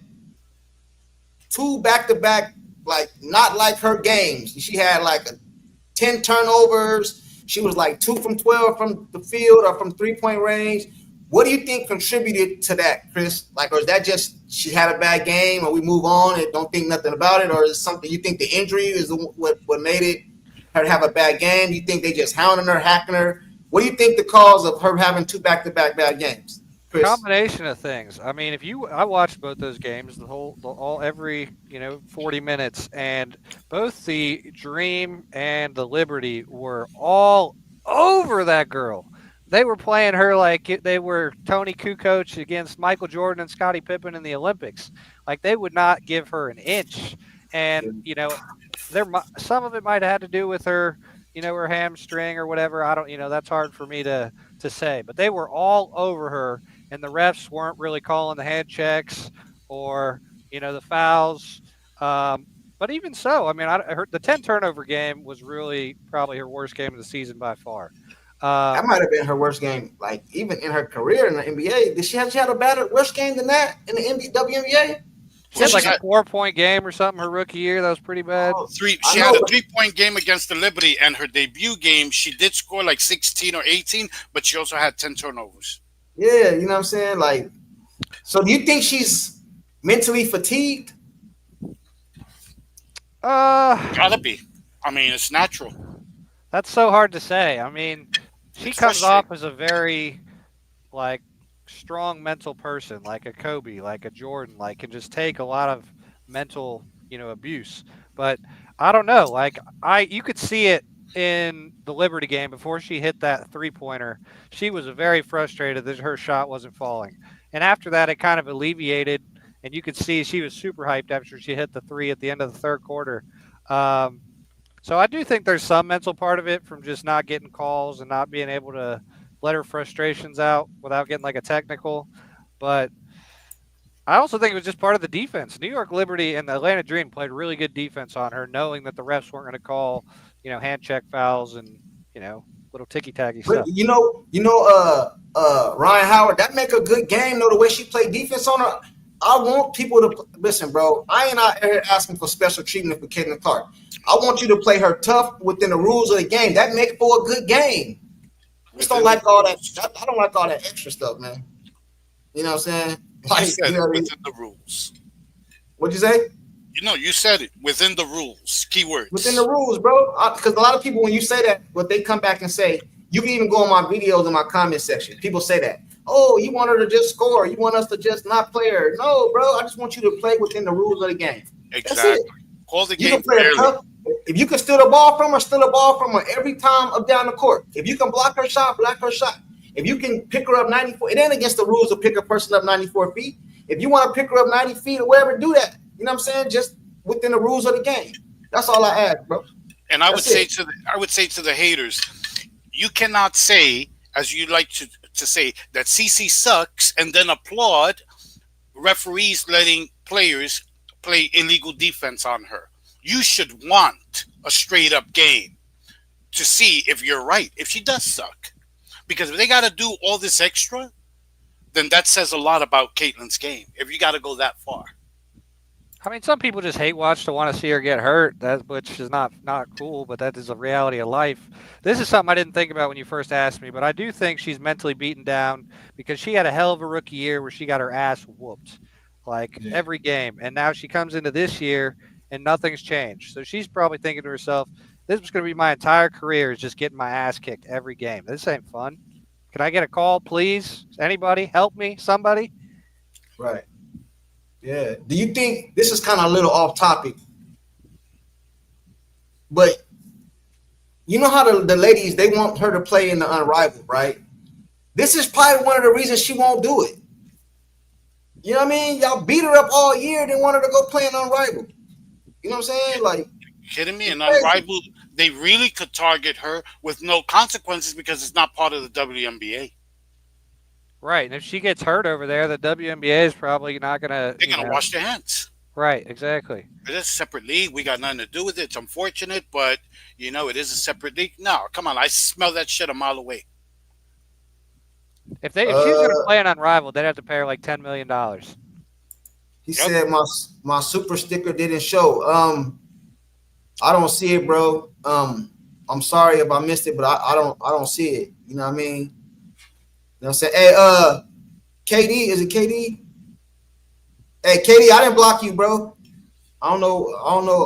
2 back-to-back, like, not like her games. She had like 10 turnovers. She was like 2 from 12 from the field or from 3-point range. What do you think contributed to that, Chris? Like, or is that just she had a bad game and we move on and don't think nothing about it? Or is it something you think the injury is what made it her have a bad game? Do you think they just hounding her, hacking her? What do you think the cause of her having 2 back-to-back bad games? Chris? Combination of things. I mean, I watched both those games, every 40 minutes, and both the Dream and the Liberty were all over that girl. They were playing her like they were Tony Kukoc against Michael Jordan and Scottie Pippen in the Olympics. Like, they would not give her an inch. And some of it might have had to do with her, her hamstring or whatever. I don't, that's hard for me to say. But they were all over her. And the refs weren't really calling the hand checks or, the fouls. But even so, I mean, I heard the 10 turnover game was really probably her worst game of the season by far. That might have been her worst game, like even in her career in the NBA. Did she had a worse game than that in the WNBA? She had like a 4-point game or something her rookie year. That was pretty bad. She had a 3-point game against the Liberty, and her debut game, she did score like 16 or 18, but she also had 10 turnovers. Yeah, you know what I'm saying? Like, so do you think she's mentally fatigued? Gotta be. I mean, it's natural. That's so hard to say. I mean, she comes off as a very, like, strong mental person, like a Kobe, like a Jordan, like can just take a lot of mental, abuse. But I don't know. Like, you could see it in the Liberty game before she hit that 3-pointer. She was very frustrated that her shot wasn't falling. And after that, it kind of alleviated, and you could see she was super hyped after she hit the 3 at the end of the third quarter. So I do think there's some mental part of it from just not getting calls and not being able to let her frustrations out without getting like a technical. But I also think it was just part of the defense. New York Liberty and the Atlanta Dream played really good defense on her, knowing that the refs weren't going to call, hand check fouls and, little ticky-tacky stuff. Ryan Howard, that make a good game, though, the way she played defense on her. I want people to listen, bro. I ain't out here asking for special treatment for Caitlin Clark. I want you to play her tough within the rules of the game. That make for a good game. I just don't like all that. I don't like all that extra stuff, man. You know what I'm saying? Like, within the rules. What'd you say? You said it. Within the rules. Keywords. Within the rules, bro. Because a lot of people, when you say that, what they come back and say, you can even go on my videos in my comment section. People say that. Oh, you want her to just score. You want us to just not play her. No, bro. I just want you to play within the rules of the game. Exactly. Call the game fairly. If you can steal the ball from her every time up down the court. If you can block her shot, block her shot. If you can pick her up 94, it ain't against the rules to pick a person up 94 feet. If you want to pick her up 90 feet or whatever, do that. You know what I'm saying? Just within the rules of the game. That's all I ask, bro. And I would say to the haters, you cannot say, as you like to say, that CC sucks and then applaud referees letting players play illegal defense on her. You should want a straight up game to see if you're right, if she does suck. Because if they got to do all this extra, then that says a lot about Caitlin's game, if you got to go that far. I mean, some people just hate watch to want to see her get hurt, which is not cool, but that is a reality of life. This is something I didn't think about when you first asked me, but I do think she's mentally beaten down because she had a hell of a rookie year where she got her ass whooped, every game. And now she comes into this year and nothing's changed. So she's probably thinking to herself, this was going to be my entire career, is just getting my ass kicked every game. This ain't fun. Can I get a call, please? Anybody? Help me? Somebody? Right. Yeah. Do you think, this is kind of a little off topic, but you know how the ladies, they want her to play in the unrivaled, right? This is probably one of the reasons she won't do it. You know what I mean? Y'all beat her up all year, then want her to go play in unrivaled. You know what I'm saying? Like, kidding me? And unrivaled, they really could target her with no consequences because it's not part of the WNBA. Right. And if she gets hurt over there, the WNBA is probably not going to... They're going to wash their hands. Right, exactly. It is a separate league. We got nothing to do with it. It's unfortunate, but, it is a separate league. No, come on. I smell that shit a mile away. If she was going to play an unrivaled, they'd have to pay her like $10 million. He said my super sticker didn't show. I don't see it, bro. I'm sorry if I missed it, but I don't see it. You know what I mean? You know what I'm saying? Hey, KD, is it KD? Hey, KD, I didn't block you, bro. I don't know.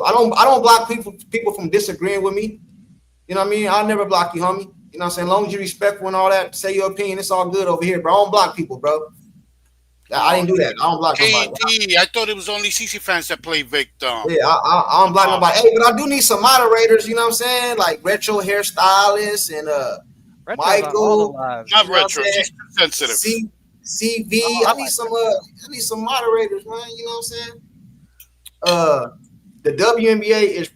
I don't block people from disagreeing with me. You know what I mean? I'll never block you, homie. You know what I'm saying? As long as you're respectful and all that, say your opinion, it's all good over here, bro. I don't block people, bro. I didn't do that. I don't block nobody. I thought it was only CC fans that play victim. Yeah, I don't block nobody. Hey, but I do need some moderators, you know what I'm saying? Like retro hairstylists and Retro's Michael. Not retro, she's sensitive. CV. I need some moderators, man. You know what I'm saying? The WNBA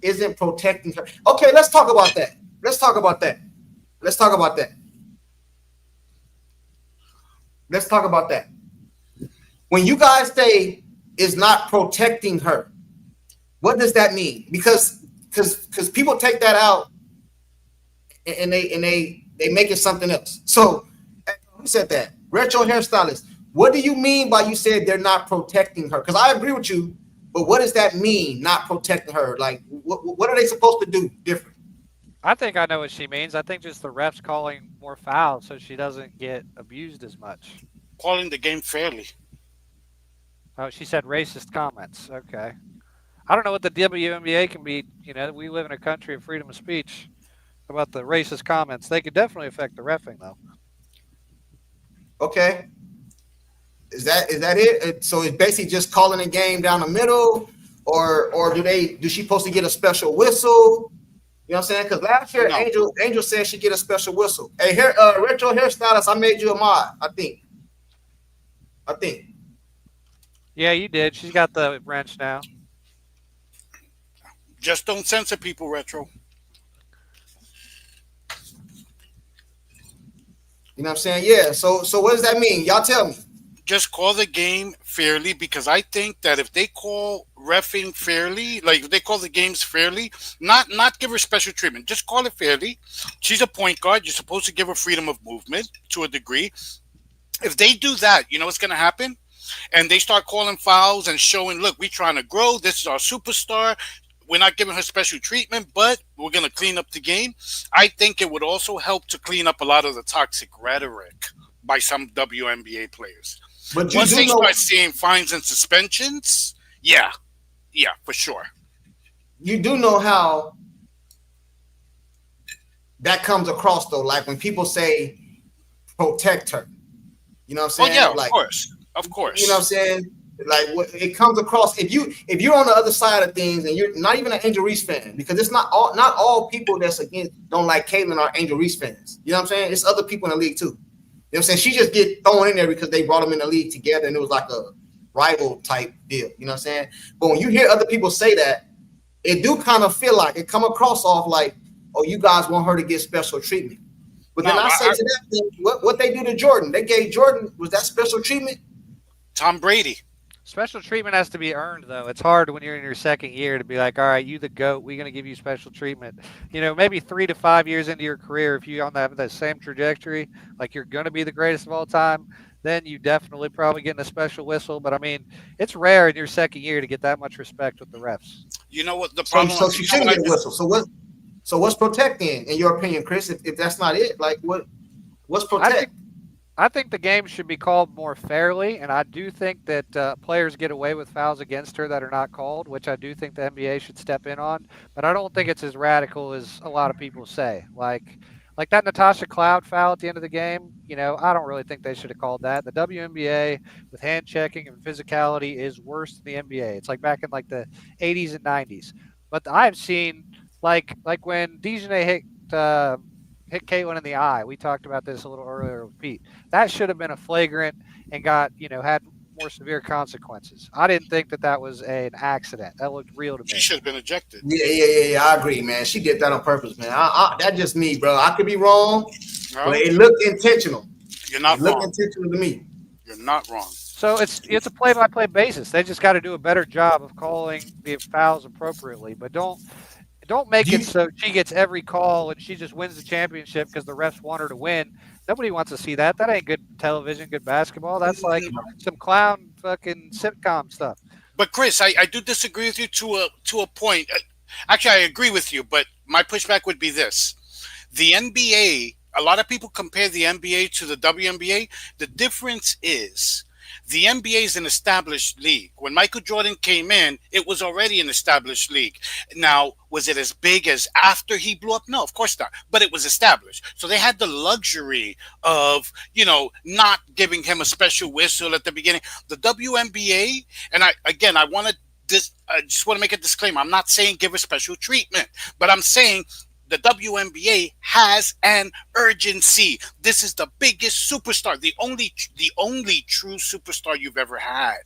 isn't protecting her. Okay, let's talk about that. Let's talk about that. When you guys say is not protecting her, what does that mean? Because people take that out and they make it something else. So who said that? Retro hairstylist. What do you mean by you said they're not protecting her? Because I agree with you, but what does that mean, not protecting her? Like, what are they supposed to do different? I think I know what she means. I think just the refs calling more fouls so she doesn't get abused as much. Calling the game fairly. Oh, she said racist comments. Okay. I don't know what the WNBA can be. We live in a country of freedom of speech. About the racist comments, they could definitely affect the reffing, though. Okay. Is that it? So it's basically just calling a game down the middle, or do she supposed to get a special whistle? You know what I'm saying? Because last year, no. Angel said she get a special whistle. Hey, retro hairstylist, I made you a mod. I think. Yeah, you did. She's got the wrench now. Just don't censor people, retro. You know what I'm saying? Yeah. So what does that mean? Y'all tell me. Just call the game fairly, because I think that if they call reffing fairly, like if they call the games fairly, not give her special treatment, just call it fairly. She's a point guard. You're supposed to give her freedom of movement to a degree. If they do that, you know what's going to happen? And they start calling fouls and showing, look, we're trying to grow. This is our superstar. We're not giving her special treatment, but we're going to clean up the game. I think it would also help to clean up a lot of the toxic rhetoric by some WNBA players. But once they start seeing fines and suspensions, yeah, for sure. You do know how that comes across, though. Like when people say protect her, you know what I'm saying? Oh, yeah, of course. You know what I'm saying? Like it comes across if you're on the other side of things and you're not even an Angel Reese fan, because it's not all people that's against don't like Caitlyn are Angel Reese fans. You know what I'm saying? It's other people in the league too. You know what I'm saying? She just get thrown in there because they brought them in the league together and it was like a rival type deal. You know what I'm saying? But when you hear other people say that, it do kind of feel like it come across off like, oh, you guys want her to get special treatment. But then I say to that thing, what they do to Jordan? They gave Jordan, was that special treatment? Tom Brady. Special treatment has to be earned, though. It's hard when you're in your second year to be like, all right, you the GOAT, we're going to give you special treatment. You know, maybe 3 to 5 years into your career, if you're on that same trajectory, like you're going to be the greatest of all time, then you definitely probably getting a special whistle. But, I mean, it's rare in your second year to get that much respect with the refs. You know what the problem So she shouldn't get a whistle. So what's protecting, in your opinion, Chris, if that's not it? Like, what's protect? I think the game should be called more fairly, and I do think that players get away with fouls against her that are not called, which I do think the NBA should step in on. But I don't think it's as radical as a lot of people say. Like that Natasha Cloud foul at the end of the game, you know, I don't really think they should have called that. The WNBA with hand checking and physicality is worse than the NBA. It's like back in like the 80s and 90s. But I've seen like when Dejanay hit Caitlyn in the eye. We talked about this a little earlier with Pete. That should have been a flagrant and had more severe consequences. I didn't think that was an accident. That looked real to me. She should have been ejected. Yeah. I agree, man. She did that on purpose, man. That's just me, bro. I could be wrong, but it looked intentional. You're not wrong. It looked intentional to me. You're not wrong. So it's a play-by-play basis. They just got to do a better job of calling the fouls appropriately, but don't make it so she gets every call and she just wins the championship because the refs want her to win. Nobody wants to see that. That ain't good television, good basketball. That's like some clown fucking sitcom stuff. But Chris, I do disagree with you to a point. Actually, I agree with you, but my pushback would be this. The NBA, a lot of people compare the NBA to the WNBA. The difference is the NBA is an established league. When Michael Jordan came in, it was already an established league. Now, was it as big as after he blew up? No, of course not. But it was established. So they had the luxury of, not giving him a special whistle at the beginning. The WNBA, and I just want to make a disclaimer. I'm not saying give her special treatment, but I'm saying the WNBA has an urgency. This is the biggest superstar, the only true superstar you've ever had.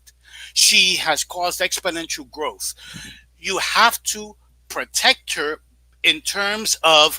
She has caused exponential growth. You have to protect her in terms of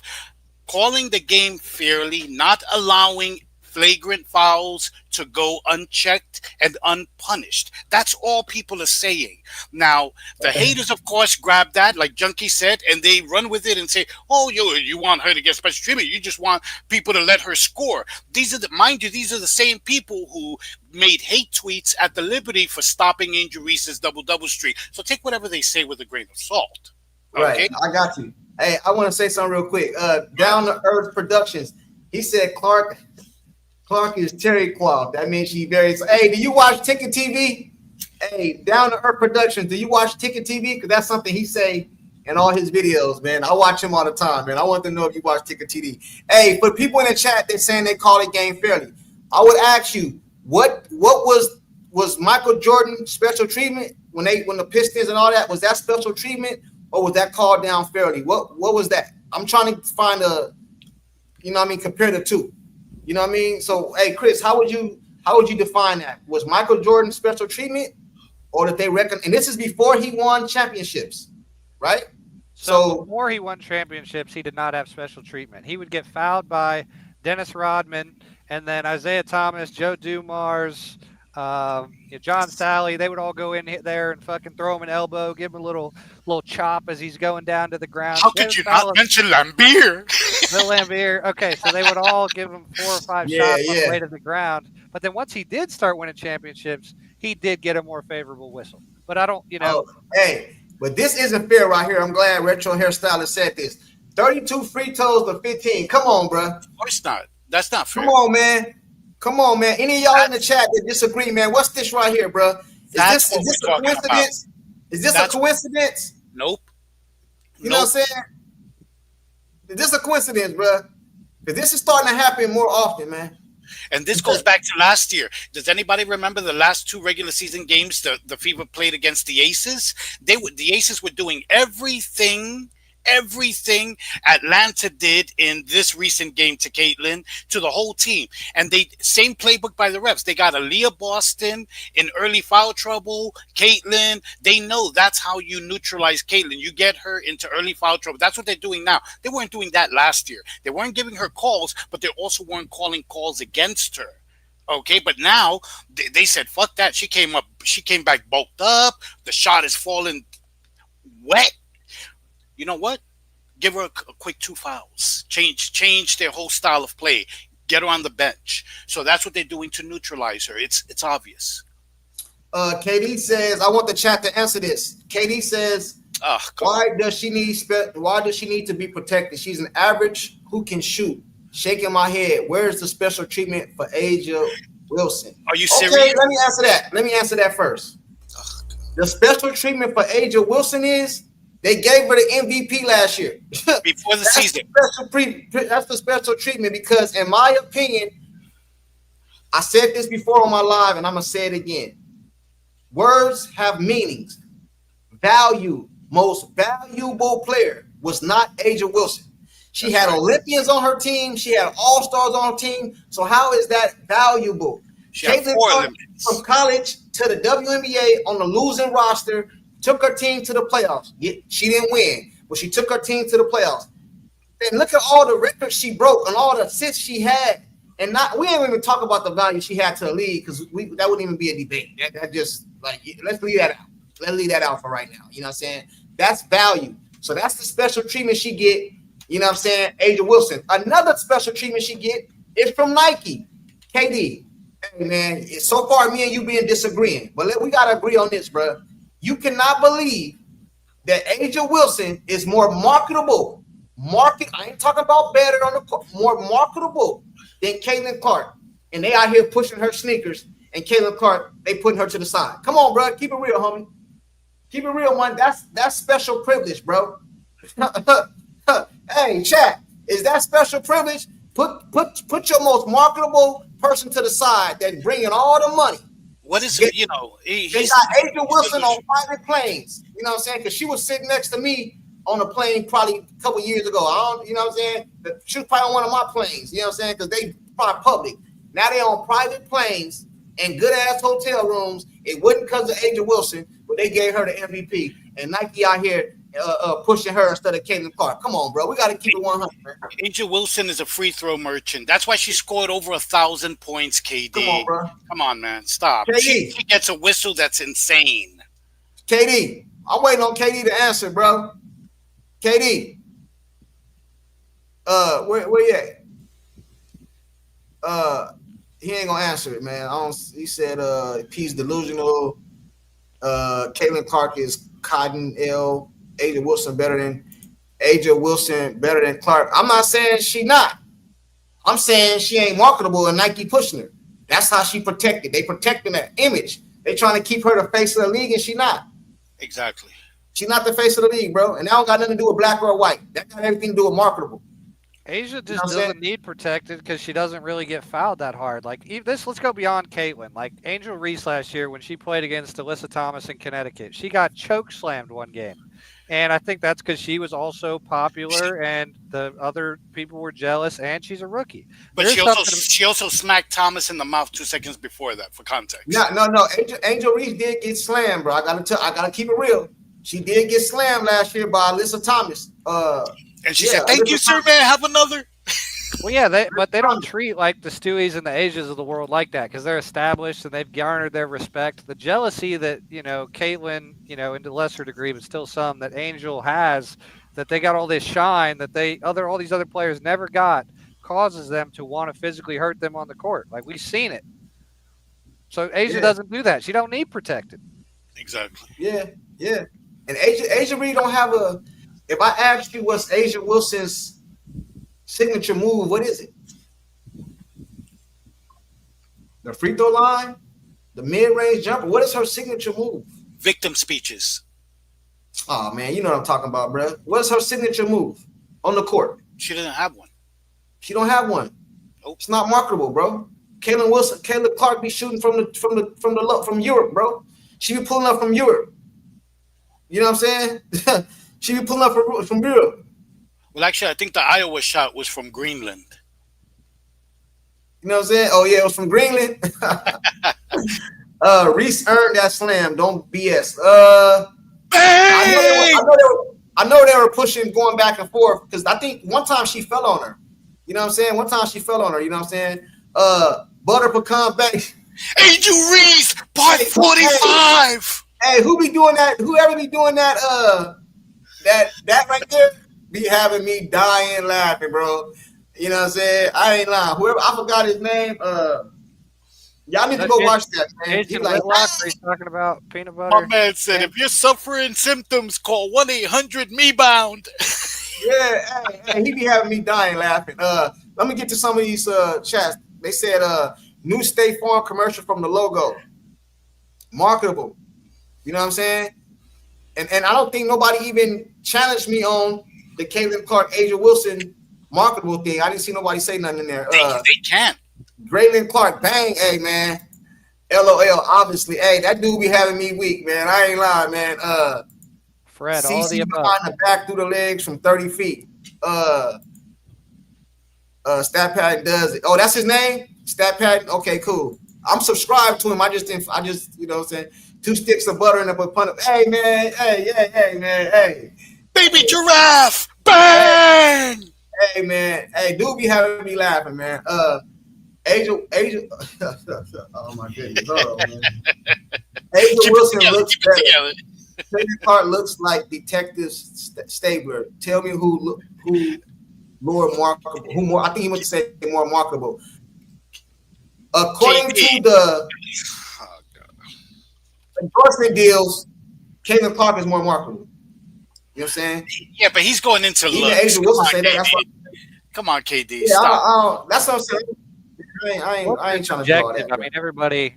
calling the game fairly, not allowing flagrant fouls to go unchecked and unpunished. That's all people are saying. Now, the haters, of course, grab that, like Junkie said, and they run with it and say, oh, you want her to get special treatment. You just want people to let her score. These are the same people who made hate tweets at the Liberty for stopping Angel Reese's double-double streak. So take whatever they say with a grain of salt. Okay? Right, I got you. Hey, I want to say something real quick. Down to Earth Productions, he said Clark is Terry Clark. That means she very. Hey, do you watch Ticket TV? Hey, Down to Earth Productions. Do you watch Ticket TV? Because that's something he say in all his videos, man. I watch him all the time, man. I want to know if you watch Ticket TV. Hey, for people in the chat that saying they call it game fairly, I would ask you, what was Michael Jordan special treatment when the Pistons and all that, was that special treatment or was that called down fairly? What was that? I'm trying to find compare the two. You know what I mean? So, hey, Chris, how would you define that? Was Michael Jordan special treatment, or did they reckon? And this is before he won championships, right? So before he won championships, he did not have special treatment. He would get fouled by Dennis Rodman, and then Isaiah Thomas, Joe Dumars, John Sally. They would all go in there and fucking throw him an elbow, give him a little chop as he's going down to the ground. How could you not mention Lambeer? Bill Lambeer. Okay, so they would all give him 4 or 5 shots on the way to the ground. But then once he did start winning championships, he did get a more favorable whistle. But I don't, hey, but this isn't fair right here. I'm glad Retro Hairstylist said this. 32 free throws to 15. Come on, bro. Of course not. That's not fair. Come on, man. Any of y'all in the chat that disagree, man? What's this right here, bro? Is this a coincidence? Is this a coincidence? Nope. You know what I'm saying? Is this a coincidence, bro? Because this is starting to happen more often, man. And this goes back to last year. Does anybody remember the last 2 regular season games the Fever played against the Aces? The Aces were doing everything Atlanta did in this recent game to Caitlin, to the whole team. And they same playbook by the refs. They got Aaliyah Boston in early foul trouble. Caitlin, they know that's how you neutralize Caitlin. You get her into early foul trouble. That's what they're doing now. They weren't doing that last year. They weren't giving her calls, but they also weren't calling calls against her. Okay, but now they said, fuck that. She came back bulked up. The shot is falling wet. You know what? Give her a quick 2 fouls. Change their whole style of play. Get her on the bench. So that's what they're doing to neutralize her. It's obvious. KD says, I want the chat to answer this. KD says, why does she need to be protected? She's an average who can shoot. Shaking my head. Where's the special treatment for A'ja Wilson? Are you serious? Okay, let me answer that first. The special treatment for A'ja Wilson is they gave her the MVP last year. Before the season. That's the special treatment because, in my opinion, I said this before on my live, and I'm going to say it again. Words have meanings. Most valuable player was not A'ja Wilson. She had Olympians on her team. She had All-Stars on her team. So how is that valuable? She had 4 Olympians. From college to the WNBA on the losing roster, took her team to the playoffs. She didn't win, but she took her team to the playoffs. And look at all the records she broke and all the assists she had. And we ain't even talk about the value she had to the league because that wouldn't even be a debate. That just let's leave that out. Let's leave that out for right now. You know what I'm saying? That's value. So that's the special treatment she get. You know what I'm saying? A'ja Wilson. Another special treatment she get is from Nike. KD. Hey man, so far me and you being disagreeing, but we gotta agree on this, bro. You cannot believe that A'ja Wilson is more marketable. I ain't talking about better on the court, more marketable than Caitlin Clark. And they out here pushing her sneakers, and Caitlin Clark, they putting her to the side. Come on, bro. Keep it real, homie. Keep it real, man. That's special privilege, bro. Hey, chat, is that special privilege? Put your most marketable person to the side that bringing all the money. What is it? They got A'ja Wilson on private planes. You know what I'm saying? Because she was sitting next to me on a plane probably a couple years ago. You know what I'm saying? She was probably on one of my planes. You know what I'm saying? Because they probably public. Now they on private planes and good ass hotel rooms. It wasn't because of A'ja Wilson, but they gave her the MVP. And Nike out here pushing her instead of Caitlin Clark. Come on, bro. We got to keep it 100. Man. A'ja Wilson is a free throw merchant. That's why she scored over 1,000 points, KD. Come on, bro. Come on, man. Stop. KD. She gets a whistle that's insane. KD. I'm waiting on KD to answer, bro. KD. Where you at? He ain't gonna answer it, man. He said he's delusional. Caitlin Clark is Cotton L. A'ja Wilson better than Clark. I'm not saying she not. I'm saying she ain't marketable and Nike pushing her. That's how she protected. They protecting that image. They trying to keep her the face of the league, and she not. Exactly. She's not the face of the league, bro. And that don't got nothing to do with black or white. That got everything to do with marketable. A'ja just doesn't need protected because she doesn't really get fouled that hard. Like let's go beyond Caitlin. Like Angel Reese last year when she played against Alyssa Thomas in Connecticut, she got choke slammed one game. And I think that's because she was also popular and the other people were jealous, and she's a rookie. But she also smacked Thomas in the mouth 2 seconds before that, for context. No. Angel Reese did get slammed, bro. I gotta keep it real. She did get slammed last year by Alyssa Thomas. And she said, "Thank you, sir, man. Have another." Well, yeah, but they don't treat like the Stewies and the Asias of the world like that because they're established and they've garnered their respect. The jealousy that Caitlin, into lesser degree, but still some that Angel has, that they got all this shine that all these other players never got, causes them to want to physically hurt them on the court. Like we've seen it. So A'ja doesn't do that. She don't need protected. Exactly. Yeah. And A'ja really don't have a. If I ask you what's A'ja Wilson's signature move, what is it? The free throw line? The mid-range jumper? What is her signature move? Victim speeches. Oh, man, you know what I'm talking about, bro. What's her signature move on the court? She doesn't have one. She don't have one. Nope. It's not marketable, bro. Caleb Clark be shooting from Europe, bro. She be pulling up from Europe. You know what I'm saying? She be pulling up from Europe. Well, actually, I think the Iowa shot was from Greenland. You know what I'm saying? Oh yeah, it was from Greenland. Reese earned that slam. Don't BS. I know they were pushing, going back and forth, because I think one time she fell on her. You know what I'm saying? One time she fell on her. You know what I'm saying? Butter pecan bake. Angel Reese, part 45. Hey, who be doing that? Whoever be doing that? That right there be having me dying laughing, bro. You know what I'm saying? I ain't lying. Whoever, I forgot his name. Y'all need to go watch that, man. Jason Whitlock, are you talking about peanut butter? My man said, if you're suffering symptoms, call 1-800-ME-BOUND. Yeah, hey, he be having me dying laughing. Let me get to some of these chats. They said new State Farm commercial from the logo. Marketable. You know what I'm saying? And I don't think nobody even challenged me on the Caitlin Clark, Asia Wilson marketable thing. I didn't see nobody say nothing in there. They can't. Graylin Clark, bang, hey man. LOL, obviously. Hey, that dude be having me weak, man. I ain't lying, man. Fred, CC all the above. behind the back through the legs from 30 feet. Stat Patent does it. Oh, that's his name? Stat Patent? Okay, cool. I'm subscribed to him. I just, you know what I'm saying? 2 sticks of butter and a punch. Hey, man. Hey, man. Hey. Baby giraffe. Bang. Hey, man. Hey, dude be having me laughing, man. Angel. Oh, my goodness. Hold on, man. Angel Wilson looks better. Caitlin Clark looks like Detective Stabler. Tell me who more marketable. I think he must say more marketable. According to the endorsement deals, Caitlin Clark is more marketable. You know what I'm saying? Yeah, but he's going into looks. Angel Wilson say that. That's Come on, KD. Yeah, stop. That's what I'm saying. I ain't trying to do all that. I mean, everybody,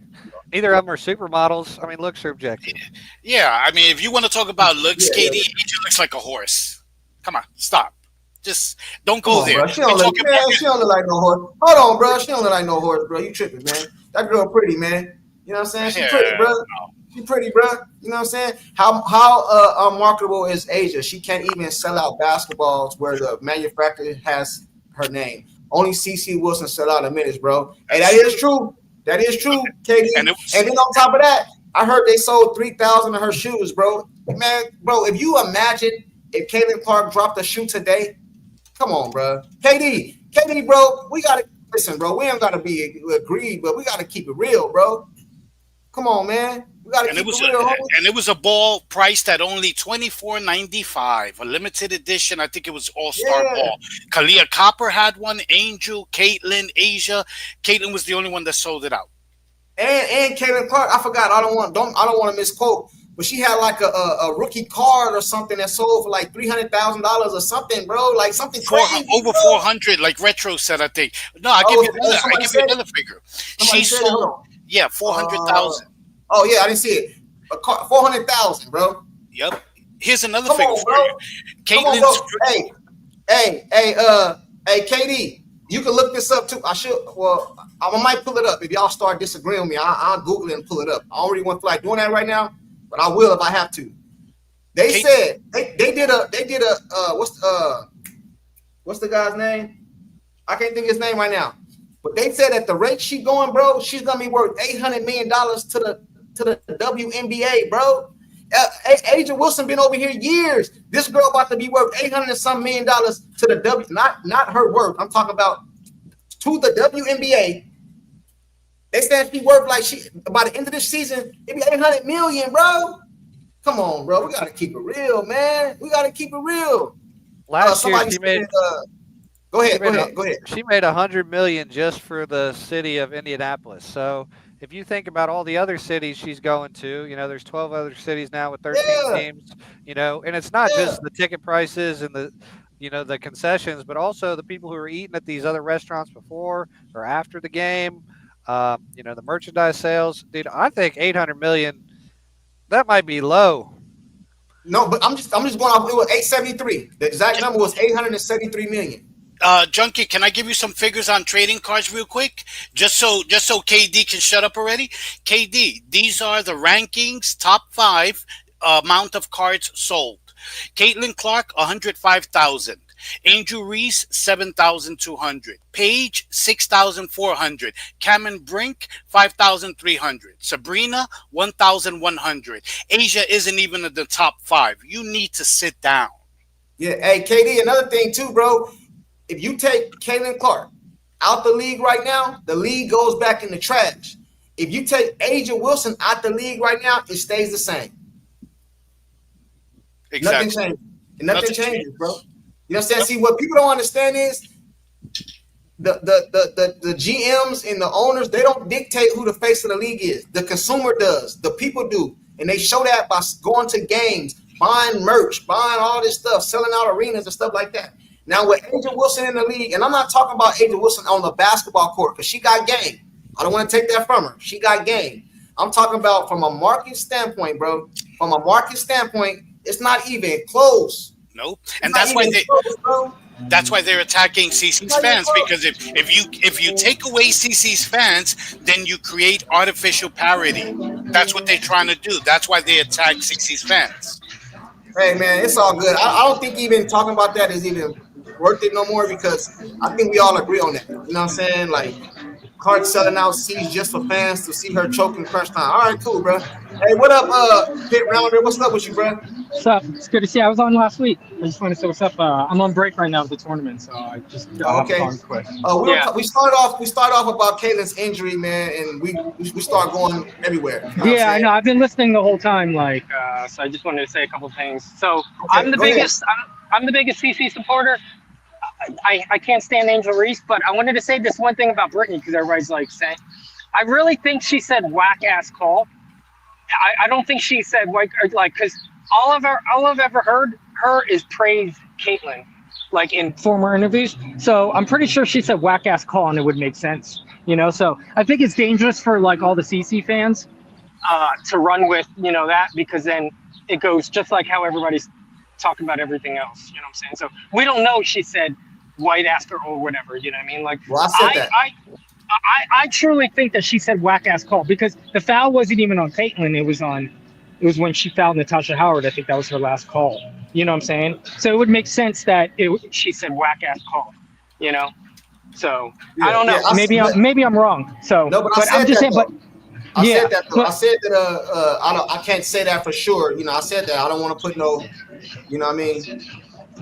neither of them are supermodels. I mean, looks are objective. Yeah, I mean, if you want to talk about looks, KD, Angel looks like a horse. Come on, stop. Just don't go there. Bro. She don't look like no horse. Hold on, bro. She don't look like no horse, bro. You tripping, man. That girl pretty, man. You know what I'm saying? She pretty, bro. She pretty, bro. You know what I'm saying? How unmarketable is Asia? She can't even sell out basketballs where the manufacturer has her name. Only CC Wilson sell out in minutes, bro. Hey, that is true. That is true, KD. And then on top of that, I heard they sold 3,000 of her shoes, bro. Man, bro, if you imagine if Caitlin Clark dropped a shoe today, come on, bro. KD, bro, we gotta listen, bro. We ain't gotta be agreed, but we gotta keep it real, bro. Come on, man. We gotta keep it real, homie. And it was a ball priced at only $24.95, a limited edition. I think it was All-Star ball. Kalia Copper had one. Angel, Caitlin, Asia. Caitlin was the only one that sold it out. And Caitlin Clark, I forgot. I don't want to misquote, but she had like a rookie card or something that sold for like $300,000 or something, bro. Like something crazy. Over 400, like Retro said, I think. No, I give you another figure. She sold, 400,000. Oh yeah, I didn't see it. 400,000, bro. Yep. Here's another figure for you. Caitlin's. Hey, KD. You can look this up too. I might pull it up. If y'all start disagreeing with me, I'll Google it and pull it up. I don't really want to feel like doing that right now, but I will if I have to. They said they did a what's the guy's name? I can't think of his name right now. But they said at the rate she going, bro, she's gonna be worth $800 million to the WNBA, bro. Asia Wilson been over here years. This girl about to be worth $800 and some million to the W. Not her worth. I'm talking about to the WNBA. They said she worth like by the end of this season, it be $800 million, bro. Come on, bro. We gotta keep it real, man. We gotta keep it real. Last year she made. Go ahead. She made $100 million just for the city of Indianapolis. So if you think about all the other cities she's going to, there's 12 other cities now with 13 teams, and it's not just the ticket prices and the concessions, but also the people who are eating at these other restaurants before or after the game, the merchandise sales. Dude, I think $800 million, that might be low. No, but I'm just going off. It was 873. The exact number was $873 million. Junkie, can I give you some figures on trading cards real quick? Just so KD can shut up already. KD, these are the rankings, top 5 amount of cards sold. Caitlin Clark, 105,000. Angel Reese, 7,200. Paige, 6,400. Cameron Brink, 5,300. Sabrina, 1,100. Asia isn't even in the top 5. You need to sit down. Yeah, hey, KD, another thing too, bro. If you take Caitlin Clark out the league right now, the league goes back in the trash. If you take Asia Wilson out the league right now, it stays the same. Exactly. Nothing changes. Nothing changes, bro. You know what I'm saying? See, what people don't understand is the GMs and the owners, they don't dictate who the face of the league is. The consumer does. The people do. And they show that by going to games, buying merch, buying all this stuff, selling out arenas and stuff like that. Now, with Asia Wilson in the league, and I'm not talking about Asia Wilson on the basketball court because she got game. I don't want to take that from her. She got game. I'm talking about from a market standpoint, bro. From a market standpoint, it's not even close. Nope. And that's why they're attacking CC's fans, because if you take away CC's fans, then you create artificial parity. That's what they're trying to do. That's why they attack CC's fans. Hey man, it's all good. I don't think even talking about that is even worth it no more, because I think we all agree on that. You know what I'm saying? Like, cards selling out seats just for fans to see her choking crunch time. All right, cool, bro. Hey, what up, Pit Rounder? What's up with you, bro? What's up? It's good to see you. I was on last week. I just want to say what's up. I'm on break right now with the tournament, so I just okay. Quick. We start off about Caitlin's injury, man, and we start going everywhere. You know yeah, I know. I've been listening the whole time, so I just wanted to say a couple things. So okay, I'm the biggest CC supporter. I can't stand Angel Reese, but I wanted to say this one thing about Brittany, because everybody's like saying, I really think she said whack ass call. I don't think she said because all I've ever heard her is praise Caitlin, like in former interviews. So I'm pretty sure she said whack ass call, and it would make sense, you know. So I think it's dangerous for like all the CC fans to run with that, because then it goes just like how everybody's talking about everything else. You know what I'm saying? So we don't know. She said white ass girl or whatever. You know what I mean? Like, well, I said that. I truly think that she said whack ass call, because the foul wasn't even on Caitlin. It was when she fouled Natasha Howard. I think that was her last call. You know what I'm saying? So it would make sense that she said whack ass call. You know? So yeah, I don't know. Yeah, maybe I'm wrong. So no, but I'm just saying. But I said that though. I said that. I can't say that for sure. You know, I said that. I don't want to put no. You know what I mean?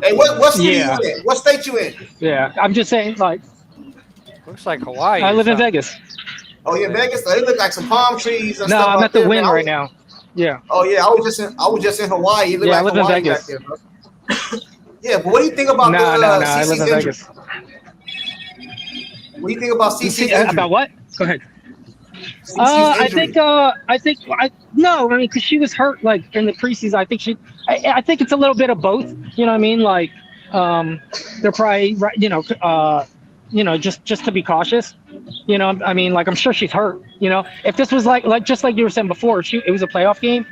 Hey, what city you in? What state you in? Yeah, I'm just saying, like. Looks like Hawaii. I live in Vegas. Oh yeah, Vegas. They look like some palm trees and stuff. No, I'm at the Wynn right now. Yeah. Oh yeah, I was just in Hawaii. It looked like I live Hawaii in Vegas. back there, bro. Yeah, but what do you think about No, I live in Vegas. What do you think about CC's injury? About what? Go ahead. I think because she was hurt like in the preseason. I think it's a little bit of both. You know what I mean? Like, they're probably just to be cautious. You know, I mean, like, I'm sure she's hurt. You know, if this was like just like you were saying before, it was a playoff game,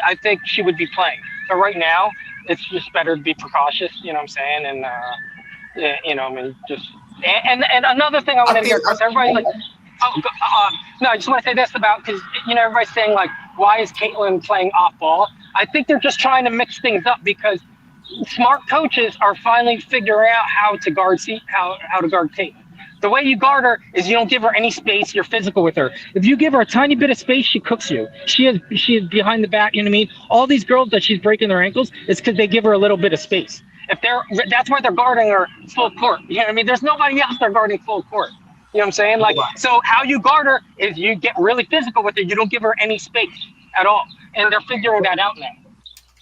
I think she would be playing. But right now, it's just better to be precautious. You know what I'm saying? And I mean, and another thing I want to hear, because everybody's like. No, I just want to say this about, because everybody's saying like, why is Caitlin playing off ball? I think they're just trying to mix things up, because smart coaches are finally figuring out how to guard Caitlin. The way you guard her is you don't give her any space. You're physical with her. If you give her a tiny bit of space, she cooks you. She is behind the back. You know what I mean? All these girls that she's breaking their ankles is because they give her a little bit of space. That's why they're guarding her full court. You know what I mean? There's nobody else they're guarding full court. You know what I'm saying? Like, so how you guard her is you get really physical with her. You don't give her any space at all. And they're figuring that out now.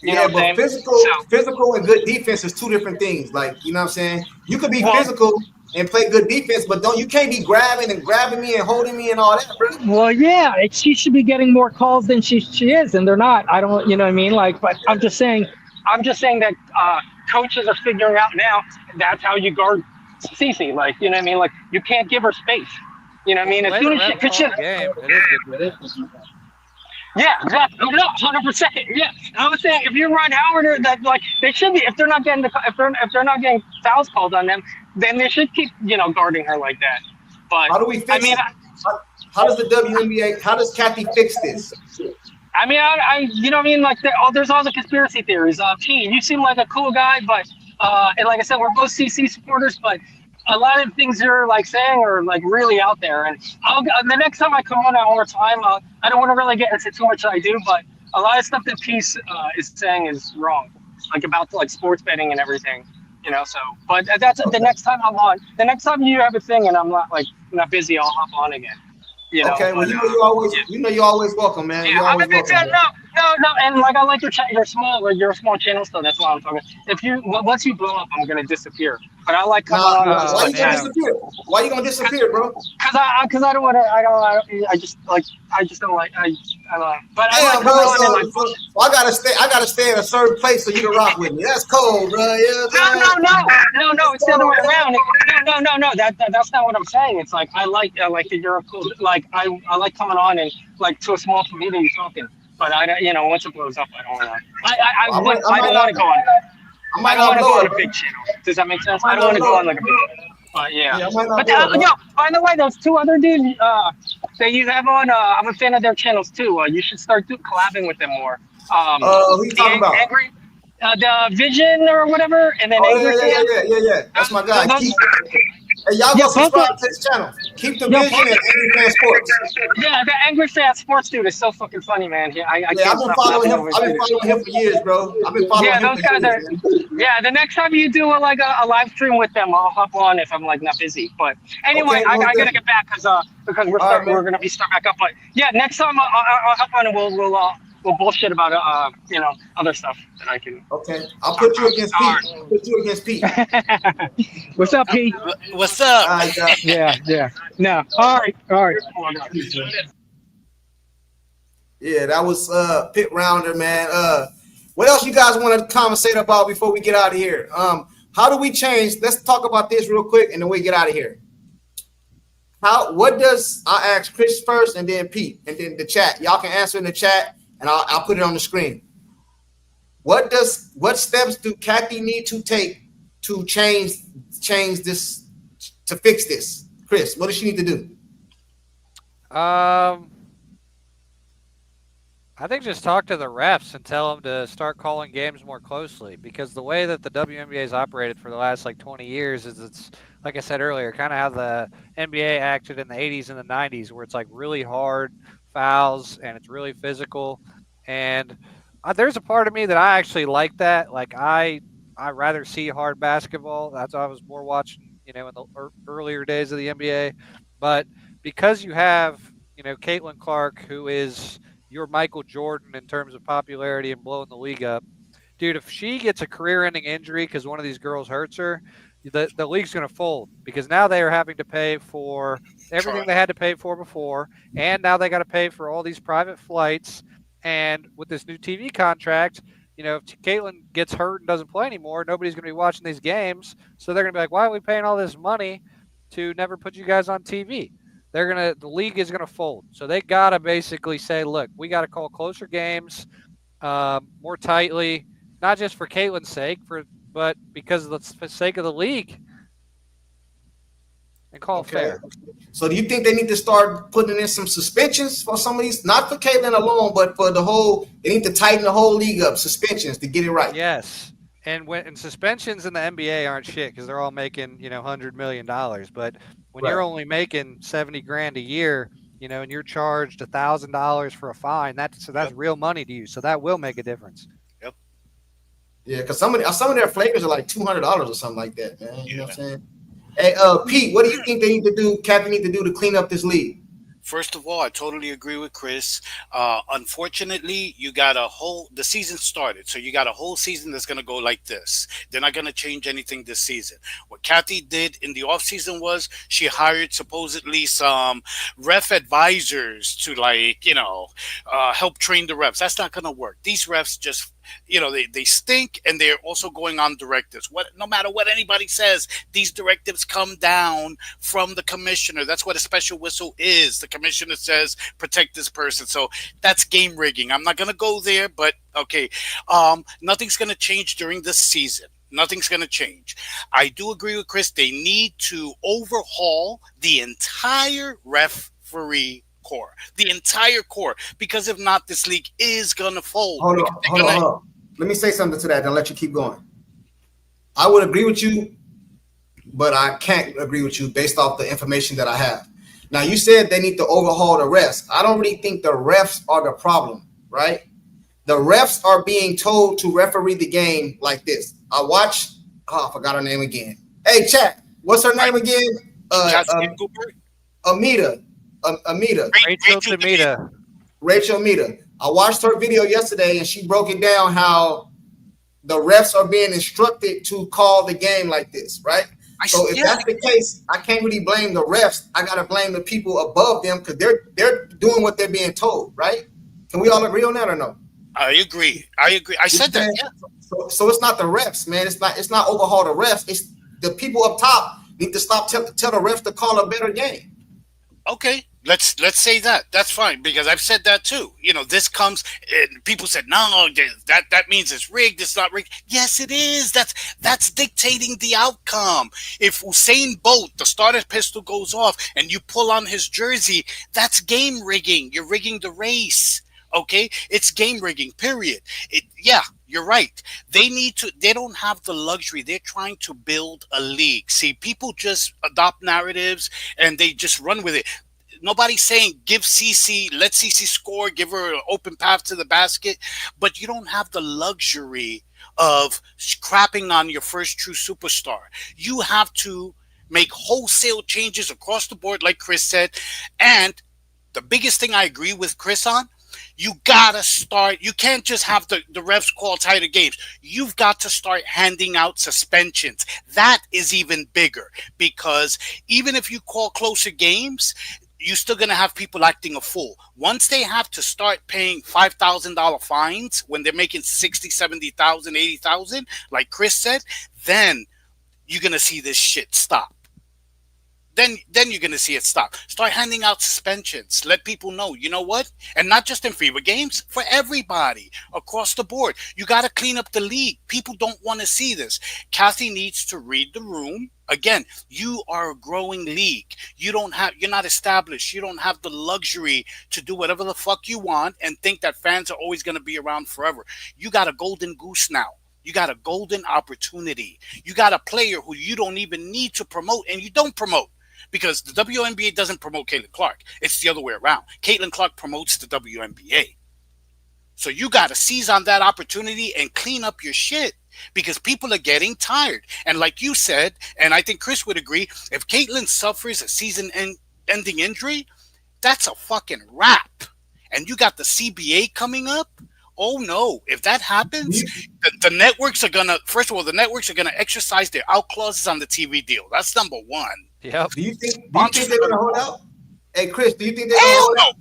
You know what I'm saying? Physical and good defense is two different things. Like, you know what I'm saying? You could be physical and play good defense, but you can't be grabbing me and holding me and all that, bro. Well, yeah, she should be getting more calls than she is, and they're not. I don't, you know what I mean? Like, but I'm just saying that coaches are figuring out now that's how you guard Cece, like, you know what I mean? Like, you can't give her space. You know what I mean? As soon as Yeah, exactly. No, 100%. Yeah, I was saying if you run Howard, or that like they should be. If they're not getting if they're not getting fouls called on them, then they should keep guarding her like that. But How do we I fix mean, it? How does the WNBA? How does Kathy fix this? you know what I mean? Like, there's all the conspiracy theories. Gee, you seem like a cool guy, but and like I said, we're both CC supporters, but a lot of things you're like saying are like really out there. And the next time I come on at more time, I don't want to really get into too much I do, but a lot of stuff that Peace is saying is wrong, like about like sports betting and everything. So, but that's the next time I'm on. The next time you have a thing and I'm not busy, I'll hop on again. Okay, well, you're always welcome, man. Yeah, You're I'm a always big welcome. fan. No, and like I like your small, like you're a small channel still. That's why I'm talking. If once you blow up, I'm gonna disappear. But I like coming on. Why you gonna disappear? Why you gonna disappear, bro? Because I don't want to. I just don't like. I don't know. But I like Damn, bro. coming on and like. I gotta stay in a certain place for you to rock with me. That's cold, bro. No. It's the other way around. No. That's not what I'm saying. It's like I like that you're a cool. Like I like coming on and like to a small community talking. But once it blows up, I don't want to. I don't want to go on. I don't want to go on a big channel. Does that make sense? I don't want to go on like a big channel. But yeah. But by the way, those two other dudes that you have on, I'm a fan of their channels too. You should start collabing with them more. Who you talking about? Angry, the Vision or whatever, and then Angry. Yeah. That's my guy. Hey, y'all go subscribe to his channel. Keep the vision and Angry Fan Sports. Yeah, the Angry Fan Sports dude is so fucking funny, man. I've been following him. I've been following him for years, bro. I've been following him. Those guys are. Yeah, the next time you do a live stream with them, I'll hop on if I'm like not busy. But anyway, I gotta get back because we're gonna be starting back up. But yeah, next time I'll hop on and we'll bullshit about other stuff that I can. Okay, I'll put you against Pete. I'll put you against Pete. What's up, Pete? What's up? Yeah. No. All right. Yeah, that was Pit Rounder, man. What else you guys want to conversate about before we get out of here? How do we change? Let's talk about this real quick, and then we get out of here. What does I ask Chris first, and then Pete, and then the chat? Y'all can answer in the chat. And I'll put it on the screen. What steps do Kathy need to take to change this, to fix this? Chris, what does she need to do? I think just talk to the refs and tell them to start calling games more closely, because the way that the WNBA has operated for the last 20 years is it's, like I said earlier, kind of how the NBA acted in the 80s and the 90s, where it's really hard fouls and it's really physical. And there's a part of me that I actually like that. I rather see hard basketball. That's why I was more watching, in the earlier days of the NBA. But because you have, Caitlin Clark, who is your Michael Jordan in terms of popularity and blowing the league up, dude, if she gets a career-ending injury because one of these girls hurts her, the league's going to fold, because now they are having to pay for everything they had to pay for before, and now they got to pay for all these private flights. And with this new TV contract, if Caitlin gets hurt and doesn't play anymore, nobody's going to be watching these games. So they're going to be like, why are we paying all this money to never put you guys on TV? The league is going to fold. So they got to basically say, look, we got to call closer games, more tightly, not just for Caitlin's sake, but because of the sake of the league, and call it fair. So do you think they need to start putting in some suspensions for some of these, not for Caitlin alone, but for they need to tighten the whole league up, suspensions to get it right? Yes. And suspensions in the NBA aren't shit, because they're all making, $100 million. But when you're only making $70,000 a year, and you're charged $1,000 for a fine, that's real money to you. So that will make a difference. Yep. Yeah, because some of their flavors are like $200 or something like that, man. You know what I'm saying? Hey, Pete, what do you think they need to do? Kathy need to do to clean up this league? First of all, I totally agree with Chris. Unfortunately, you got the season started, so you got a whole season that's going to go like this. They're not going to change anything this season. What Kathy did in the offseason was she hired supposedly some ref advisors to help train the refs. That's not going to work. These refs just they stink, and they're also going on directives. No matter what anybody says, these directives come down from the commissioner. That's what a special whistle is. The commissioner says protect this person. So that's game rigging. I'm not gonna go there, but okay. Nothing's gonna change during this season. Nothing's going to change. I do agree with Chris. They need to overhaul the entire referee core, the entire core, because if not, this league is going to fold. Hold on. Let me say something to that, and I'll let you keep going. I would agree with you, but I can't agree with you based off the information that I have. Now, you said they need to overhaul the refs. I don't really think the refs are the problem, right? The refs are being told to referee the game like this. I watched. I forgot her name again. Hey, chat. What's her name again? Amita. Rachel Amita. I watched her video yesterday, and she broke it down how the refs are being instructed to call the game like this, right? So if that's the case, I can't really blame the refs. I gotta blame the people above them because they're doing what they're being told, right? Can we all agree on that or no? I agree. I said that. Yeah. So it's not the refs, man. It's not overhaul the refs. It's the people up top need to stop tell the refs to call a better game. Okay, let's say that. That's fine because I've said that too. This comes and people said no, that means it's rigged. It's not rigged. Yes, it is. That's dictating the outcome. If Usain Bolt, the starter pistol goes off and you pull on his jersey, that's game rigging. You're rigging the race. Okay, it's game rigging, period. You're right. They don't have the luxury. They're trying to build a league. See, people just adopt narratives and they just run with it. Nobody's saying give Cece, let Cece score, give her an open path to the basket, but you don't have the luxury of crapping on your first true superstar. You have to make wholesale changes across the board, like Chris said. And the biggest thing I agree with Chris on, you gotta start. You can't just have the refs call tighter games. You've got to start handing out suspensions. That is even bigger because even if you call closer games, you're still gonna have people acting a fool. Once they have to start paying $5,000 fines when they're making 60, 70,000, 80,000, like Chris said, then you're gonna see this shit stop. Then you're going to see it stop. Start handing out suspensions. Let people know, you know what? And not just in FIBA games, for everybody across the board. You got to clean up the league. People don't want to see this. Kathy needs to read the room. Again, you are a growing league. You're not established. You don't have the luxury to do whatever the fuck you want and think that fans are always going to be around forever. You got a golden goose now. You got a golden opportunity. You got a player who you don't even need to promote, and you don't promote. Because the WNBA doesn't promote Caitlin Clark. It's the other way around. Caitlin Clark promotes the WNBA. So you got to seize on that opportunity and clean up your shit because people are getting tired. And like you said, and I think Chris would agree, if Caitlin suffers a season-ending injury, that's a fucking wrap. And you got the CBA coming up. Oh no! If that happens, the networks are gonna. First of all, the networks are gonna exercise their out clauses on the TV deal. That's number one. Yep. Do you think they're gonna hold out? Hey, Chris, do you think they're gonna hold out?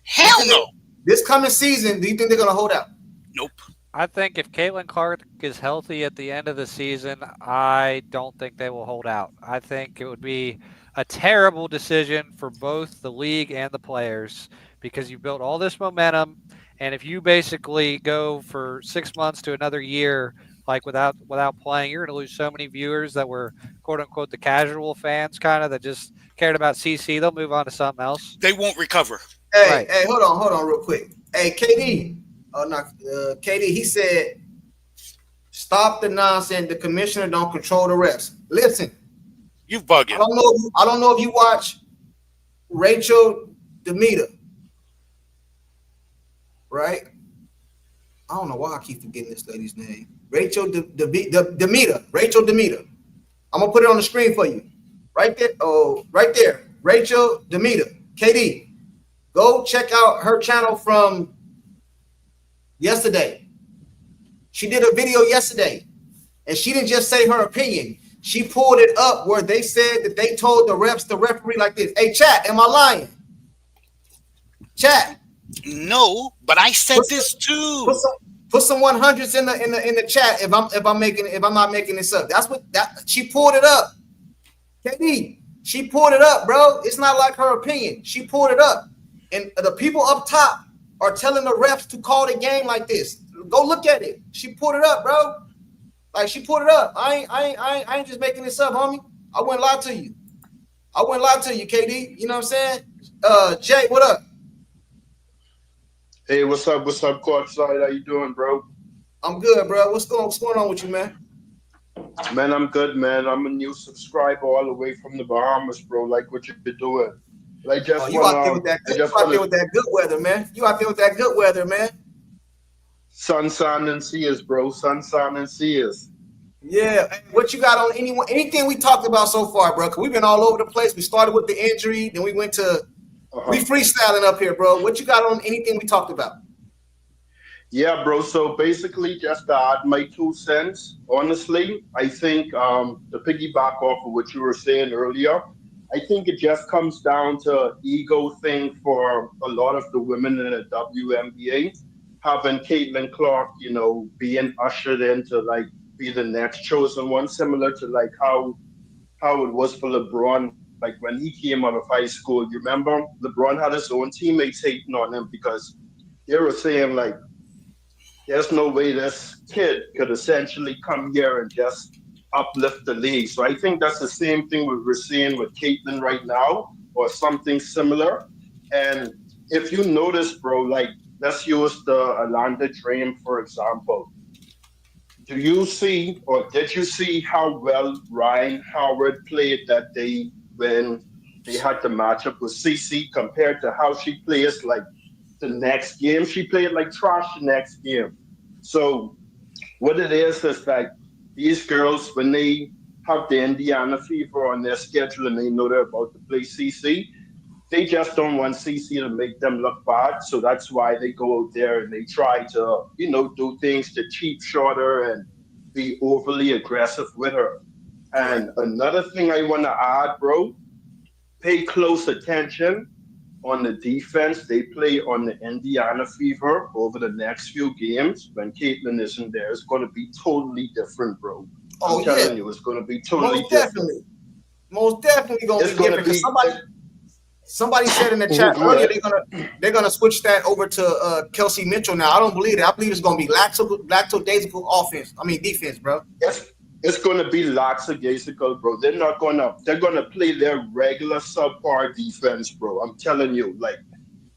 Hell no. This coming season, do you think they're gonna hold out? Nope. I think if Caitlin Clark is healthy at the end of the season, I don't think they will hold out. I think it would be a terrible decision for both the league and the players because you built all this momentum. And if you basically go for 6 months to another year, like without playing, you're going to lose so many viewers that were quote unquote the casual fans, kind of that just cared about CC. They'll move on to something else. They won't recover. Hey, hold on, real quick. Hey, KD, KD. He said, "Stop the nonsense. The commissioner don't control the refs." Listen, you bugging. I don't know if you watch Rachel Demita. Right? I don't know why I keep forgetting this lady's name. Rachel Demita. Rachel Demita. I'm gonna put it on the screen for you. Right there. Oh, right there. Rachel Demita. KD. Go check out her channel from yesterday. She did a video yesterday, and she didn't just say her opinion. She pulled it up where they said that they told the referee like this. Hey, chat, am I lying? Chat. No, but I said this too. Put some 100s in the chat if I'm not making this up. That's what she pulled it up. KD, she pulled it up, bro. It's not like her opinion. She pulled it up. And the people up top are telling the refs to call the game like this. Go look at it. She pulled it up, bro. Like, she pulled it up. I ain't just making this up, homie. I wouldn't lie to you. KD. You know what I'm saying? Jay, what up? Hey, what's up? What's up, courtside? How you doing, bro? I'm good, bro. What's going on with you, man? Man, I'm good, man. I'm a new subscriber all the way from the Bahamas, bro. Like what you've been doing. Like just you out there with that good weather, man. You out there with that good weather, man. Sun, and seas, bro. Sun, and seas. Yeah. What you got on anything we talked about so far, bro? Cause we've been all over the place. We started with the injury, then we went to we freestyling up here, bro. What you got on anything we talked about? Yeah, bro. So basically, just to add my 2 cents, honestly, I think to piggyback off of what you were saying earlier, I think it just comes down to ego thing for a lot of the women in the WNBA, having Caitlin Clark, you know, being ushered in to like be the next chosen one, similar to like how it was for LeBron. Like when he came out of high school, you remember LeBron had his own teammates hating on him because they were saying like, there's no way this kid could essentially come here and just uplift the league. So I think that's the same thing we're seeing with Caitlin right now, or something similar. And if you notice, bro, like let's use the Atlanta Dream, for example. Do you see, or did you see how well Ryan Howard played that day when they had the matchup with CC compared to how she plays like the next game? She played like trash the next game. So what it is like these girls, when they have the Indiana fever on their schedule and they know they're about to play CC, they just don't want CC to make them look bad. So that's why they go out there and they try to, you know, do things to cheap shot her and be overly aggressive with her. And another thing I want to add, bro, pay close attention on the defense they play on the Indiana Fever over the next few games. When Caitlin isn't there, it's going to be totally different, bro. I'm telling you, it's going to be totally different. Most definitely going to be different. Somebody said in the chat earlier they're gonna switch that over to Kelsey Mitchell now. I don't believe it. I believe it's gonna be lackadaisical defense, bro. It's gonna be lackadaisical, bro. They're gonna play their regular subpar defense, bro. I'm telling you, like,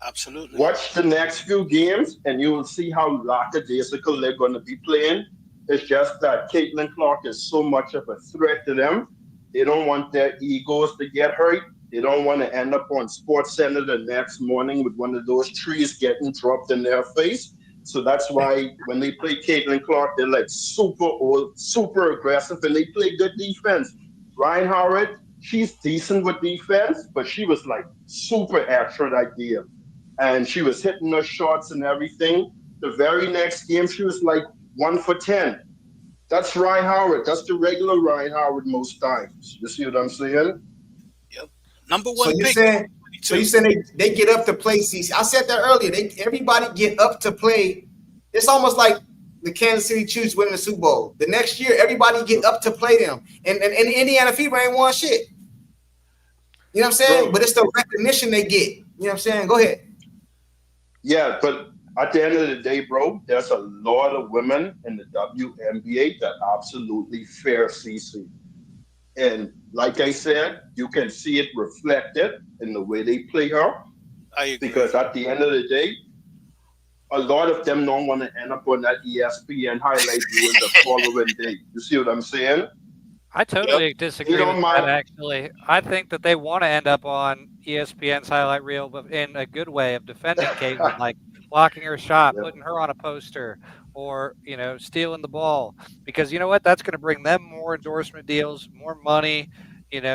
absolutely. Watch the next few games and you will see how lackadaisical they're gonna be playing. It's just that Caitlin Clark is so much of a threat to them. They don't want their egos to get hurt. They don't want to end up on Sports Center the next morning with one of those trees getting dropped in their face. So that's why when they play Caitlin Clark, they're like super aggressive, and they play good defense. Ryan Howard, she's decent with defense, but she was like super extra that game. And she was hitting her shots and everything. The very next game, she was like 1 for 10. That's Ryan Howard. That's the regular Ryan Howard most times. You see what I'm saying? Yep. Number one. So you saying they get up to play CC? I said that earlier. Everybody get up to play. It's almost like the Kansas City Chiefs winning the Super Bowl. The next year, everybody get up to play them. And the Indiana Fever ain't won shit. You know what I'm saying? Bro, but it's the recognition they get. You know what I'm saying? Go ahead. Yeah, but at the end of the day, bro, there's a lot of women in the WNBA that absolutely fear CC. And like I said, you can see it reflected in the way they play her. I agree. Because at the end of the day, a lot of them don't want to end up on that ESPN highlight reel the following day. You see what I'm saying? I totally disagree with that, actually. I think that they want to end up on ESPN's highlight reel, but in a good way of defending Caitlin, like blocking her shot, putting her on a poster, or, stealing the ball. Because you know what? That's going to bring them more endorsement deals, more money,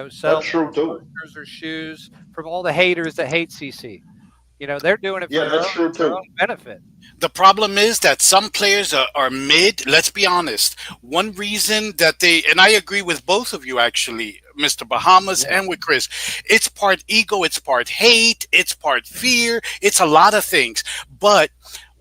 sell posters or shoes from all the haters that hate CC. They're doing it for their own benefit. The problem is that some players are mid. Let's be honest. One reason that and I agree with both of you, actually, Mr. Bahamas and with Chris, it's part ego, it's part hate, it's part fear, it's a lot of things. But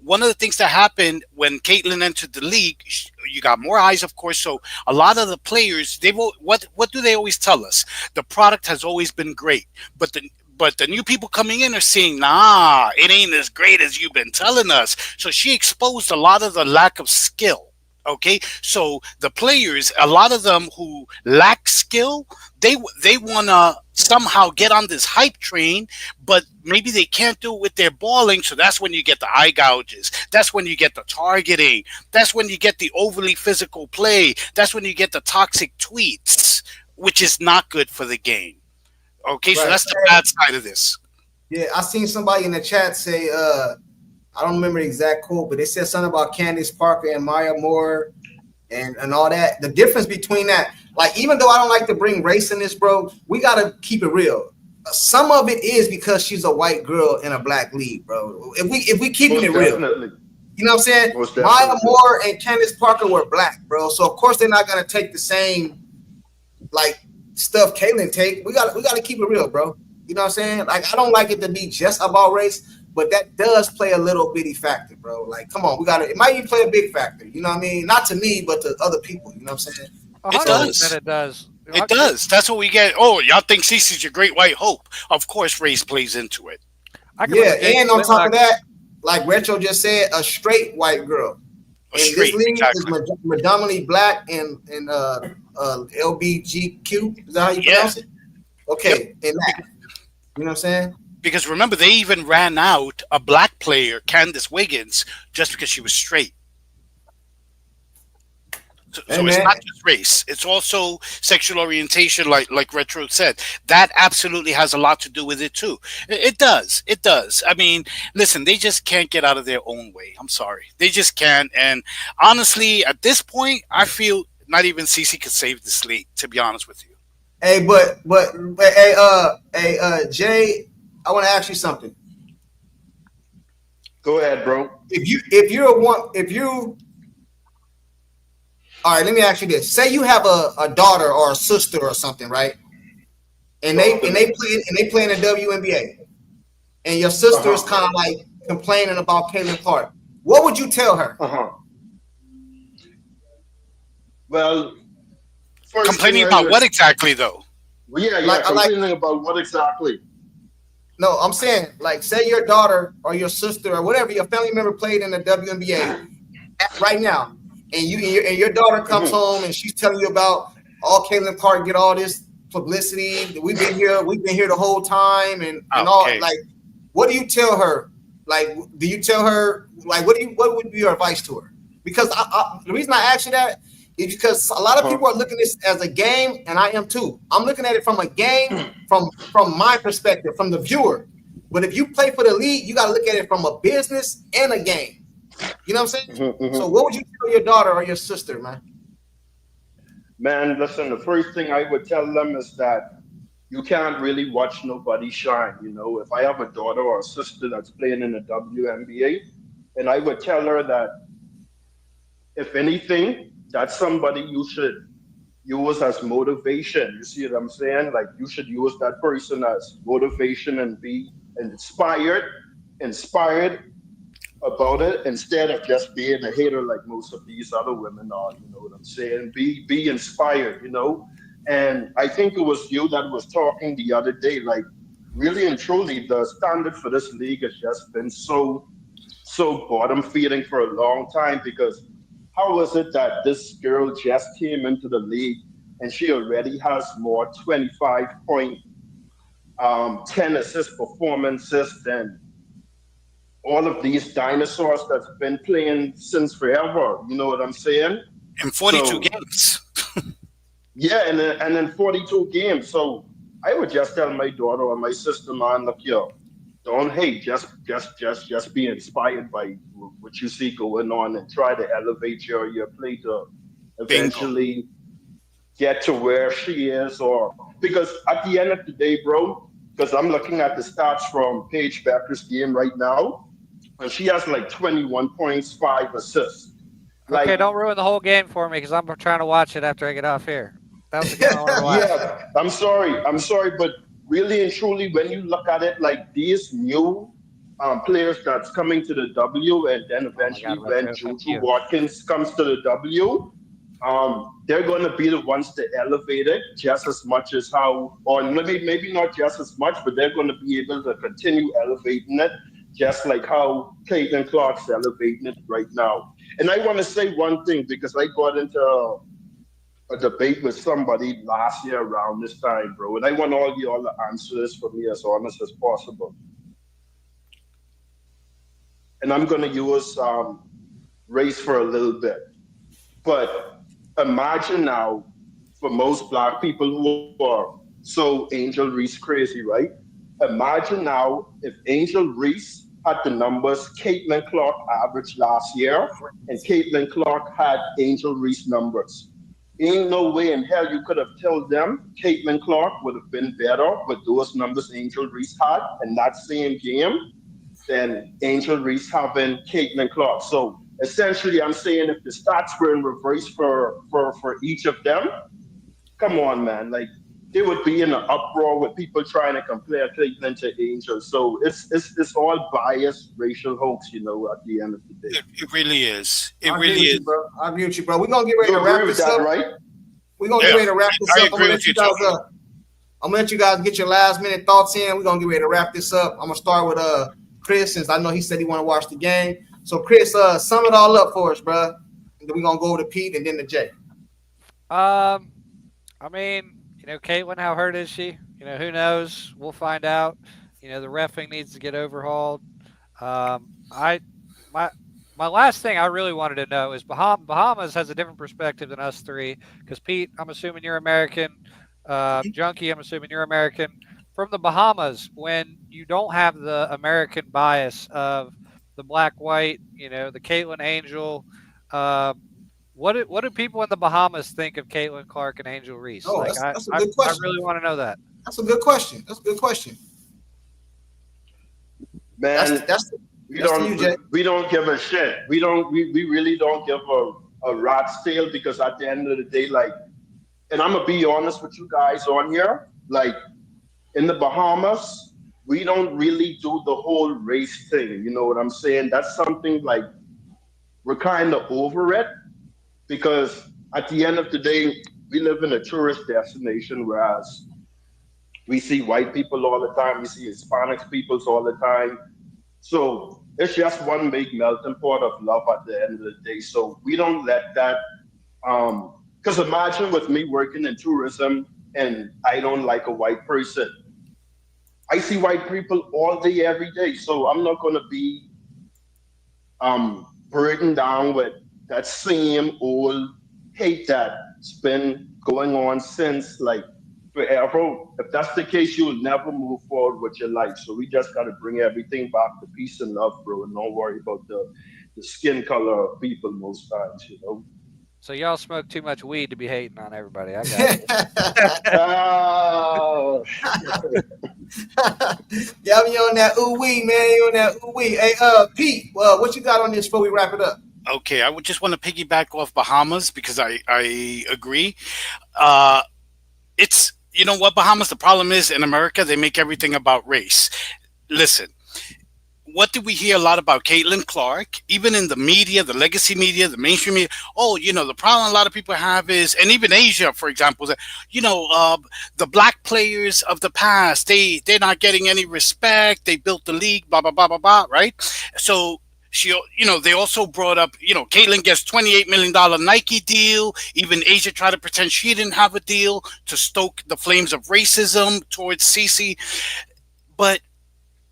one of the things that happened when Caitlyn entered the league, you got more eyes, of course. So a lot of the players, what do they always tell us? The product has always been great, but the new people coming in are saying, nah, it ain't as great as you've been telling us. So she exposed a lot of the lack of skill. Okay, so the players, a lot of them who lack skill, they want to somehow get on this hype train, but maybe they can't do it with their balling. So that's when you get the eye gouges. That's when you get the targeting. That's when you get the overly physical play. That's when you get the toxic tweets, which is not good for the game. Okay, so that's the bad side of this. Yeah, I seen somebody in the chat say, I don't remember the exact quote, but they said something about Candace Parker and Maya Moore and all that. The difference between that, like, even though I don't like to bring race in this, bro, we got to keep it real. Some of it is because she's a white girl in a black league, bro. If we keeping it real, you know what I'm saying? Maya Moore and Candace Parker were black, bro. So of course they're not gonna take the same like stuff Caitlyn take. We got to keep it real, bro. You know what I'm saying? Like, I don't like it to be just about race, but that does play a little bitty factor, bro. Like, come on, it might even play a big factor. You know what I mean? Not to me, but to other people. You know what I'm saying? It does. It does. It does. That's what we get. Oh, y'all think Cece's your great white hope? Of course, race plays into it. Yeah, and on top of that, like Retro just said, a straight white girl. And this league is predominantly black and LBGQ. Is that how you pronounce it? Okay, and that. You know what I'm saying? Because remember, they even ran out a black player, Candace Wiggins, just because she was straight. So it's not just race; it's also sexual orientation, like Retro said. That absolutely has a lot to do with it too. It does. It does. I mean, listen, they just can't get out of their own way. I'm sorry, they just can't. And honestly, at this point, I feel not even Cece could save this league. To be honest with you. Hey, but Jay, I want to ask you something. Go ahead, bro. All right, let me ask you this. Say you have a daughter or a sister or something, right? And they play in the WNBA. And your sister is kind of like complaining about Caitlyn Clark. What would you tell her? Well, complaining about what exactly, though? Complaining about what exactly? No, I'm saying, like, say your daughter or your sister or whatever, your family member played in the WNBA right now. And your daughter comes home and she's telling you about Caitlyn Clark get all this publicity. We've been here the whole time and all. Like, what do you tell her? Like, do you tell her, like, what would be your advice to her? Because the reason I ask you that is because a lot of people are looking at this as a game, and I am too. I'm looking at it from a game, from my perspective, from the viewer. But if you play for the league, you got to look at it from a business and a game. You know what I'm saying? So what would you tell your daughter or your sister, man? Man, listen, the first thing I would tell them is that you can't really watch nobody shine. You know, if I have a daughter or a sister that's playing in the WNBA, and I would tell her that if anything, that's somebody you should use as motivation. You see what I'm saying? Like, you should use that person as motivation and be inspired about it instead of just being a hater like most of these other women are. You know what I'm saying? Be inspired, you know? And I think it was you that was talking the other day, like, really and truly, the standard for this league has just been so bottom feeding for a long time, because how is it that this girl just came into the league and she already has more 25-point, 10 assist performances than all of these dinosaurs that's been playing since forever? You know what I'm saying? In 42 games. Yeah, and in 42 games. So I would just tell my daughter or my sister, man, look, don't hate. Just be inspired by what you see going on and try to elevate your play to eventually get to where she is. Or because at the end of the day, bro, because I'm looking at the stats from Paige Becker's game right now, and she has like 21 points, 5 assists. Like, okay, don't ruin the whole game for me, because I'm trying to watch it after I get off here. That was the game I want to watch. Yeah, I'm sorry, but really and truly, when you look at it, like, these new players that's coming to the W, and then Oh my God, eventually when Retro, thank Juju you. Watkins comes to the W, they're going to be the ones to elevate it just as much as how, or maybe not just as much, but they're going to be able to continue elevating it, just like how Caitlin Clark's elevating it right now. And I want to say one thing because I got into a debate with somebody last year around this time, bro, and I want all y'all to answer this for me as honest as possible. And I'm going to use race for a little bit. But imagine now, for most black people who are so Angel Reese crazy, right? Imagine now if Angel Reese had the numbers Caitlin Clark averaged last year, and Caitlin Clark had Angel Reese numbers. Ain't no way in hell you could have told them Caitlin Clark would have been better with those numbers Angel Reese had in that same game than Angel Reese having Caitlin Clark. So essentially, I'm saying if the stats were in reverse for each of them, come on, man, like they would be in an uproar with people trying to compare Caitlin to Angel. So it's all biased racial hoax, at the end of the day. It really is. It I really agree with is. you, bro. I agree with you, bro. We're gonna get ready You to wrap agree with this that, up. right? We're gonna get ready to wrap this I up. agree with you, Tony. I'm gonna let you guys get your last minute thoughts in. We're gonna get ready to wrap this up. I'm gonna start with Chris, since I know he said he want to watch the game. So Chris, sum it all up for us, bro. And then we're gonna go to Pete and then to Jay. I mean, Caitlin, how hurt is she? Who knows? We'll find out. The reffing needs to get overhauled. I my my last thing I really wanted to know is Bahamas has a different perspective than us three. Because Pete, I'm assuming you're American. Junkie, I'm assuming you're American. From the Bahamas, when you don't have the American bias of the black-white, the Caitlin Angel. What do people in the Bahamas think of Caitlin Clark and Angel Reese? Oh, that's a good question. I really want to know that. That's a good question. Man, we Jay. don't give a shit. We really don't give a rat's tail because at the end of the day, like, and I'm gonna be honest with you guys on here, like in the Bahamas, we don't really do the whole race thing. You know what I'm saying? That's something like we're kind of over it because at the end of the day, we live in a tourist destination, whereas we see white people all the time, we see Hispanic peoples all the time. So it's just one big melting pot of love at the end of the day. So we don't let that. Because imagine with me working in tourism and I don't like a white person. I see white people all day, every day. So I'm not going to be burdened down with that same old hate that's been going on since like forever. If that's the case, you'll never move forward with your life. So we just got to bring everything back to peace and love, bro, and don't worry about the skin color of people most times. So y'all smoke too much weed to be hating on everybody. I got it. Yeah, you on that ooh wee, man. You on that ooh wee. Hey, Pete, well, what you got on this before we wrap it up? Okay, I would just want to piggyback off Bahamas because I agree. It's what Bahamas, the problem is in America, they make everything about race. Listen, what did we hear a lot about Caitlin Clark, even in the media, the legacy media, the mainstream media? Oh, the problem a lot of people have is, and even Asia, for example, that, the black players of the past, they're not getting any respect. They built the league, blah, blah, blah, blah, blah, right? So they also brought up, Caitlin gets $28 million Nike deal. Even Asia tried to pretend she didn't have a deal to stoke the flames of racism towards Cece. But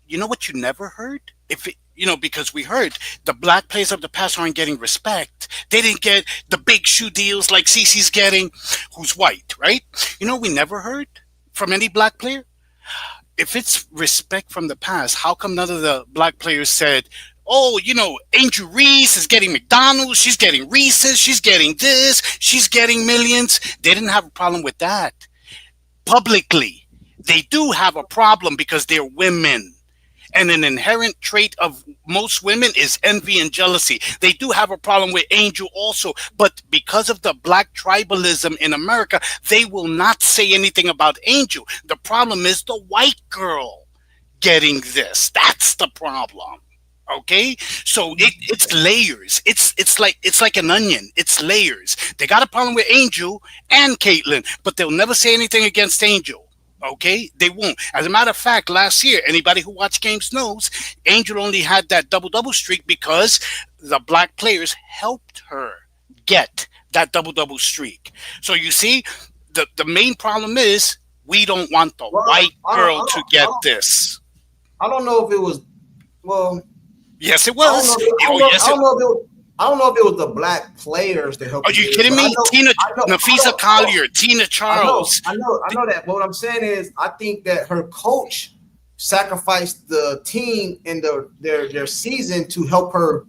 you know what you never heard? Because we heard the black players of the past aren't getting respect. They didn't get the big shoe deals like Cece's getting, who's white, right? We never heard from any black player? If it's respect from the past, how come none of the black players said, oh, Angel Reese is getting McDonald's, she's getting Reese's, she's getting this, she's getting millions? They didn't have a problem with that. Publicly, they do have a problem because they're women. And an inherent trait of most women is envy and jealousy. They do have a problem with Angel also, but because of the black tribalism in America, they will not say anything about Angel. The problem is the white girl. getting this. That's the problem. Okay, so it's layers. It's like an onion. It's layers. They got a problem with Angel and Caitlyn, but they'll never say anything against Angel. Okay, they won't. As a matter of fact, last year, anybody who watched games knows Angel only had that double streak because the black players helped her get that double streak. So you see, the main problem is we don't want the white girl to get this. I don't know if it was Yes, it was. I don't know if it was the black players that helped. Are you kidding me? Nafisa Collier, Tina Charles. I know that. But what I'm saying is, I think that her coach sacrificed the team in their season to help her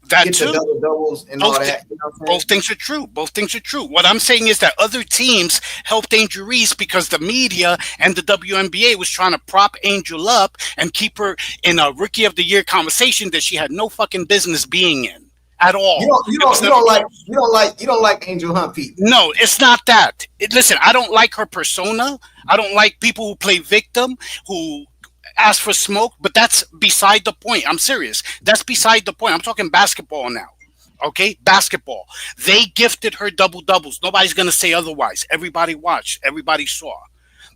get the double doubles and all that. You know both things are true. Both things are true. What I'm saying is that other teams helped Angel Reese because the media and the WNBA was trying to prop Angel up and keep her in a Rookie of the Year conversation that she had no fucking business being in at all. You don't like Angel Hunt, Pete. No, it's not that. Listen, I don't like her persona. I don't like people who play victim, who ask for smoke, but that's beside the point. I'm serious. That's beside the point. I'm talking basketball now. Okay, basketball. They gifted her double doubles. Nobody's gonna say otherwise. Everybody watched. Everybody saw.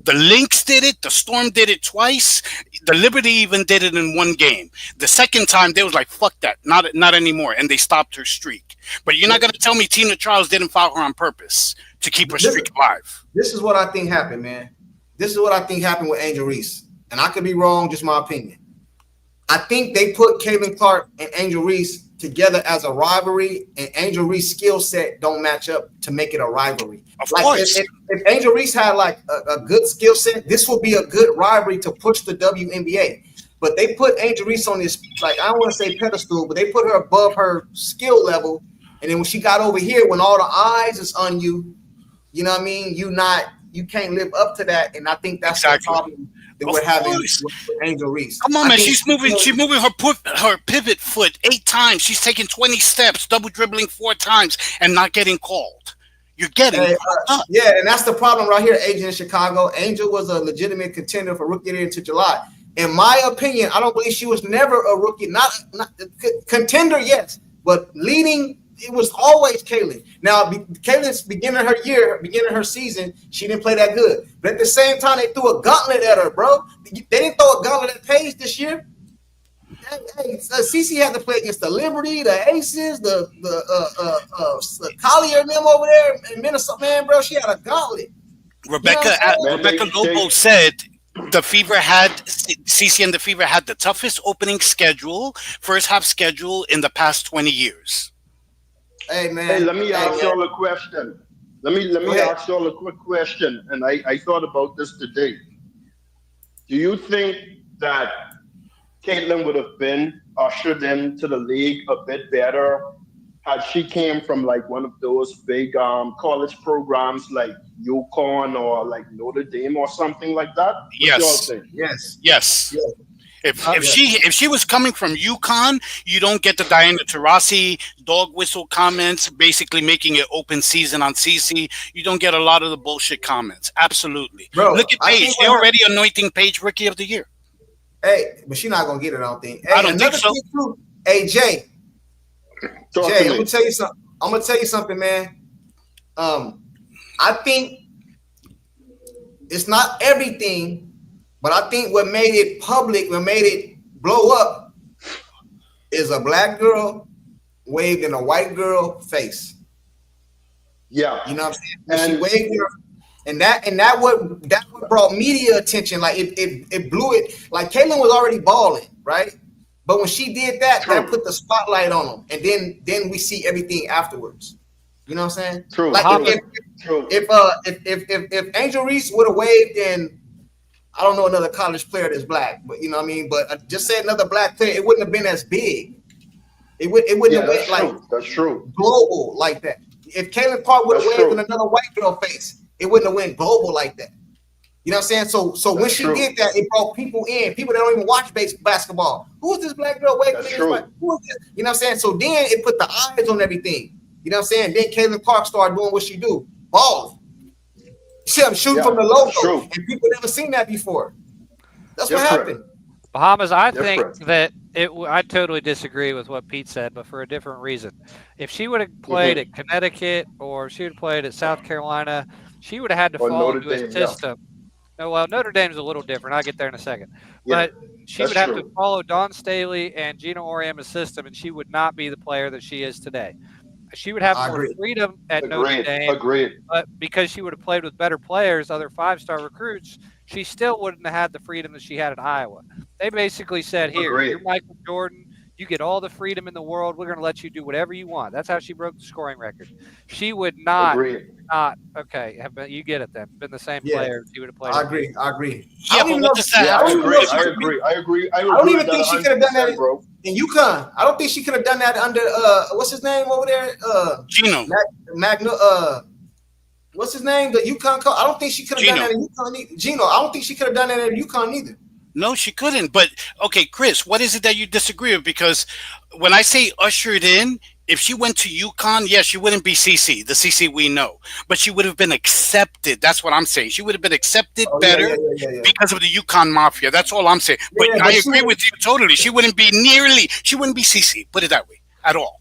The Lynx did it. The Storm did it twice. The Liberty even did it in one game. The second time, they was like, "Fuck that, not anymore," and they stopped her streak. But you're not gonna tell me Tina Charles didn't foul her on purpose to keep her streak alive. This is what I think happened, man. This is what I think happened with Angel Reese. And I could be wrong, just my opinion. I think they put Caitlin Clark and Angel Reese together as a rivalry, and Angel Reese's skill set don't match up to make it a rivalry. Of course. If Angel Reese had like a good skill set, this would be a good rivalry to push the WNBA. But they put Angel Reese on this, like, I don't want to say pedestal, but they put her above her skill level. And then when she got over here, when all the eyes is on you, you know what I mean? You can't live up to that. And I think that's the problem that we're having with Angel Reese. Come on, man. She's moving her pivot foot 8 times. She's taking 20 steps, double dribbling 4 times, and not getting called. You're getting yeah, and that's the problem right here, Agent in Chicago. Angel was a legitimate contender for Rookie of the Year into July. In my opinion, I don't believe she was never a rookie. Not contender, yes, but leading. It was always Caitlyn. Now, Caitlyn's beginning her season, she didn't play that good. But at the same time, they threw a gauntlet at her, bro. They didn't throw a gauntlet at Paige this year. CC had to play against the Liberty, the Aces, the Collier and them over there in Minnesota. Man, bro, she had a gauntlet. Rebecca Lobo said the Fever had CC and the Fever had the toughest opening schedule, first half schedule in the past 20 years. Hey man. Hey, let me ask y'all a question. Let me ask y'all a quick question. And I thought about this today. Do you think that Caitlyn would have been ushered into the league a bit better had she came from like one of those big college programs like UConn or like Notre Dame or something like that? Yes. What y'all think? Yes. If she was coming from UConn, you don't get the Diana Taurasi dog whistle comments, basically making it open season on CC. You don't get a lot of the bullshit comments. Absolutely. Bro, look at Paige. They're already anointing Paige Rookie of the Year. Hey, but she's not gonna get it, I don't think. Hey, I don't think so. Too, hey, Jay, I'm gonna tell you something. I'm gonna tell you something, man. I think it's not everything. But I think what made it public, what made it blow up, is a black girl waved in a white girl face. Yeah, you know what I'm saying. And she waved her, and that what brought media attention. Like it blew it. Like Caitlyn was already balling, right? But when she did that, that put the spotlight on them, and then we see everything afterwards. You know what I'm saying? True. Like if Angel Reese would have waved in. I don't know another college player that's black, but you know what I mean. But just say another black player, it wouldn't have been as big. It wouldn't have went like that's true global like that. If Caitlin Clark would have waved in another white girl face, it wouldn't have went global like that. You know what I'm saying? So when she did that, it brought people in, people that don't even watch basketball. Who is this black girl waving? Who is this? You know what I'm saying? So then it put the eyes on everything. You know what I'm saying? Then Caitlin Clark started doing what she do, balling. See, I'm shooting from the logo, and people never seen that before. That's what happened. Bahamas, I think Different. that I totally disagree with what Pete said, but for a different reason. If she would have played Hmm. at Connecticut or she would have played at South Carolina, she would have had to Or fall Notre into a Dame, yeah. system. No, well, Notre Dame's a little different. I'll get there in a second. Yeah, But she that's would have to true. follow Dawn Staley and Gino Auriemma's system, and she would not be the player that she is today. She would have I more agree. freedom at Notre Agreed. Dame, Agreed. but because she would have played with better players, other five-star recruits, she still wouldn't have had the freedom that she had at Iowa. They basically said, here, Agreed. you're Michael Jordan. You get all the freedom in the world. We're going to let you do whatever you want. That's how she broke the scoring record. She would not, Agreed. you get it then, been the same Yeah, player if she would have played I at agree. I agree. I Yeah, don't but even what know. does that Yeah, have I I don't to even do know agree. if she I could. agree. I agree. I I don't agree even with that think she could have done 100%, that bro. in UConn. I don't think she could have done that under what's his name over there? Gino? Magna what's his name? The UConn coach. I don't think she could have done that in UConn either. Gino, I don't think she could have done that at UConn either. No, she couldn't. But okay, Chris, what is it that you disagree with? Because when I say ushered in, if she went to UConn, yes, she wouldn't be CC, the CC we know, but she would have been accepted. That's what I'm saying. She would have been accepted Oh better yeah. because of the UConn mafia. That's all I'm saying. But Yeah, I but she agree would. with you totally. She wouldn't be CC. Put it that way at all.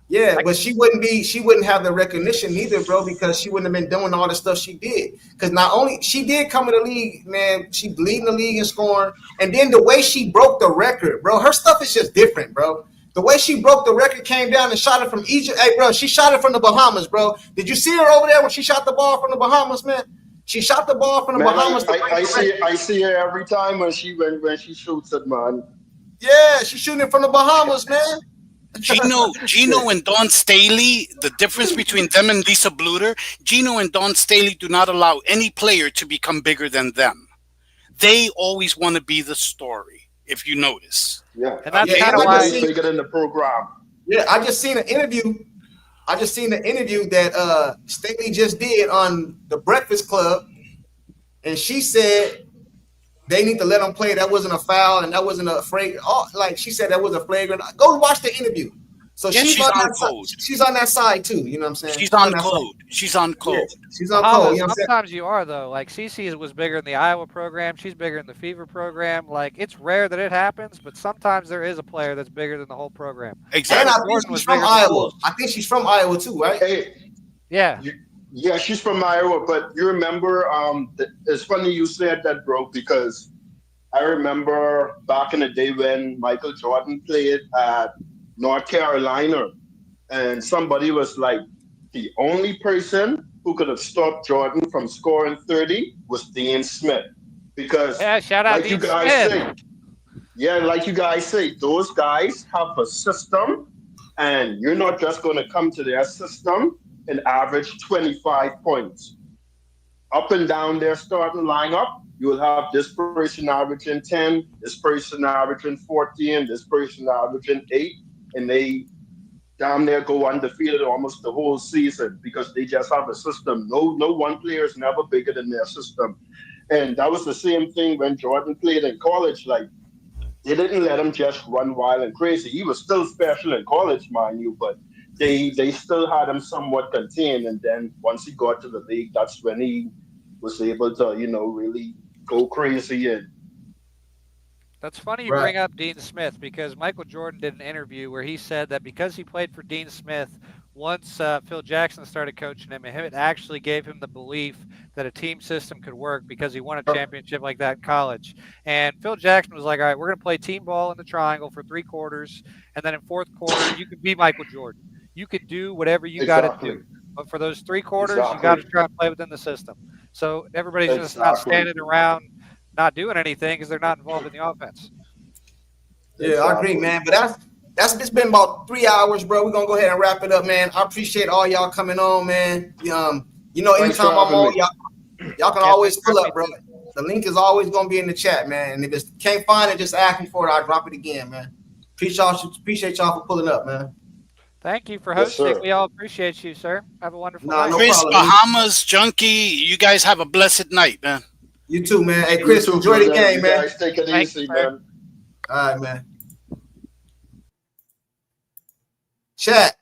Yeah, but she wouldn't have the recognition neither, bro, because she wouldn't have been doing all the stuff she did. Because not only she did come in the league, man, she leading the league in scoring, and then the way she broke the record, bro, her stuff is just different, bro. The way she broke the record, came down and shot it from Egypt. Hey, bro, she shot it from the Bahamas, bro. Did you see her over there when she shot the ball from the Bahamas, man? She shot the ball from the Man, Bahamas. I see her every time when she shoots it, man. Yeah, she's shooting it from the Bahamas, man. Gino and Dawn Staley, the difference between them and Lisa Bluter, Gino and Dawn Staley do not allow any player to become bigger than them. They always want to be the story, if you notice. Yeah, And that's kind of why why- bigger than the program. Yeah, I just seen an interview that Staley just did on the Breakfast Club, and she said they need to let them play. That wasn't a foul, and that wasn't a flagrant. Like she said, that was a flagrant. Go watch the interview. So Yeah, she's she's on on that code. side. She's on that side too. You know what I'm saying? She's on that code. side. She's on code. Yeah, she's on Bahamas, code. You know what I'm saying? sometimes you are though. Like CC was bigger in the Iowa program. She's bigger in the Fever program. Like it's rare that it happens, but sometimes there is a player that's bigger than the whole program. And Exactly. I think Jordan she's was from bigger than Iowa. Bulls. I think she's from Iowa too, right? Hey, Yeah. yeah, she's from Iowa, but you remember, it's funny you said that, bro, because I remember back in the day when Michael Jordan played at North Carolina, and somebody was like, the only person who could have stopped Jordan from scoring 30 was Dean Smith. Because, Yeah, shout out like you Dean guys Smith. say, like you guys say, those guys have a system, and you're not just going to come to their system and average 25 points. Up and down their starting lineup, you will have this person averaging 10, this person averaging 14, this person averaging 8, and they damn near go undefeated almost the whole season because they just have a system. No one player is never bigger than their system. And that was the same thing when Jordan played in college. Like, they didn't let him just run wild and crazy. He was still special in college, mind you, but they still had him somewhat contained. And then once he got to the league, that's when he was able to, really go crazy. And That's funny you Right. bring up Dean Smith because Michael Jordan did an interview where he said that because he played for Dean Smith, once Phil Jackson started coaching him, it actually gave him the belief that a team system could work because he won a championship like that in college. And Phil Jackson was like, all right, we're going to play team ball in the triangle for 3 quarters. And then in fourth quarter, you can be Michael Jordan. You can do whatever you got to do. But for those 3 quarters, you got to try and play within the system. So everybody's just not standing around not doing anything because they're not involved in the offense. Yeah, I agree, man. But it's been about 3 hours, bro. We're gonna go ahead and wrap it up, man. I appreciate all y'all coming on, man. Anytime I'm on, y'all can always pull up, bro. The link is always gonna be in the chat, man. And if it can't find it, just ask me for it. I'll drop it again, man. Appreciate y'all for pulling up, man. Thank you for Yes, hosting. sir. We all appreciate you, sir. Have a wonderful Nah, night. no Chris, problem. Bahamas, Junkie, you guys have a blessed night, man. You too, man. Hey, Chris, enjoy the game, man. Guys, take it Thanks, easy, sir. man. All right, man. Chat.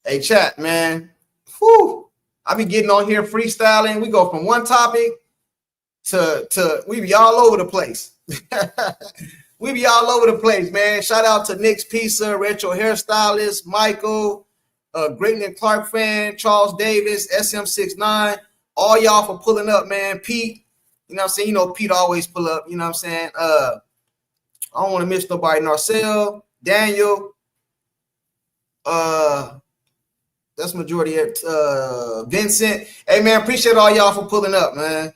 Hey, chat, man. Whew. I be getting on here freestyling. We go from one topic we be all over the place. We be all over the place, man. Shout out to Nick's Pizza, Retro Hairstylist, Michael, Great Nick Clark fan, Charles Davis, SM69, all y'all for pulling up, man. Pete, you know what I'm saying? You know, Pete always pull up, you know what I'm saying? I don't want to miss nobody. Narcel, Daniel, that's majority of Vincent. Hey, man, appreciate all y'all for pulling up, man.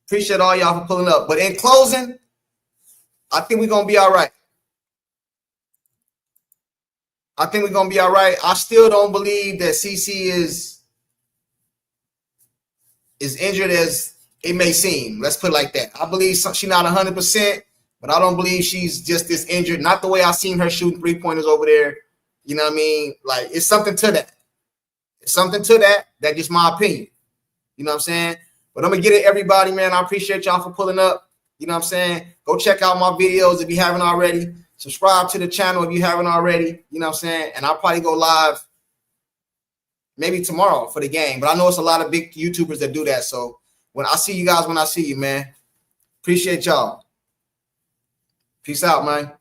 Appreciate all y'all for pulling up. But in closing, I think we're going to be all right. I think we're going to be all right. I still don't believe that CC is injured as it may seem. Let's put it like that. I believe she's not 100%, but I don't believe she's just this injured. Not the way I seen her shooting three-pointers over there. You know what I mean? Like, it's something to that. It's something to that. That's just my opinion. You know what I'm saying? But I'm going to get it, everybody, man. I appreciate y'all for pulling up. You know what I'm saying? Go check out my videos if you haven't already. Subscribe to the channel if you haven't already. You know what I'm saying? And I'll probably go live maybe tomorrow for the game. But I know it's a lot of big YouTubers that do that. So when I see you guys, when I see you, man. Appreciate y'all. Peace out, man.